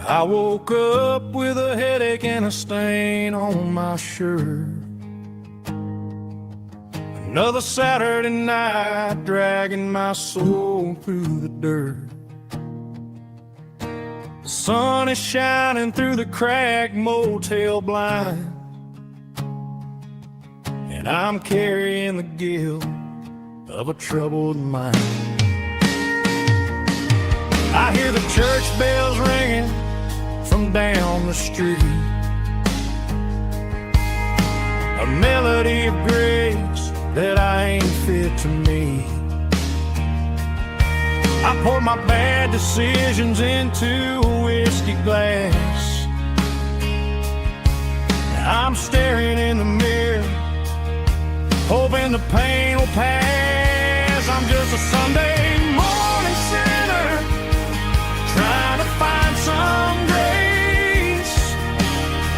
I woke up with a headache and a stain on my shirt. Another Saturday night dragging my soul through the dirt. The sun is shining through the cracked motel blind, and I'm carrying the guilt of a troubled mind. I hear the church bells ringing from down the street, a melody of grace that I ain't fit to meet. I pour my bad decisions into a whiskey glass. I'm staring in the mirror, hoping the pain will pass. I'm just a Sunday morning sinner, trying to find some grace,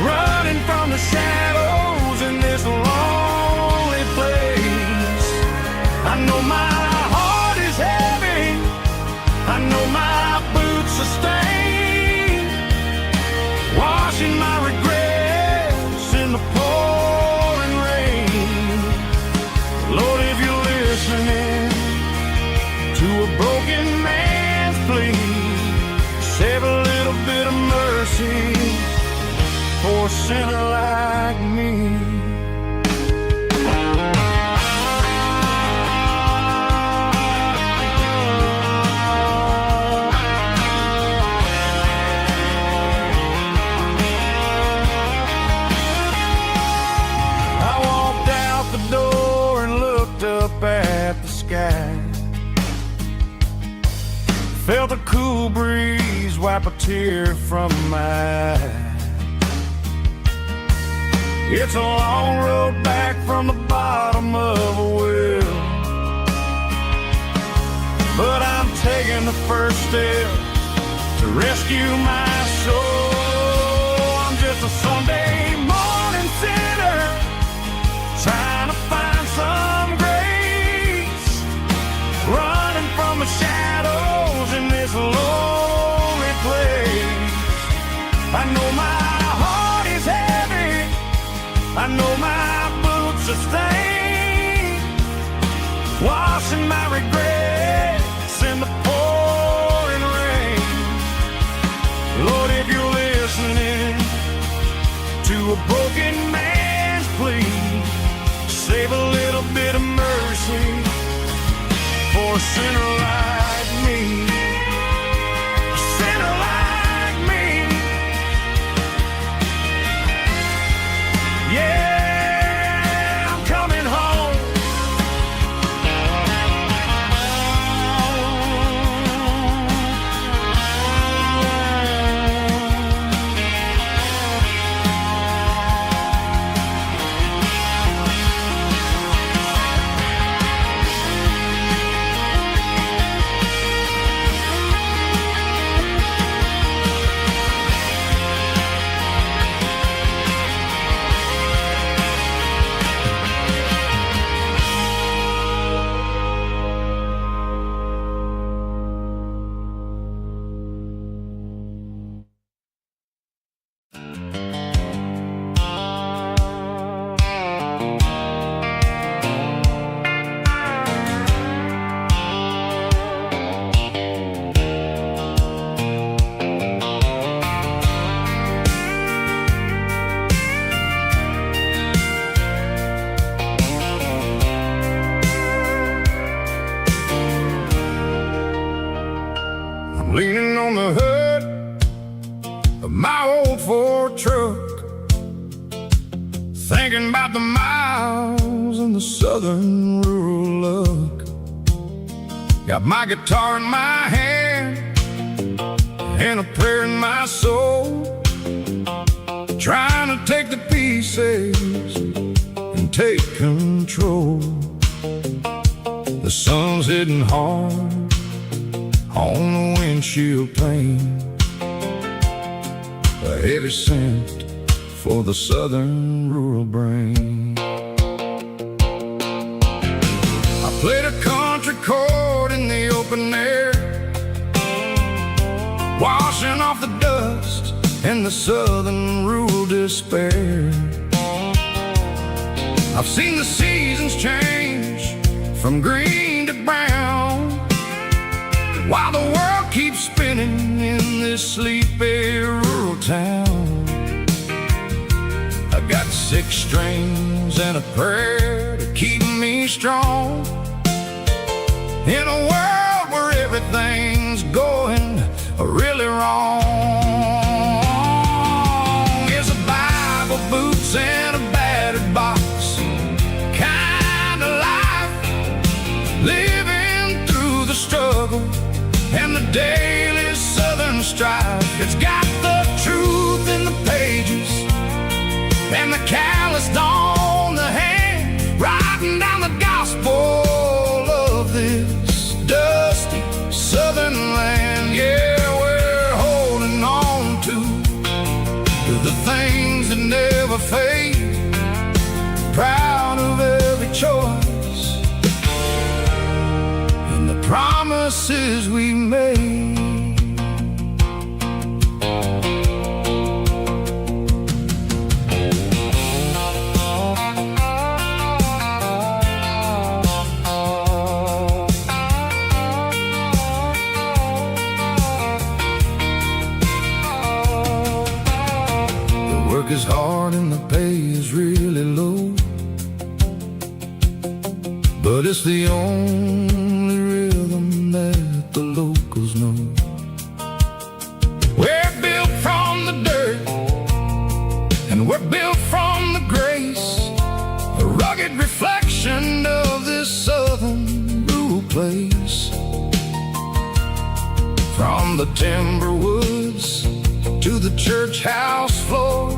running from the shadows in this lonely place. I know my heart is heavy, I know my boots are stained, washing my regrets in the pouring rain. Lord, if you're listening to a broken man's plea, save a little bit of mercy for a sinner like me. I walked out the door and looked up at the sky. Felt a cool breeze wipe a tear from my eye. It's a long road back from the bottom of a well, but I'm taking the first step to rescue my soul. I'm just a Sunday morning sinner, trying to find some grace, running from the shadows in this lonely place. I know my heart is heavy, I know my boots are stained, washing my regrets in the pouring rain. Lord, if you're listening to a broken man's plea, save a little bit of mercy for a sinner like me. A sinner like me. Yeah, I'm coming home. Leaning on the hood of my old Ford truck, thinking about the miles and the southern rural look. Got my guitar in my hand and a prayer in my soul, trying to take the pieces and take control. The sun's hitting hard on the windshield pane, a heavy scent for the southern rural brain. I played a country chord in the open air, washing off the dust and the southern rural despair. I've seen the seasons change from green to brown, while the world keeps spinning in this sleepy rural town. I got 6 strings and a prayer to keep me strong, in a world where everything's going really wrong. Is a Bible, boots, and a battered box kind of life, living through the struggle and the daily southern strife. It's got the truth in the pages and the calloused on the hand, writing down the gospel of this dusty southern land. Yeah, we're holding on to the things that never fade, proud of every choice and the promises we made. The work is hard and the pay is really low, but it's the only rhythm that the locals know. We're built from the dirt and we're built from the grace, a rugged reflection of this southern rural place. From the timber woods to the church house floor,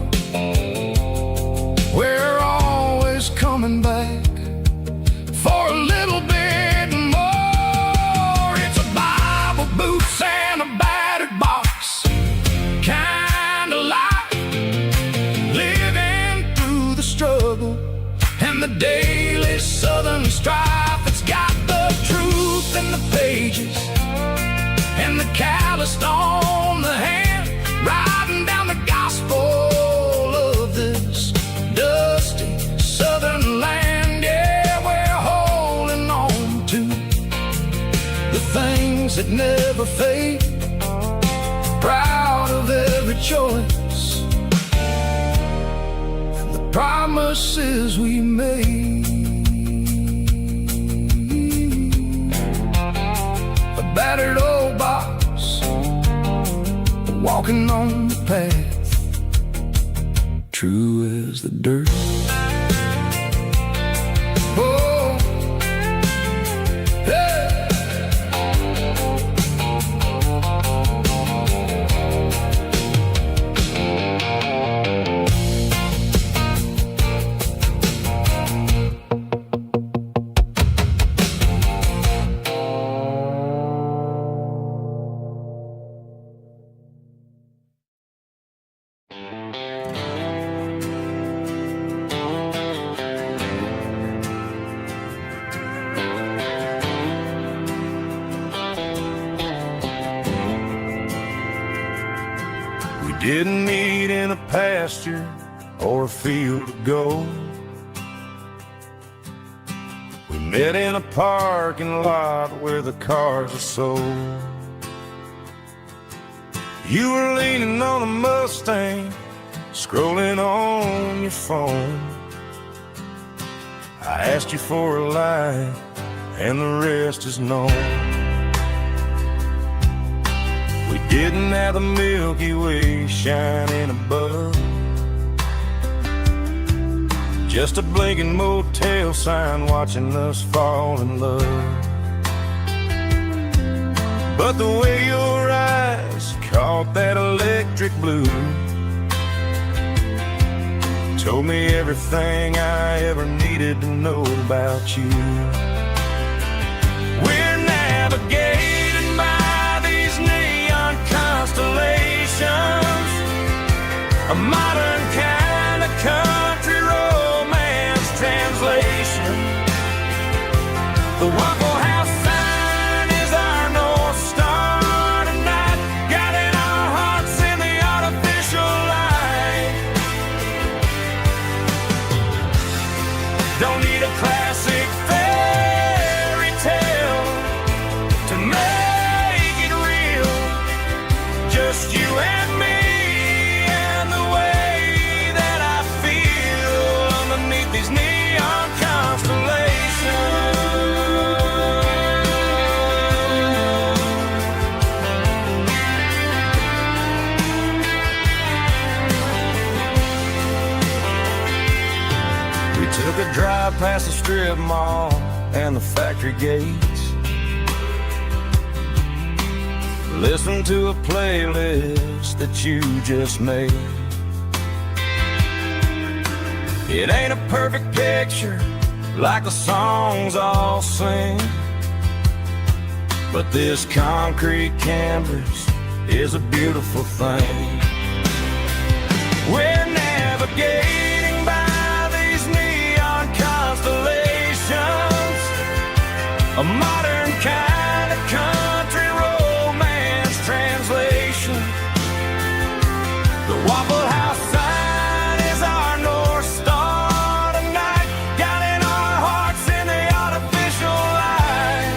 we're always coming back for a little bit more. It's a Bible, boots, and a battered box kind of life, living through the struggle and the daily southern strife. It's got the truth in the pages and the calloused on the hand, writing down the gospel of this dusty southern land. Yeah, we're holding on to the things that never fade, proud of every choice and the promises we made. A battered old box, walking on the path, true as the dirt. Oh, hey. Didn't meet in a pasture or a field of gold. Met in a parking lot where the cars are sold. You were leaning on a Mustang, scrolling on your phone. I asked you for a light, and the rest is known. We didn't have the Milky Way shining above, just a blinking motel sign watching us fall in love. But the way your eyes caught that electric blue told me everything I ever needed to know about you. We're navigated by these neon constellations, a modern kind of country romance translation. The Waffle House sign is our North Star tonight, guiding our hearts in the artificial light. Don't need a classic fairy tale to make it real. Just you and me and the way that I feel underneath these neon constellations. We took a drive past the strip mall and the factory gates, listened to a playlist that you just made. It ain't a perfect picture like the songs all sing, but this concrete canvas is a beautiful thing. We're navigating by these neon constellations, a modern kind of country romance translation. The Waffle House sign is our North Star tonight, guiding our hearts in the artificial light.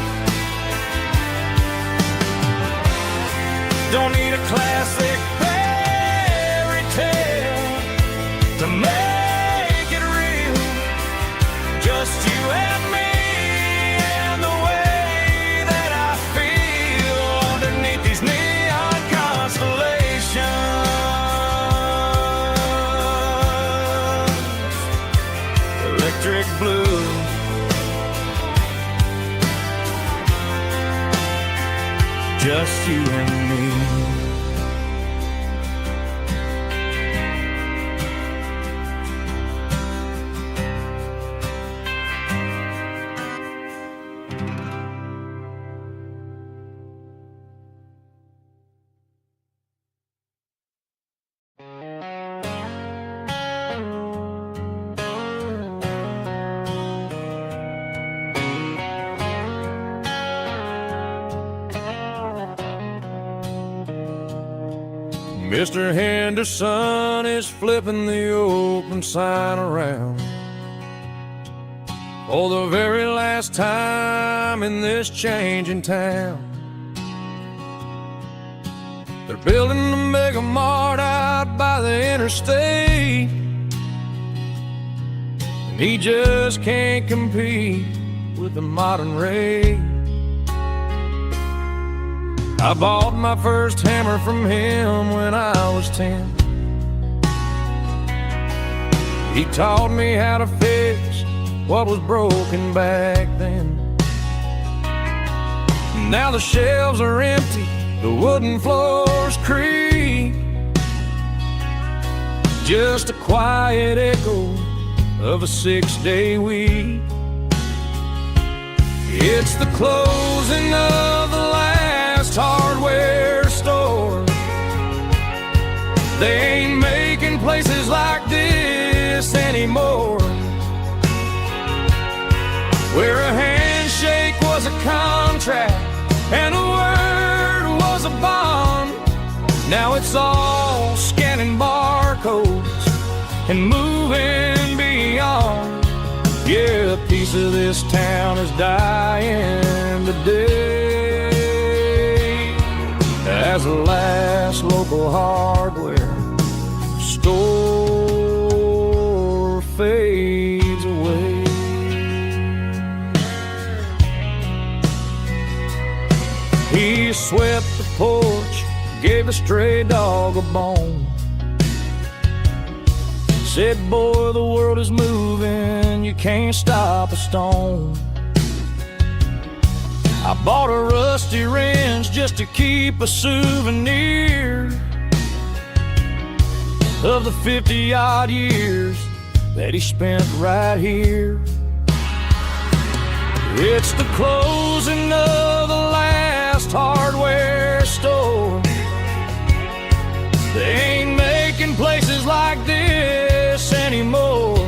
Don't need a classic fairy tale to make it real. Just you and me and the way that I feel underneath these neon constellations. Electric blue, just you and me. Mr. Henderson is flipping the open sign around for the very last time in this changing town. They're building a mega mart out by the interstate, and he just can't compete with the modern rate. I bought my first hammer from him when I was 10. He taught me how to fix what was broken back then. Now the shelves are empty, the wooden floors creak, just a quiet echo of a 6-day week. It's the closing of the last hardware store. They ain't making places like this anymore, where a handshake was a contract and a word was a bond. Now it's all scanning barcodes and moving beyond. Yeah, a piece piece of this town is dying today as the last local hardware store fades away. He swept the porch, gave the stray dog a bone. Said, boy, the world is moving, you can't stop a stone. I bought a rusty wrench just to keep a souvenir of the 50-odd years that he spent right here. It's the closing of the last hardware store. They ain't making places like this anymore,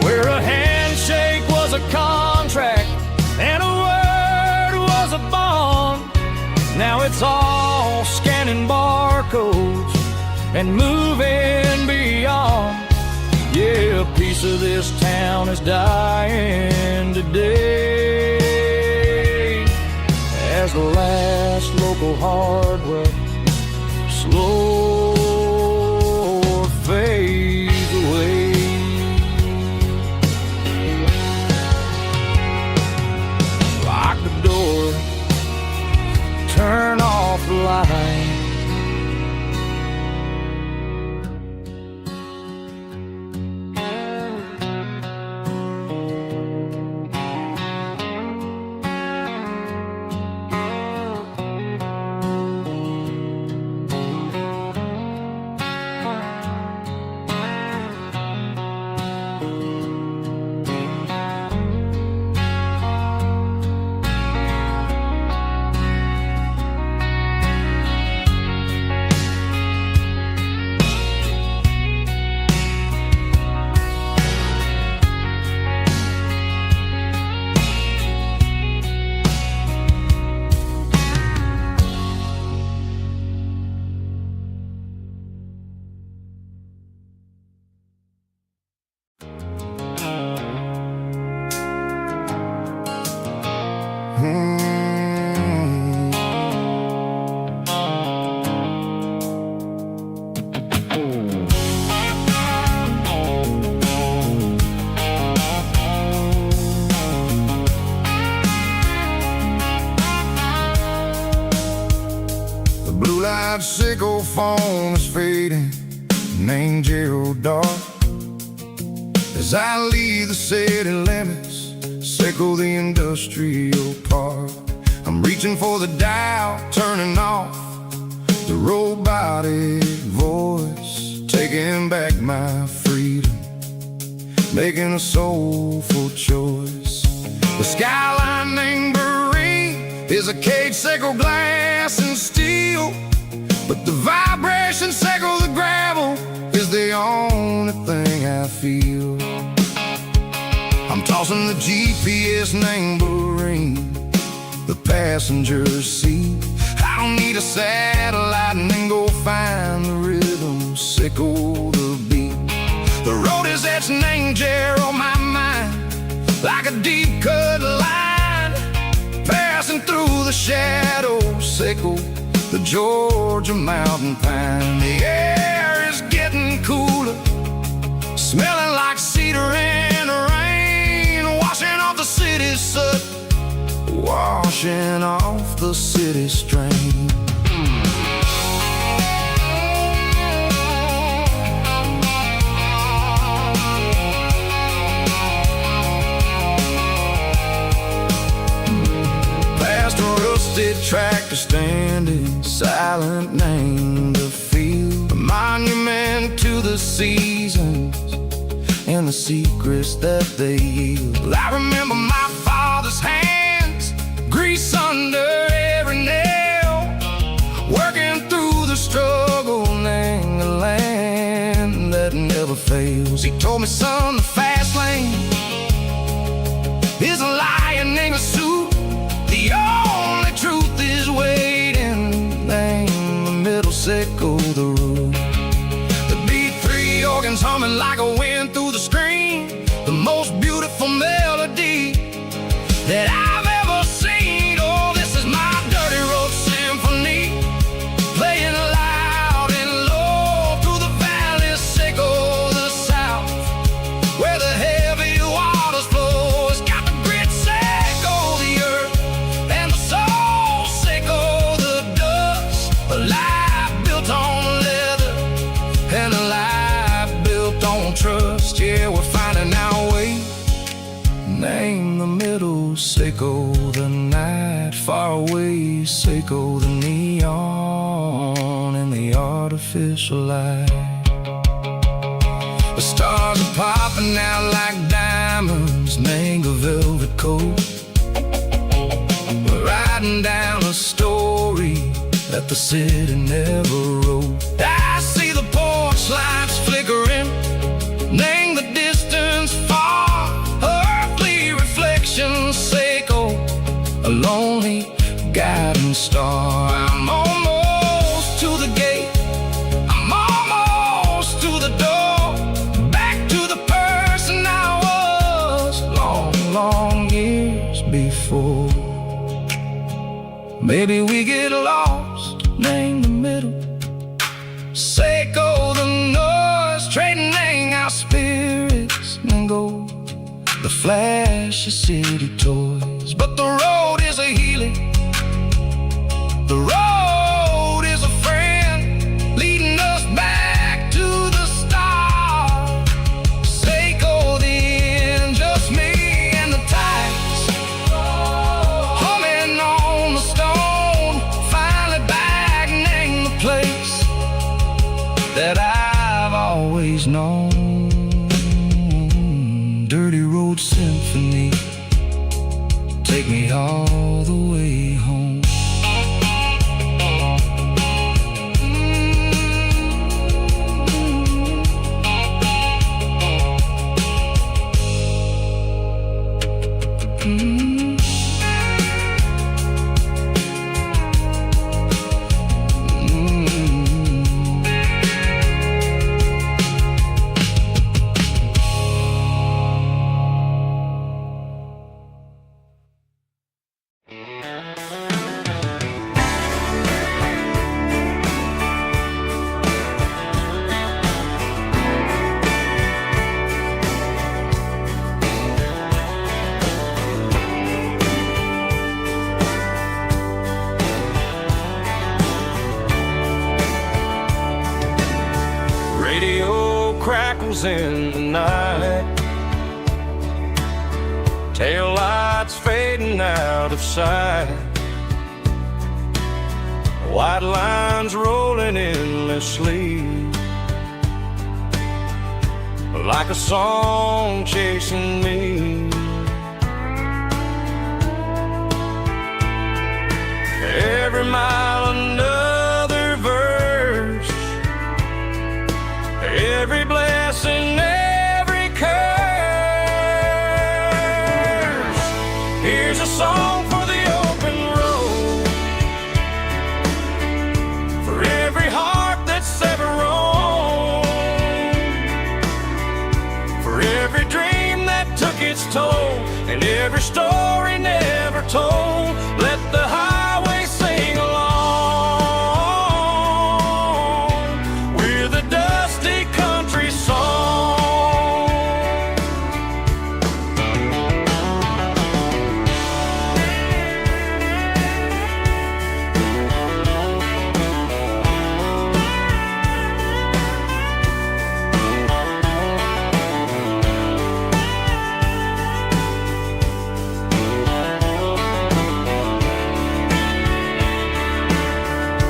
where a handshake was a contract and a word was a bond. Now it's all scanning barcodes and moving beyond. Yeah, a piece of this town is dying today as the last local hardware slow fades away. Lock the door, turn off the light. Sickle phone is fading, named Gerald Dark. As I leave the city limits, sickle the industrial park. I'm reaching for the dial, turning off the robotic voice, taking back my freedom, making a soulful choice. The skyline named Marine is a cage, sickle glass and steel, but the vibration sickle the gravel is the only thing I feel. I'm tossing the GPS named Marine, the passenger seat. I don't need a satellite and then go find the rhythm, sickle the beat. The road is etched named Gerald, my mind, like a deep cut line, passing through the shadows, sickle the Georgia mountain pine. The air is getting cooler, smelling like cedar in the rain, washing off the city soot, washing off the city strain. Past a rusted tractor standing silent, named the field, a monument to the seasons and the secrets that they yield. I remember my father's hands, grease under every nail, working through the struggle, named the land that never fails. He told me, son, the fast lane is a lion in a suit. The only truth is waiting, name the middle, sickle the root. The beat, three organs humming like a wind through the screen. The on trust, yeah, we're finding our way. Name the middle, Seiko the night, far away, Seiko the neon and the artificial light. The stars are popping out like diamonds, mango velvet coat. We're riding down a story that the city never wrote. I see the porch lights flickering, name the distance far, earthly reflections, Seiko, a lonely guiding star. I'm almost to the gate, I'm almost to the door, back to the person I was long, long years before. Maybe we get lost, name the middle, Seiko the noise, trading our spirits and gold, the flash of city toys. But the road is a healing, the road is a friend, leading us back to the start. Seiko the end, just me and the tides, humming on the stone, finally back, name the place that I've always known. Dirty Road Symphony, take me all the way home. Radio crackles in the night, tail lights fading out of sight, white lines rolling endlessly, like a song chasing me. Every mile another verse, every blessing, every curse. Here's a song for the open road, for every heart that's ever roamed, for every dream that took its toll, and every story never told. Let the highway sing along with a dusty country song.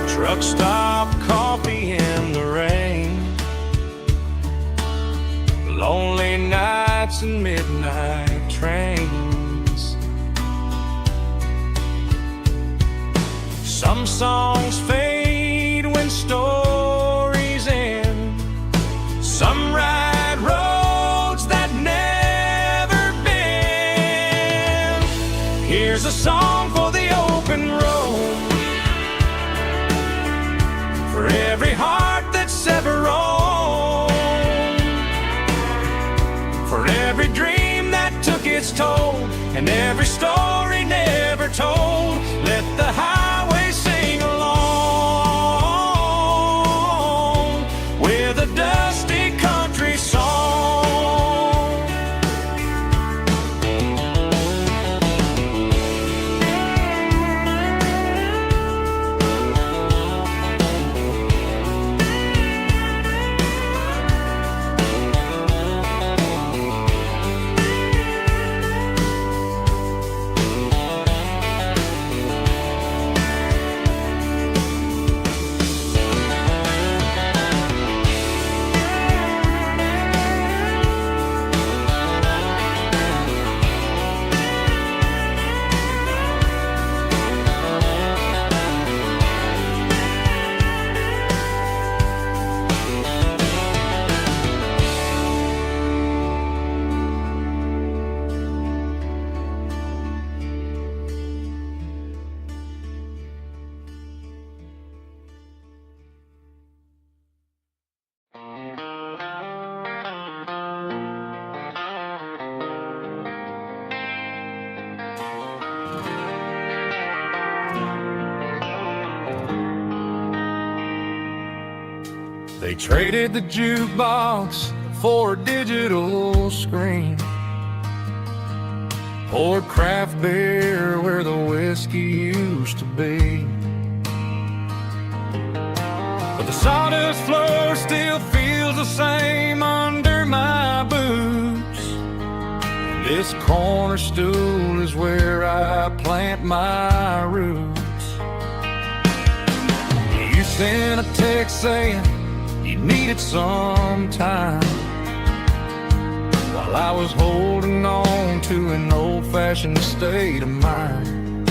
Truck stop, coffee in the rain, lonely nights and midnight trains. Some songs fade when stories end, some ride roads that never bend. Here's a song for the open road, for every heart that's ever roamed, for every dream that took its toll, and every story never told. Let the highway sing along with a dusty country song. They traded the jukebox for a digital screen, poured craft beer where the whiskey used to be. But the sawdust floor still feels the same under my boots. This corner stool is where I plant my roots. You sent a text saying you needed some time, while I was holding on to an old-fashioned state of mind.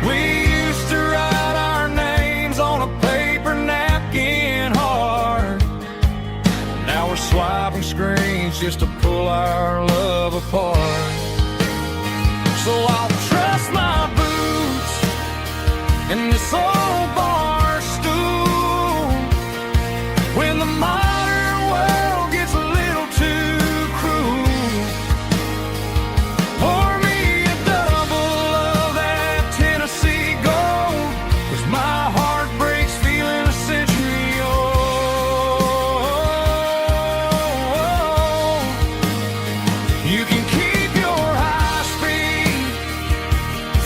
We used to write our names on a paper napkin hard. Now we're swiping screens just to pull our love apart. So I'll trust my boots in this old bar stool when the modern world gets a little too cruel. Pour me a double of that Tennessee Gold, 'cause my heart breaks feeling a century old. You can keep your high-speed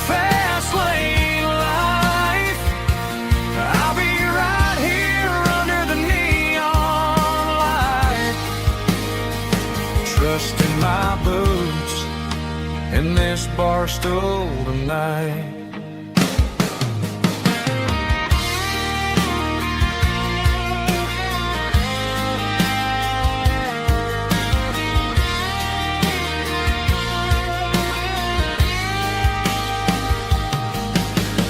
fast lane life. I'll be right here under the neon light, trusting my boots in this bar stool tonight.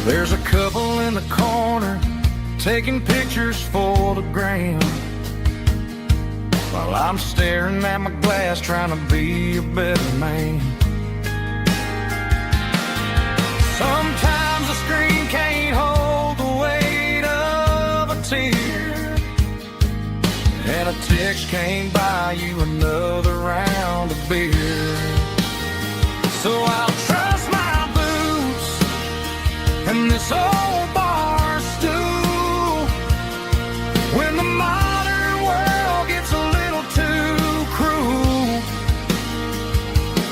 There's a couple in the corner taking pictures for the gram, while I'm staring at my glass trying to be a better man. Sometimes the screen can't hold the weight of a tear, and a text can't buy you another round of beer. So I'll trust my boots and this old bar stool when the modern world gets a little too cruel.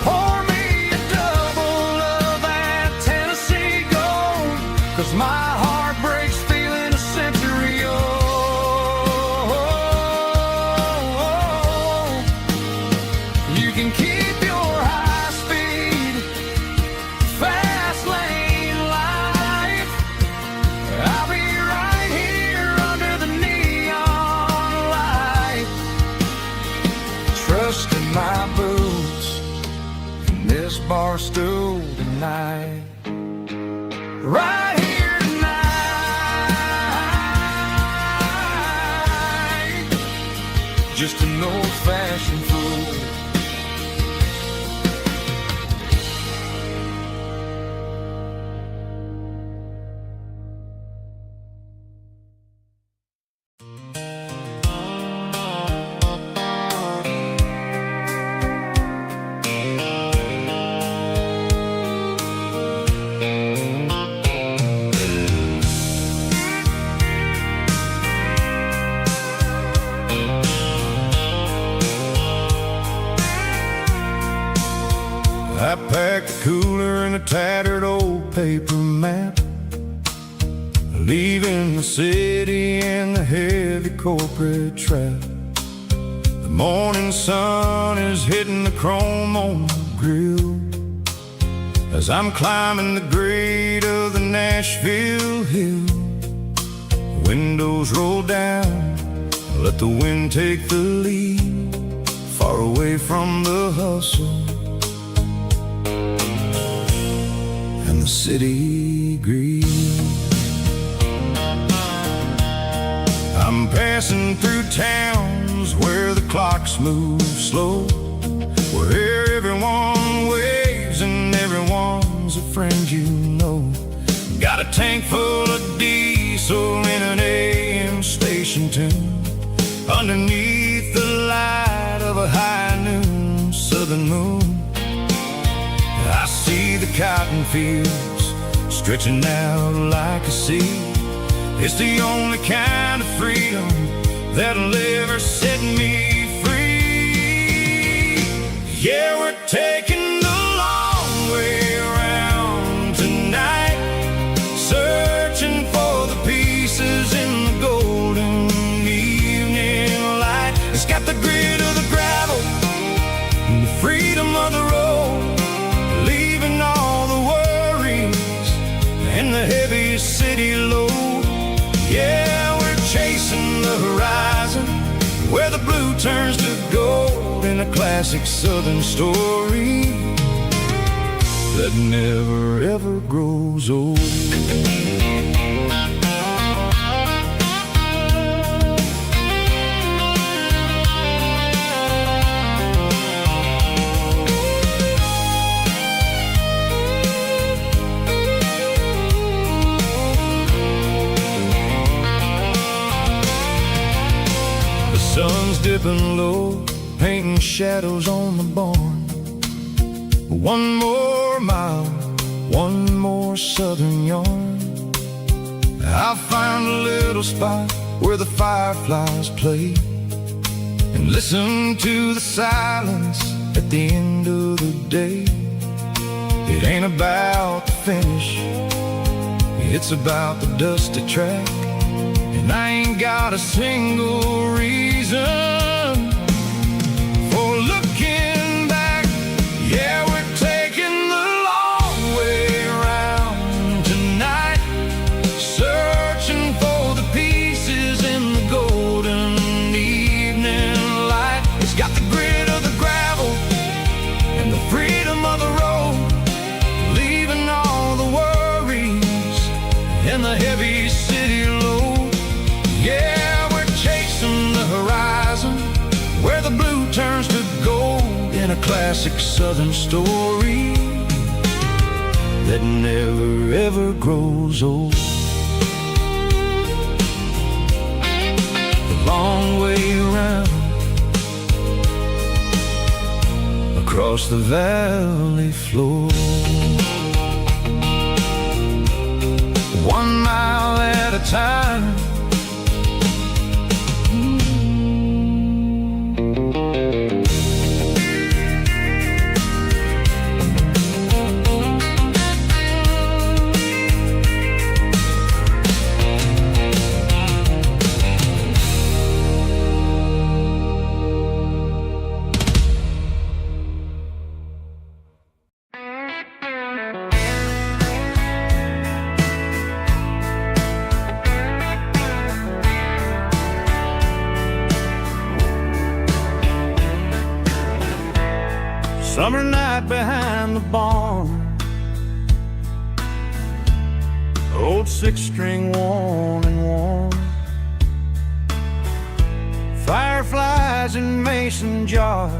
Pour me a double of that Tennessee Gold, 'cause my heart breaks feeling a century old. You can keep your high-speed fast lane life. I'll be right here under the neon light, trusting my boots in this bar stool tonight. Right here tonight, just an old-fashioned fool. I packed a cooler and a tattered old paper map, leaving the city and the heavy corporate trap. The morning sun is hitting the chrome on the grill as I'm climbing the grade of the Nashville hill. Windows roll down, let the wind take the lead, far away from the hustle and the city greed. I'm passing through towns where the clocks move slow, where everyone waves and everyone's a friend you know. Got a tank full of diesel in an AM station tune, underneath the light of a high noon southern moon. I see the cotton fields stretching out like a sea, It's the only kind of freedom that'll ever set me free. Yeah, we're taking the long way around tonight, searching for the pieces in the golden evening light. It's got the grit of the gravel and the freedom of the road, leaving all the worries and the heavy city load. Yeah, we're chasing the horizon where the blue turns to gold, in a classic southern story that never ever grows old. Sun's dipping low, painting shadows on the barn. One more mile, one more southern yarn. I'll find a little spot where the fireflies play and listen to the silence at the end of the day. It ain't about the finish, it's about the dusty track. And I ain't got a single reason for looking back. Yeah, we're taking the long way around tonight, searching for the pieces in the golden evening light. It's got the grit of the gravel and the freedom of the road, leaving all the worries and the heavy city load. Yeah, we're chasing the horizon where the blue turns to gold, in a classic southern story that never ever grows old. The long way around across the valley floor, 1 mile at a time. Summer night behind the barn, old 6-string worn and worn, fireflies in mason jars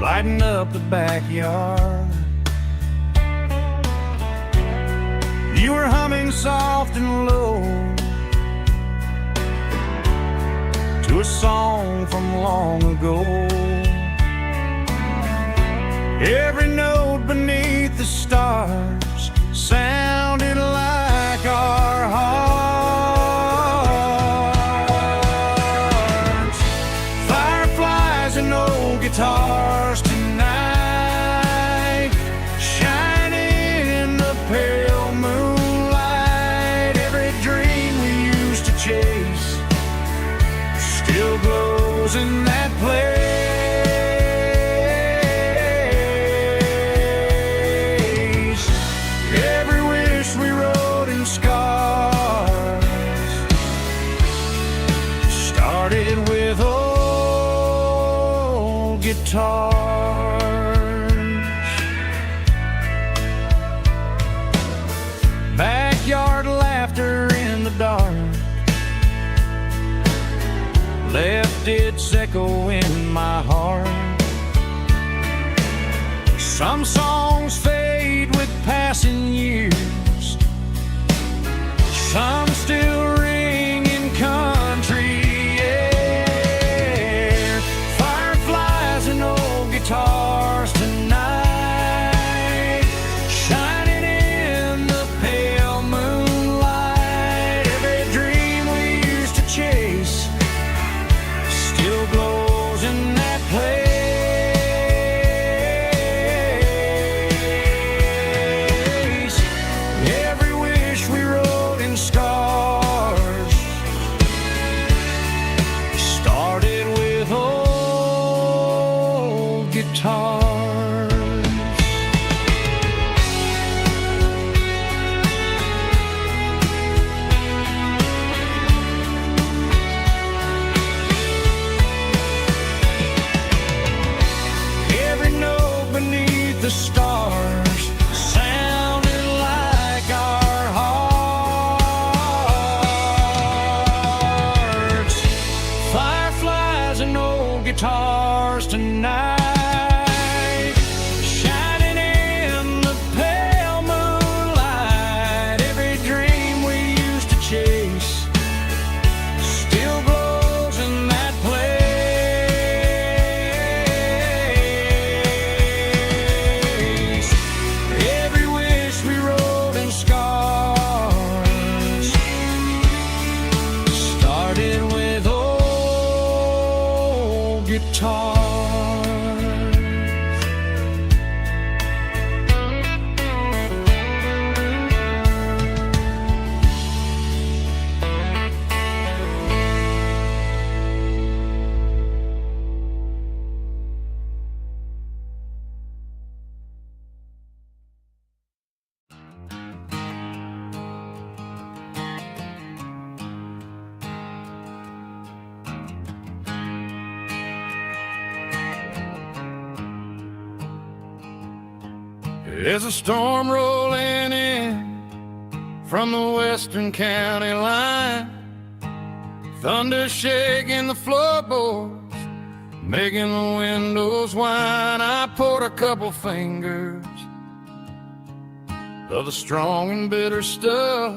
lighting up the backyard. You were humming soft and low to a song from long ago. Every note beneath the stars sounded like our hearts. Fireflies and old guitars tonight, shining in the pale moonlight. Every dream we used to chase still glows in that place. Every wish we wrote in scars started with old guitars. Backyard laughter in the dark left its echo in my heart. Some songs fade with passing years, some still ring in country air. Fireflies and old guitars tonight, shining in the pale guitars. Every note beneath the stars sounded like our hearts. Fireflies and old guitars tonight, shining in the pale moonlight. Every dream we used to chase still glows in that place. Every wish we wrote in scars started with old guitars. There's a storm rolling in from the western county line, thunder shaking the floorboards, making the windows whine. I poured a couple fingers of the strong and bitter stuff,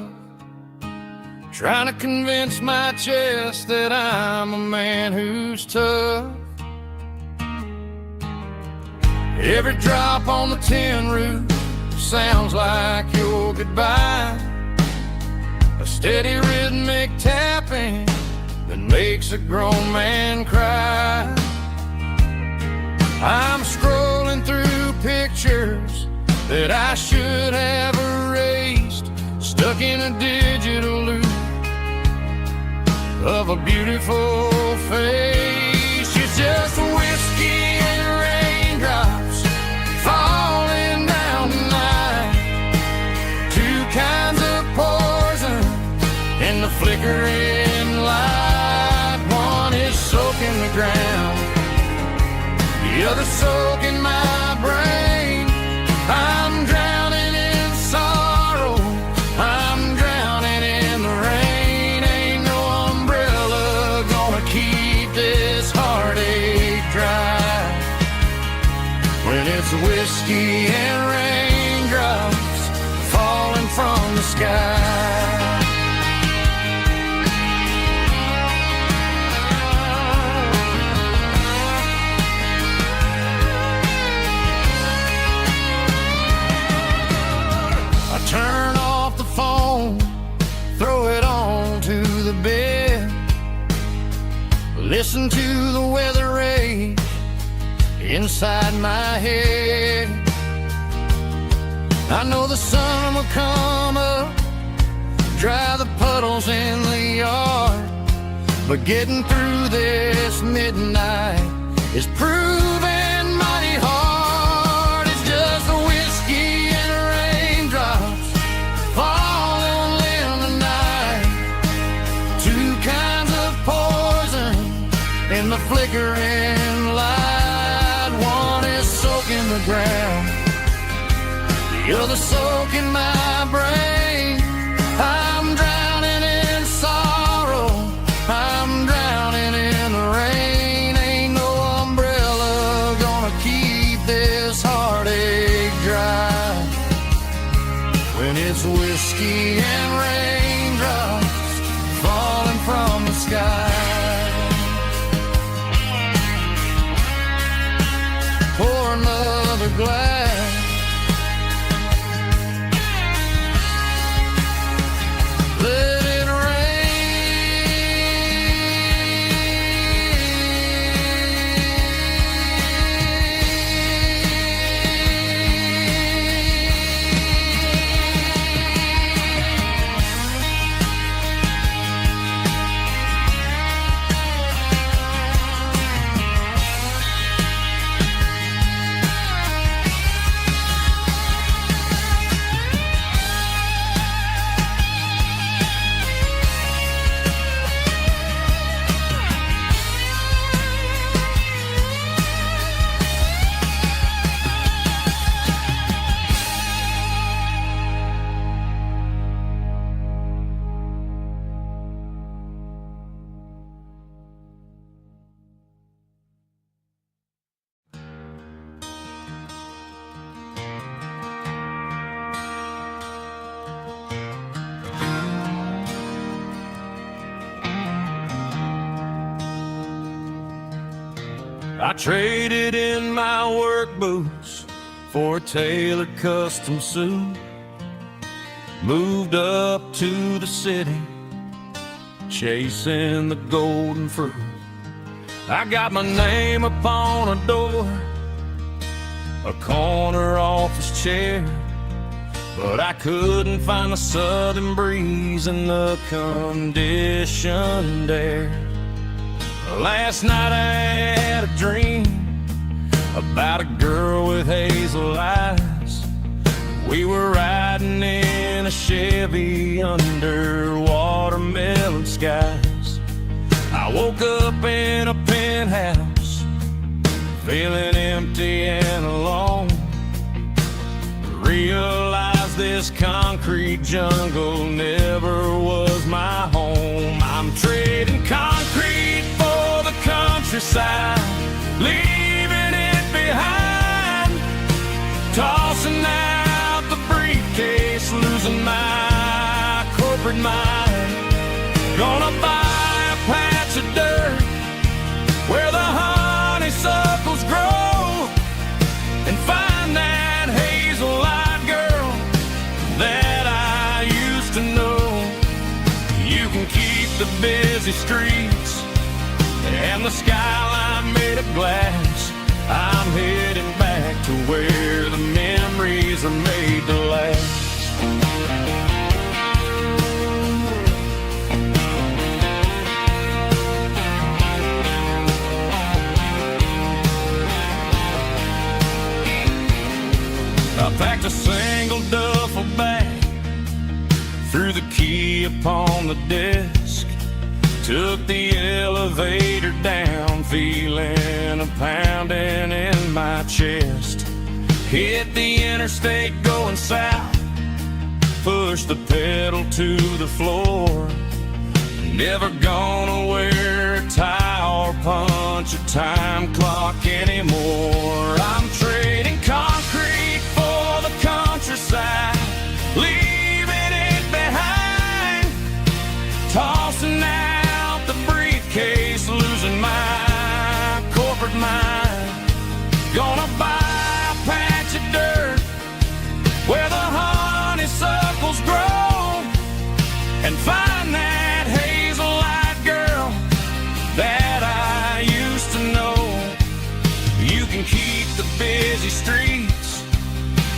trying to convince my chest that I'm a man who's tough. Every drop on the tin roof sounds like your goodbye, a steady rhythmic tapping that makes a grown man cry. I'm scrolling through pictures that I should have erased, stuck in a digital loop of a beautiful face. You're just whiskey and raindrops falling down tonight, two kinds of poison in the flickering light. One is soaking the ground, the other soaking my brain. I'm drowning in sorrow, I'm drowning in the rain. Ain't no umbrella gonna keep this heartache dry when it's whiskey and raindrops falling from the sky. I turn off the phone, throw it on to the bed, listen to the weather rage inside my head. I know the sun will come up, dry the puddles in the yard, but getting through this midnight is proving mighty hard. It's just the whiskey and raindrops falling in the night, two kinds of poison in the flickering light. One is soaking the ground, the other soaking my brain. I'm drowning in sorrow, I'm drowning in the rain. Ain't no umbrella gonna keep this heartache dry when it's whiskey and raindrops falling from the sky. Pour another glass, let it rain. I traded in my work boots for a tailored custom suit. Moved up to the city, chasing the golden fruit. I got my name upon a door, a corner office chair, but I couldn't find the southern breeze in the conditioned air. Last night I had a dream about a girl with hazel eyes. We were riding in a Chevy under watermelon skies. I woke up in a penthouse, feeling empty and alone. Realized this concrete jungle never was my home. I'm trading concrete for the countryside, leaving it behind, tossing out the briefcase, losing my corporate mind. Gonna buy a patch of dirt where the honeysuckles grow and find that hazel-eyed girl that I used to know. You can keep the busy streets and the skyline made of glass. I'm heading back to where the memories are made to last. I packed a single duffel bag, threw the key upon the desk, took the elevator down, feeling a pounding in my chest. Hit the interstate going south, pushed the pedal to the floor. Never gonna wear a tie or punch a time clock anymore. I'm trading concrete for the countryside, leaving it behind, tossing out the briefcase, losing my corporate mind. Gonna buy a patch of dirt where the honeysuckles grow and find that hazel-eyed girl that I used to know. You can keep the busy streets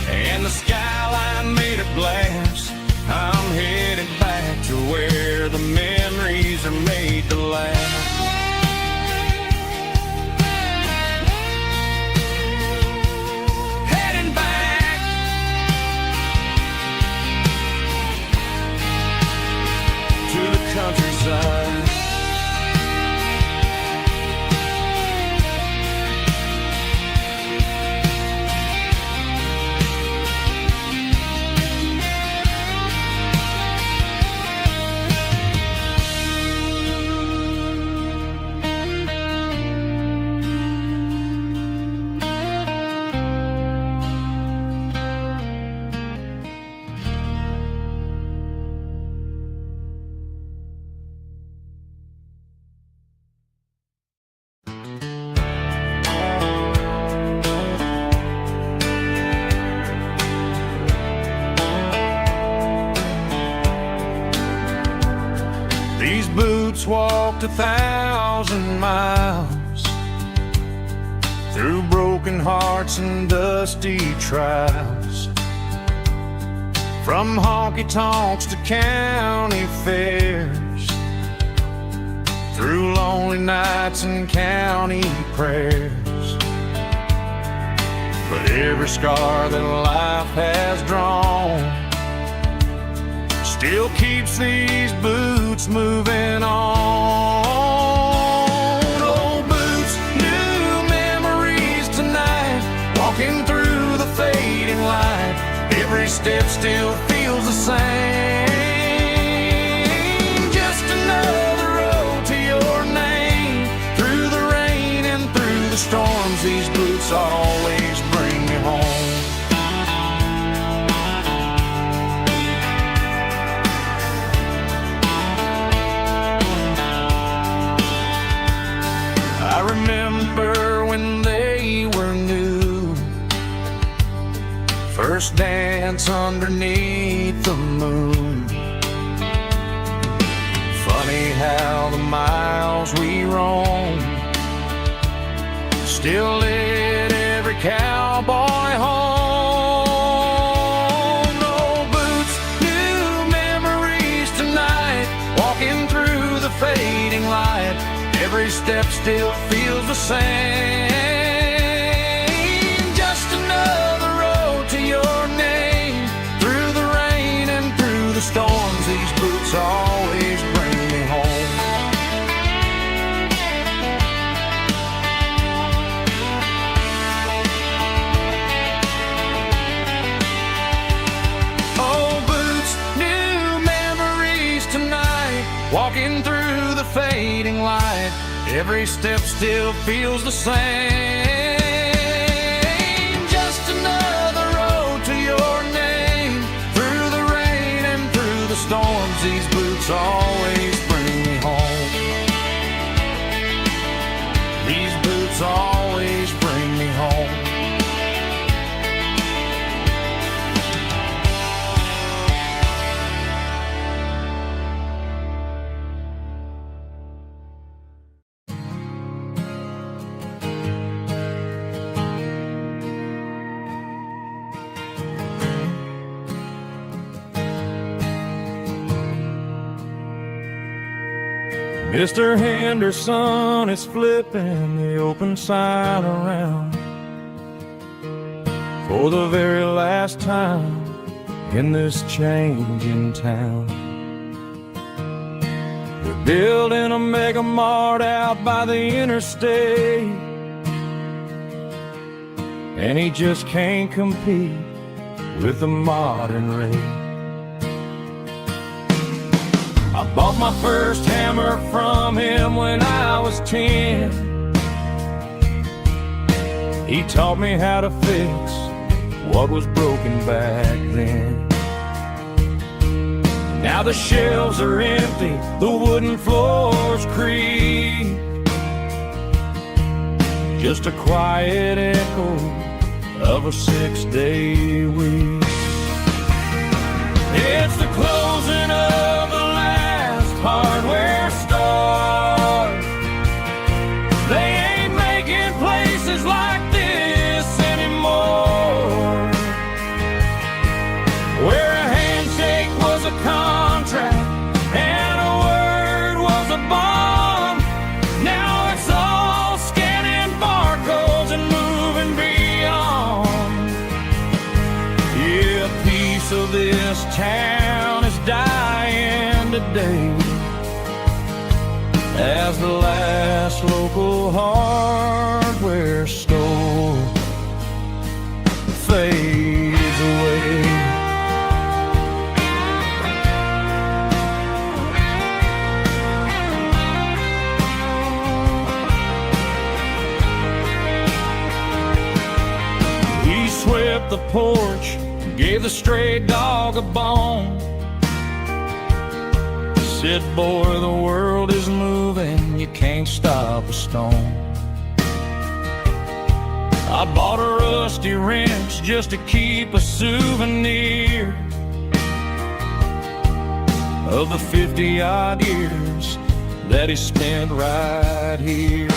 and the skyline made of glass. I'm headed back to where the memories are made to last. Heading back to the countryside. These boots walked 1,000 miles through broken hearts and dusty trials, from honky-tonks to county fairs, through lonely nights and county prayers. But every scar that life has drawn still keeps these boots moving on. Old boots, new memories tonight, walking through the fading light. Every step still feels the same. Just another road to your name. Through the rain and through the storms, these boots always bring me home. I remember when first dance underneath the moon. Funny how the miles we roam still lit every cowboy home. No boots, new memories tonight, walking through the fading light. Every step still feels the same. Just another road to your name. Through the rain and through the storms, these boots always bring me home. Oh, boots, new memories tonight, walking through the fading light. Every step still feels the same. Just another road to your name. Through the rain and through the storms, these boots always bring me home. These boots always bring me home. Mr. Henderson is flipping the open sign around for the very last time in this changing town. They're building a mega mart out by the interstate, and he just can't compete with the modern rate. I bought my first hammer from him when I was 10. He taught me how to fix what was broken back then. Now the shelves are empty, the wooden floors creak, just a quiet echo of a 6-day week. It's the closing of the hardware store. They ain't making places like this anymore, where a handshake was a contract and a word was a bond. Now it's all scanning barcodes and moving beyond. Yeah, a piece of this town is dying today as the last local hardware store fades away. He swept the porch, gave the stray dog a bone, said, boy, the world is moving, you can't stop a stone. I bought a rusty wrench just to keep a souvenir of the 50-odd years that he spent right here.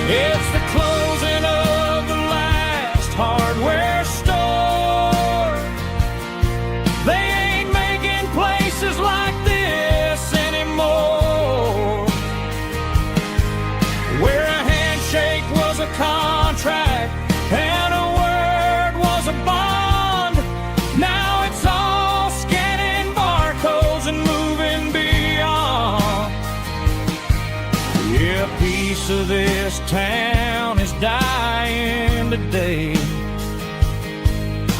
It's the closing of the last hardware store. They ain't making places like this anymore, where a handshake was a contract and a word was a bond. Now it's all scanning barcodes and moving beyond. Yeah, a piece of this town is dying today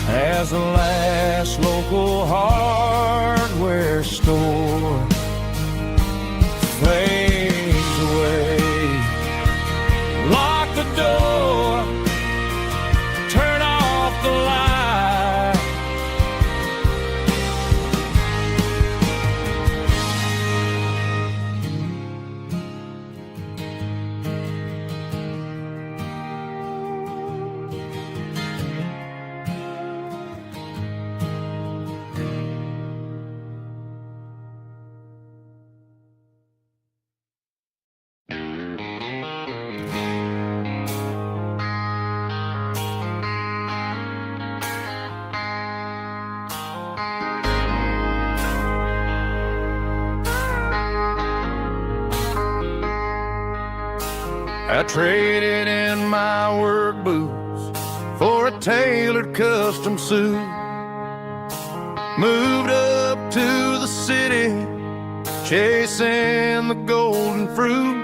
as the last local hardware store fades away. Lock the door, turn off the light. I traded in my work boots for a tailored custom suit. Moved up to the city, chasing the golden fruit.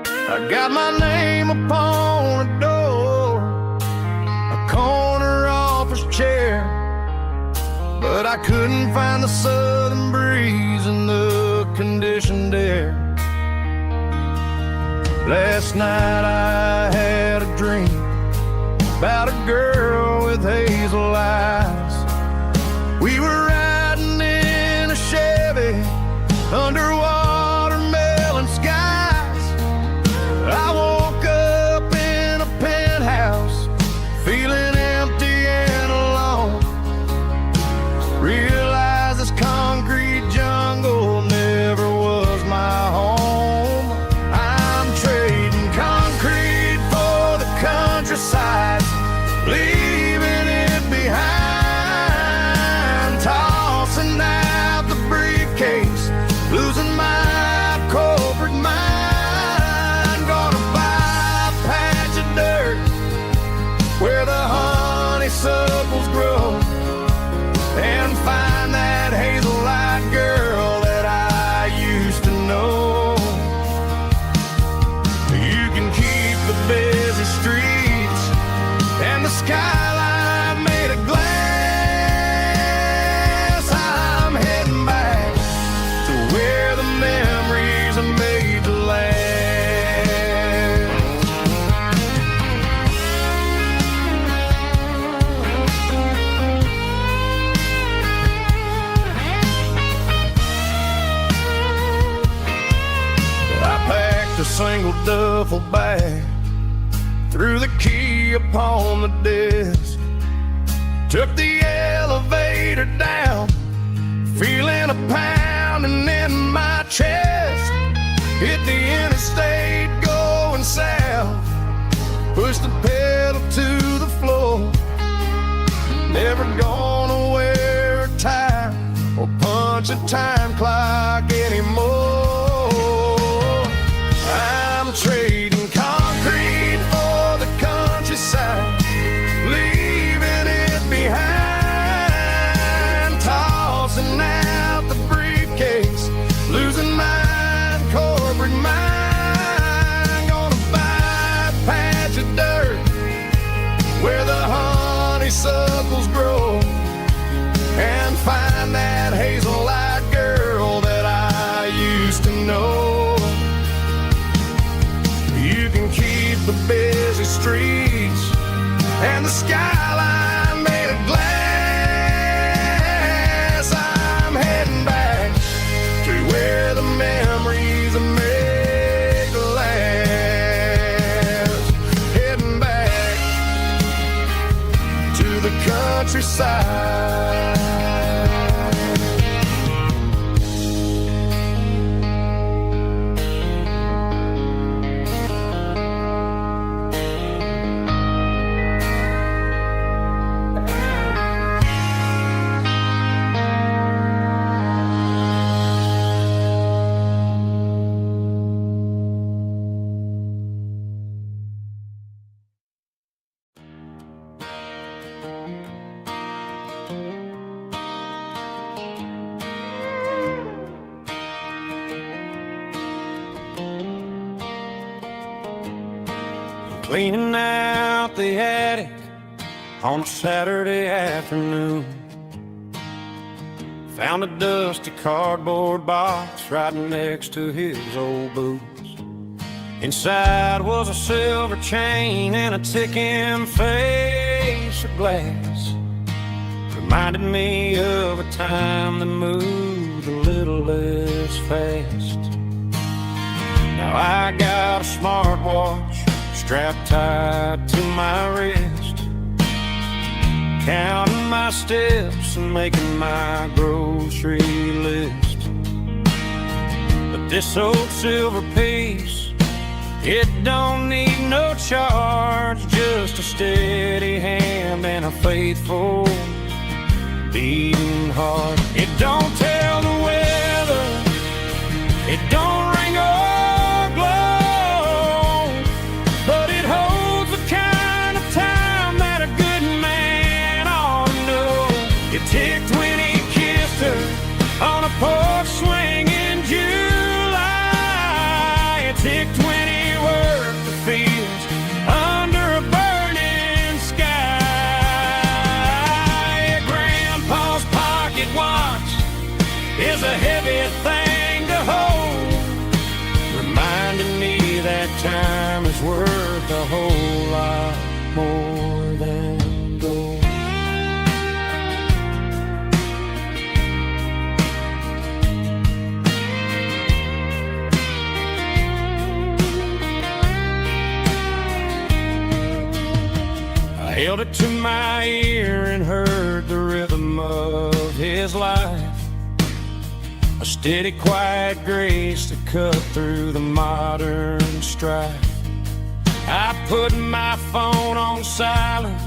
I got my name upon a door, a corner office chair, but I couldn't find the southern breeze in the conditioned air. Last night I had a dream about a girl with hazel eyes. We were riding in a Chevy under watermelon skies. I woke up in a penthouse feeling empty and alone. Realized this concrete jungle never was my home. I'm trading concrete for the countryside, leaving it behind. Tossing out the briefcase, losing my corporate mind. Gonna buy a patch of dirt where the honeysuckles grow, and find that hazel-eyed girl that I used to know. You can keep the busy streets and the skyline made of glass. I'm heading back to where the memories are made to last. I packed a single duffel bag, threw the key upon the desk, took the elevator down, feeling a pounding in my chest. Hit the interstate going south, pushed the pedal to the floor. Never gonna wear a tie or punch a time clock anymore. I'm trading concrete for the countryside, leaving it behind. Tossing out the briefcase, losing my corporate mind. Gonna buy a patch of dirt where the honeysuckles grow, and find that hazel-eyed girl that I used to know. You can keep the busy streets and the skyline made of glass. I'm heading back to where the memories are made to last. Heading back to the countryside. Cleaning out the attic on a Saturday afternoon, found a dusty cardboard box right next to his old boots. Inside was a silver chain and a ticking face of glass. Reminded me of a time that moved a little less fast. Now I got a smartwatch strapped tight to my wrist, counting my steps and making my grocery list. But this old silver piece, it don't need no charge, just a steady hand and a faithful beating heart. It don't tell the weather, it don't ring or glow, Tick 20 worked the fields under a burning sky. Grandpa's pocket watch is a heavy thing to hold, reminding me that time is worth a whole lot more than gold. I held it to my ear and heard the rhythm of his life, a steady, quiet grace to cut through the modern strife. I put my phone on silent,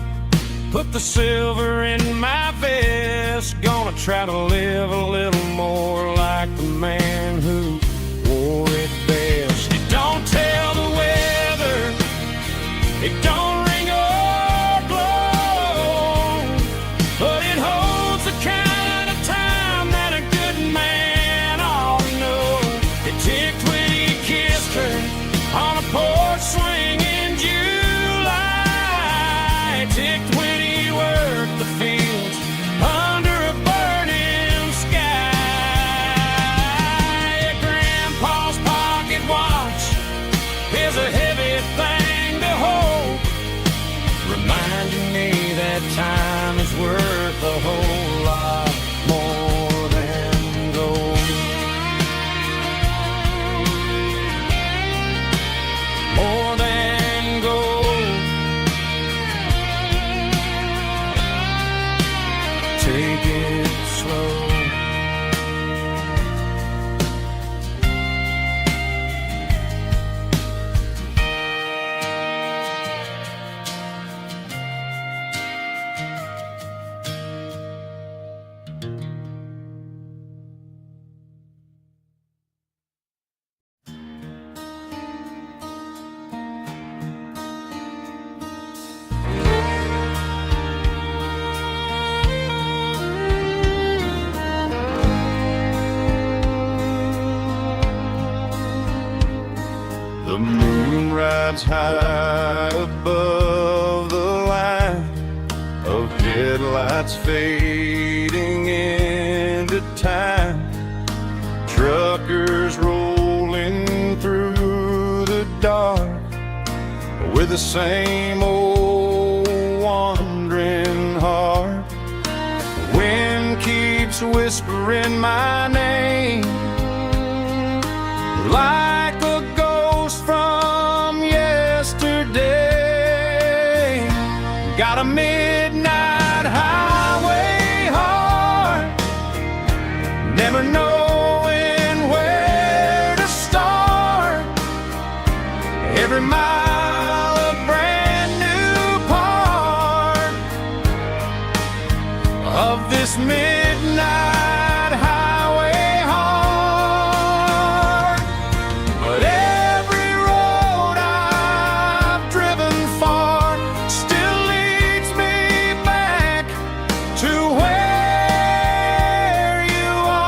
put the silver in my vest, gonna try to live a little more like the man who wore it best. It don't tell the weather, it don't ring or blow, but it holds the kind of time that a good man ought to know. It ticked when he kissed her on a porch swing in July. It ticked when he worked the fields under a burning sky. Grandpa's pocket watch is a heavy thing to hold, reminding me that time is worth a whole lot more than gold. More than gold. Take it slow. The moon rides high above the line of headlights fading into time. Truckers rolling through the dark with the same old wandering heart. The wind keeps whispering my name like a ghost from yesterday. Got a midnight highway heart, never knowing where to start. Every mile a brand new part of this midnight highway heart. But every road I've driven far still leads me back to where you are.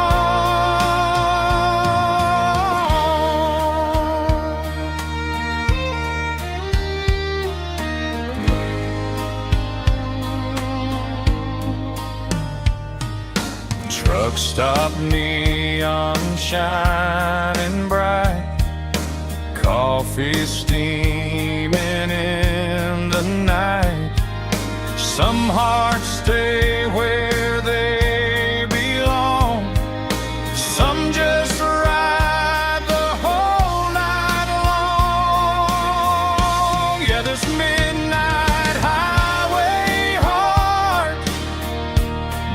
Truck stop, neon shining bright, coffee steaming in the night. Some hearts stay where they belong, some just ride the whole night long. Yeah, this midnight highway heart,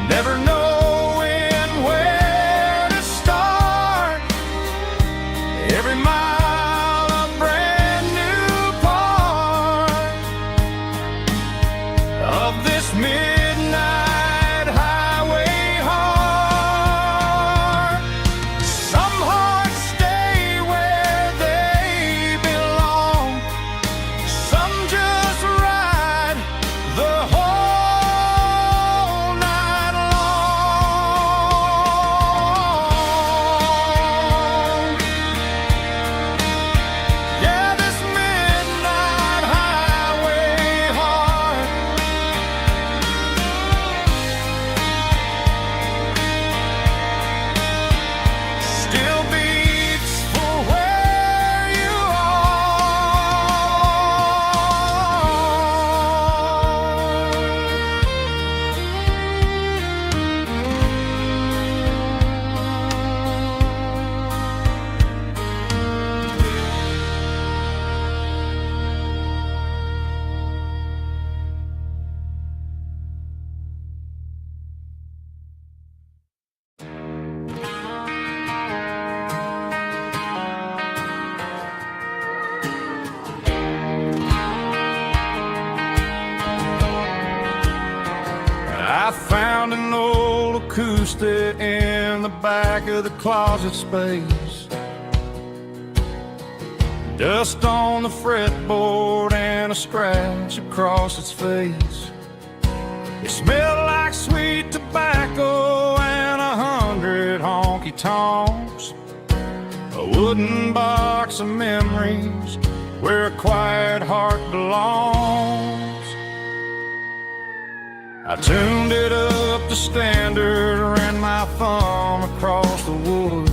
never knowing where to start. Every mile a brand new part of this midnight acoustic in the back of the closet space. Dust on the fretboard and a scratch across its face. It smelled like sweet tobacco and 100 honky-tonks. A wooden box of memories where a quiet heart belongs. I tuned it up to standard, ran my thumb across the wood,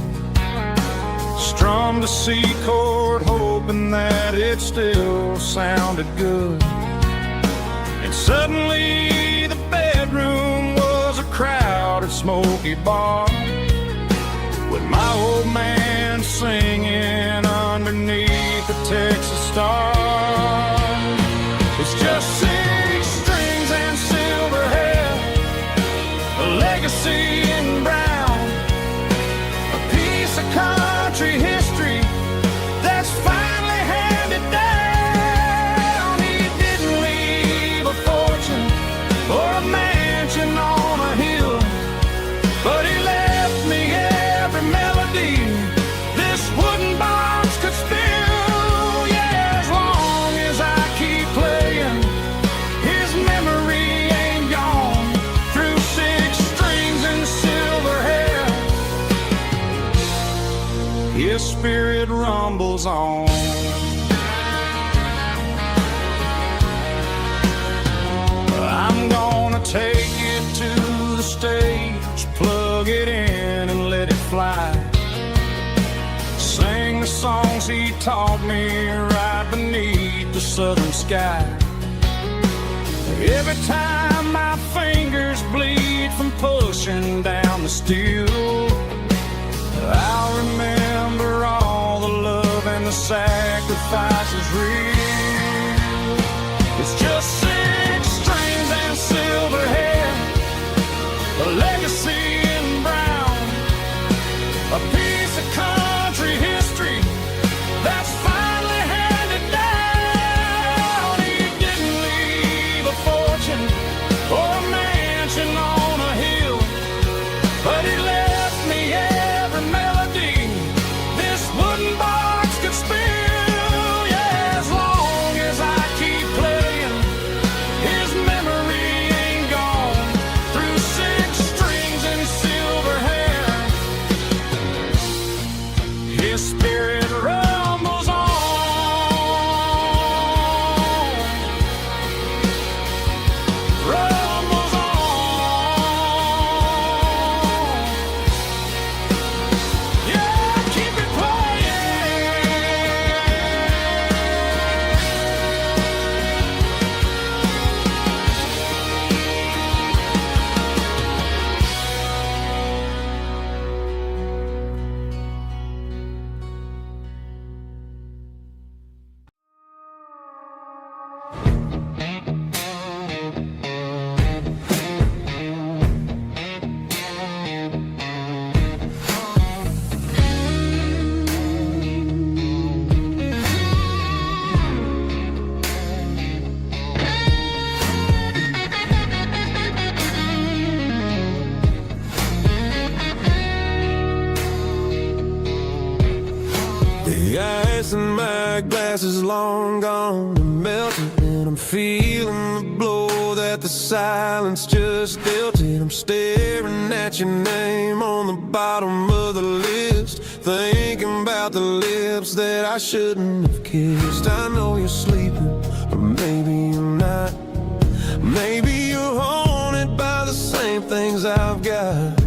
strummed a C chord hoping that it still sounded good. And suddenly the bedroom was a crowded smoky bar, with my old man singing underneath the Texas stars. It's just 6 strings and silver hair, a legacy in brown, a piece of country history that's finally handed down. He didn't leave a fortune or a mansion on a hill, but he left me every melody this wooden box could spill. Yeah, as long as I keep playing, his memory ain't gone. Through 6 strings and silver hair, his spirit rumbles on. I'm gonna take it to the stage, plug it in and let it fly. Sing the songs he taught me right beneath the southern sky. Every time my fingers bleed from pushing down the steel, I'll remember all the love and the sacrifices real. It's just 6 strings and silver hair, a legacy in brown, a piece of country history that's finally handed down. He didn't leave a fortune or a mansion on a hill, but he left me every melody this wooden box could spill. Yeah, as long as I keep playing, his memory ain't gone. Through 6 strings and silver hair, his spirit rumbles on. Rumbles on. Yeah, keep it playing. The ice in my glass is long gone and melted, and I'm feeling the blow that the silence just dealt it. I'm staring at your name on the bottom of the list, thinking about the lips that I shouldn't have kissed. I know you're sleeping, or maybe you're not. Maybe you're haunted by the same things I've got.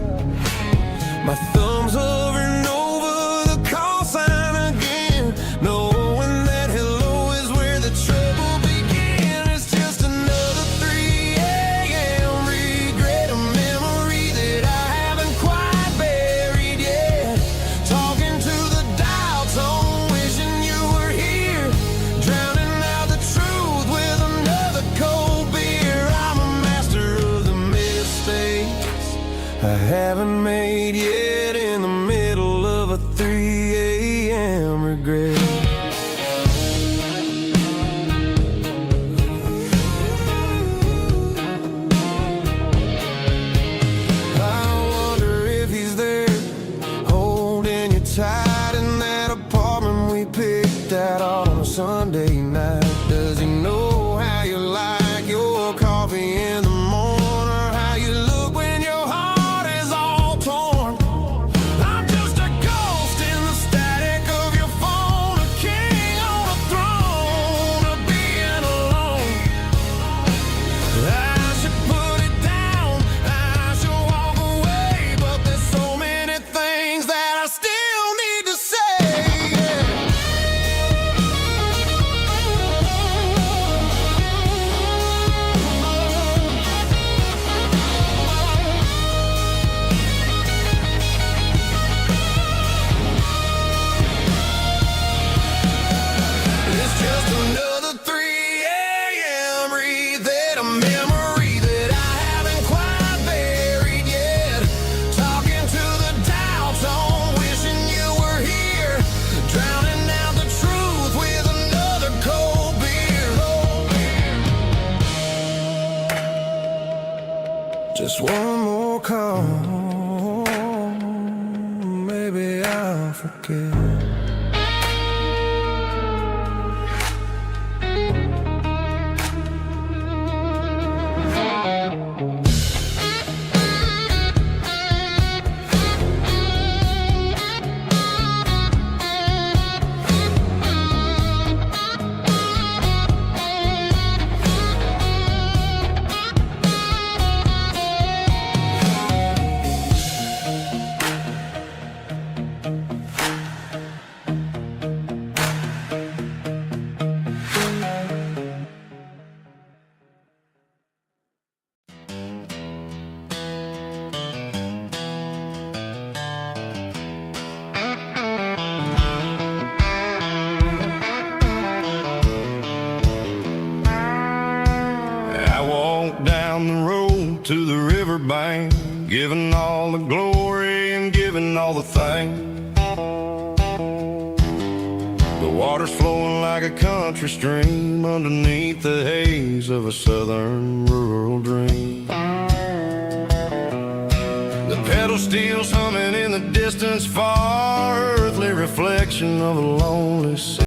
My thumb's hovering over the call sign again, knowing that hello is where the trouble began. It's just another 3 a.m. regret, a memory that I haven't quite buried yet. Talking to the dial tone, wishing you were here, drowning out the truth with another cold beer. I'm Sunday night? Does he know how you like your coffee in the morning, or how you look when your heart is all torn? I'm just a ghost in the static of your phone, a king on a throne of being alone. I should put it down, I should walk away, but there's so many things that I still need to say. It's just another 3 a.m. read that a memory that I haven't quite buried yet. Talking to the doubts on wishing you were here, drowning out the truth with another cold beer. Just one more call, maybe I'll forget. I walked down the road to the riverbank, giving all the glory and giving all the thanks. The water's flowing like a country stream underneath the haze of a southern rural dream. The pedal steel's humming in the distance, far earthly reflection of a lonely city.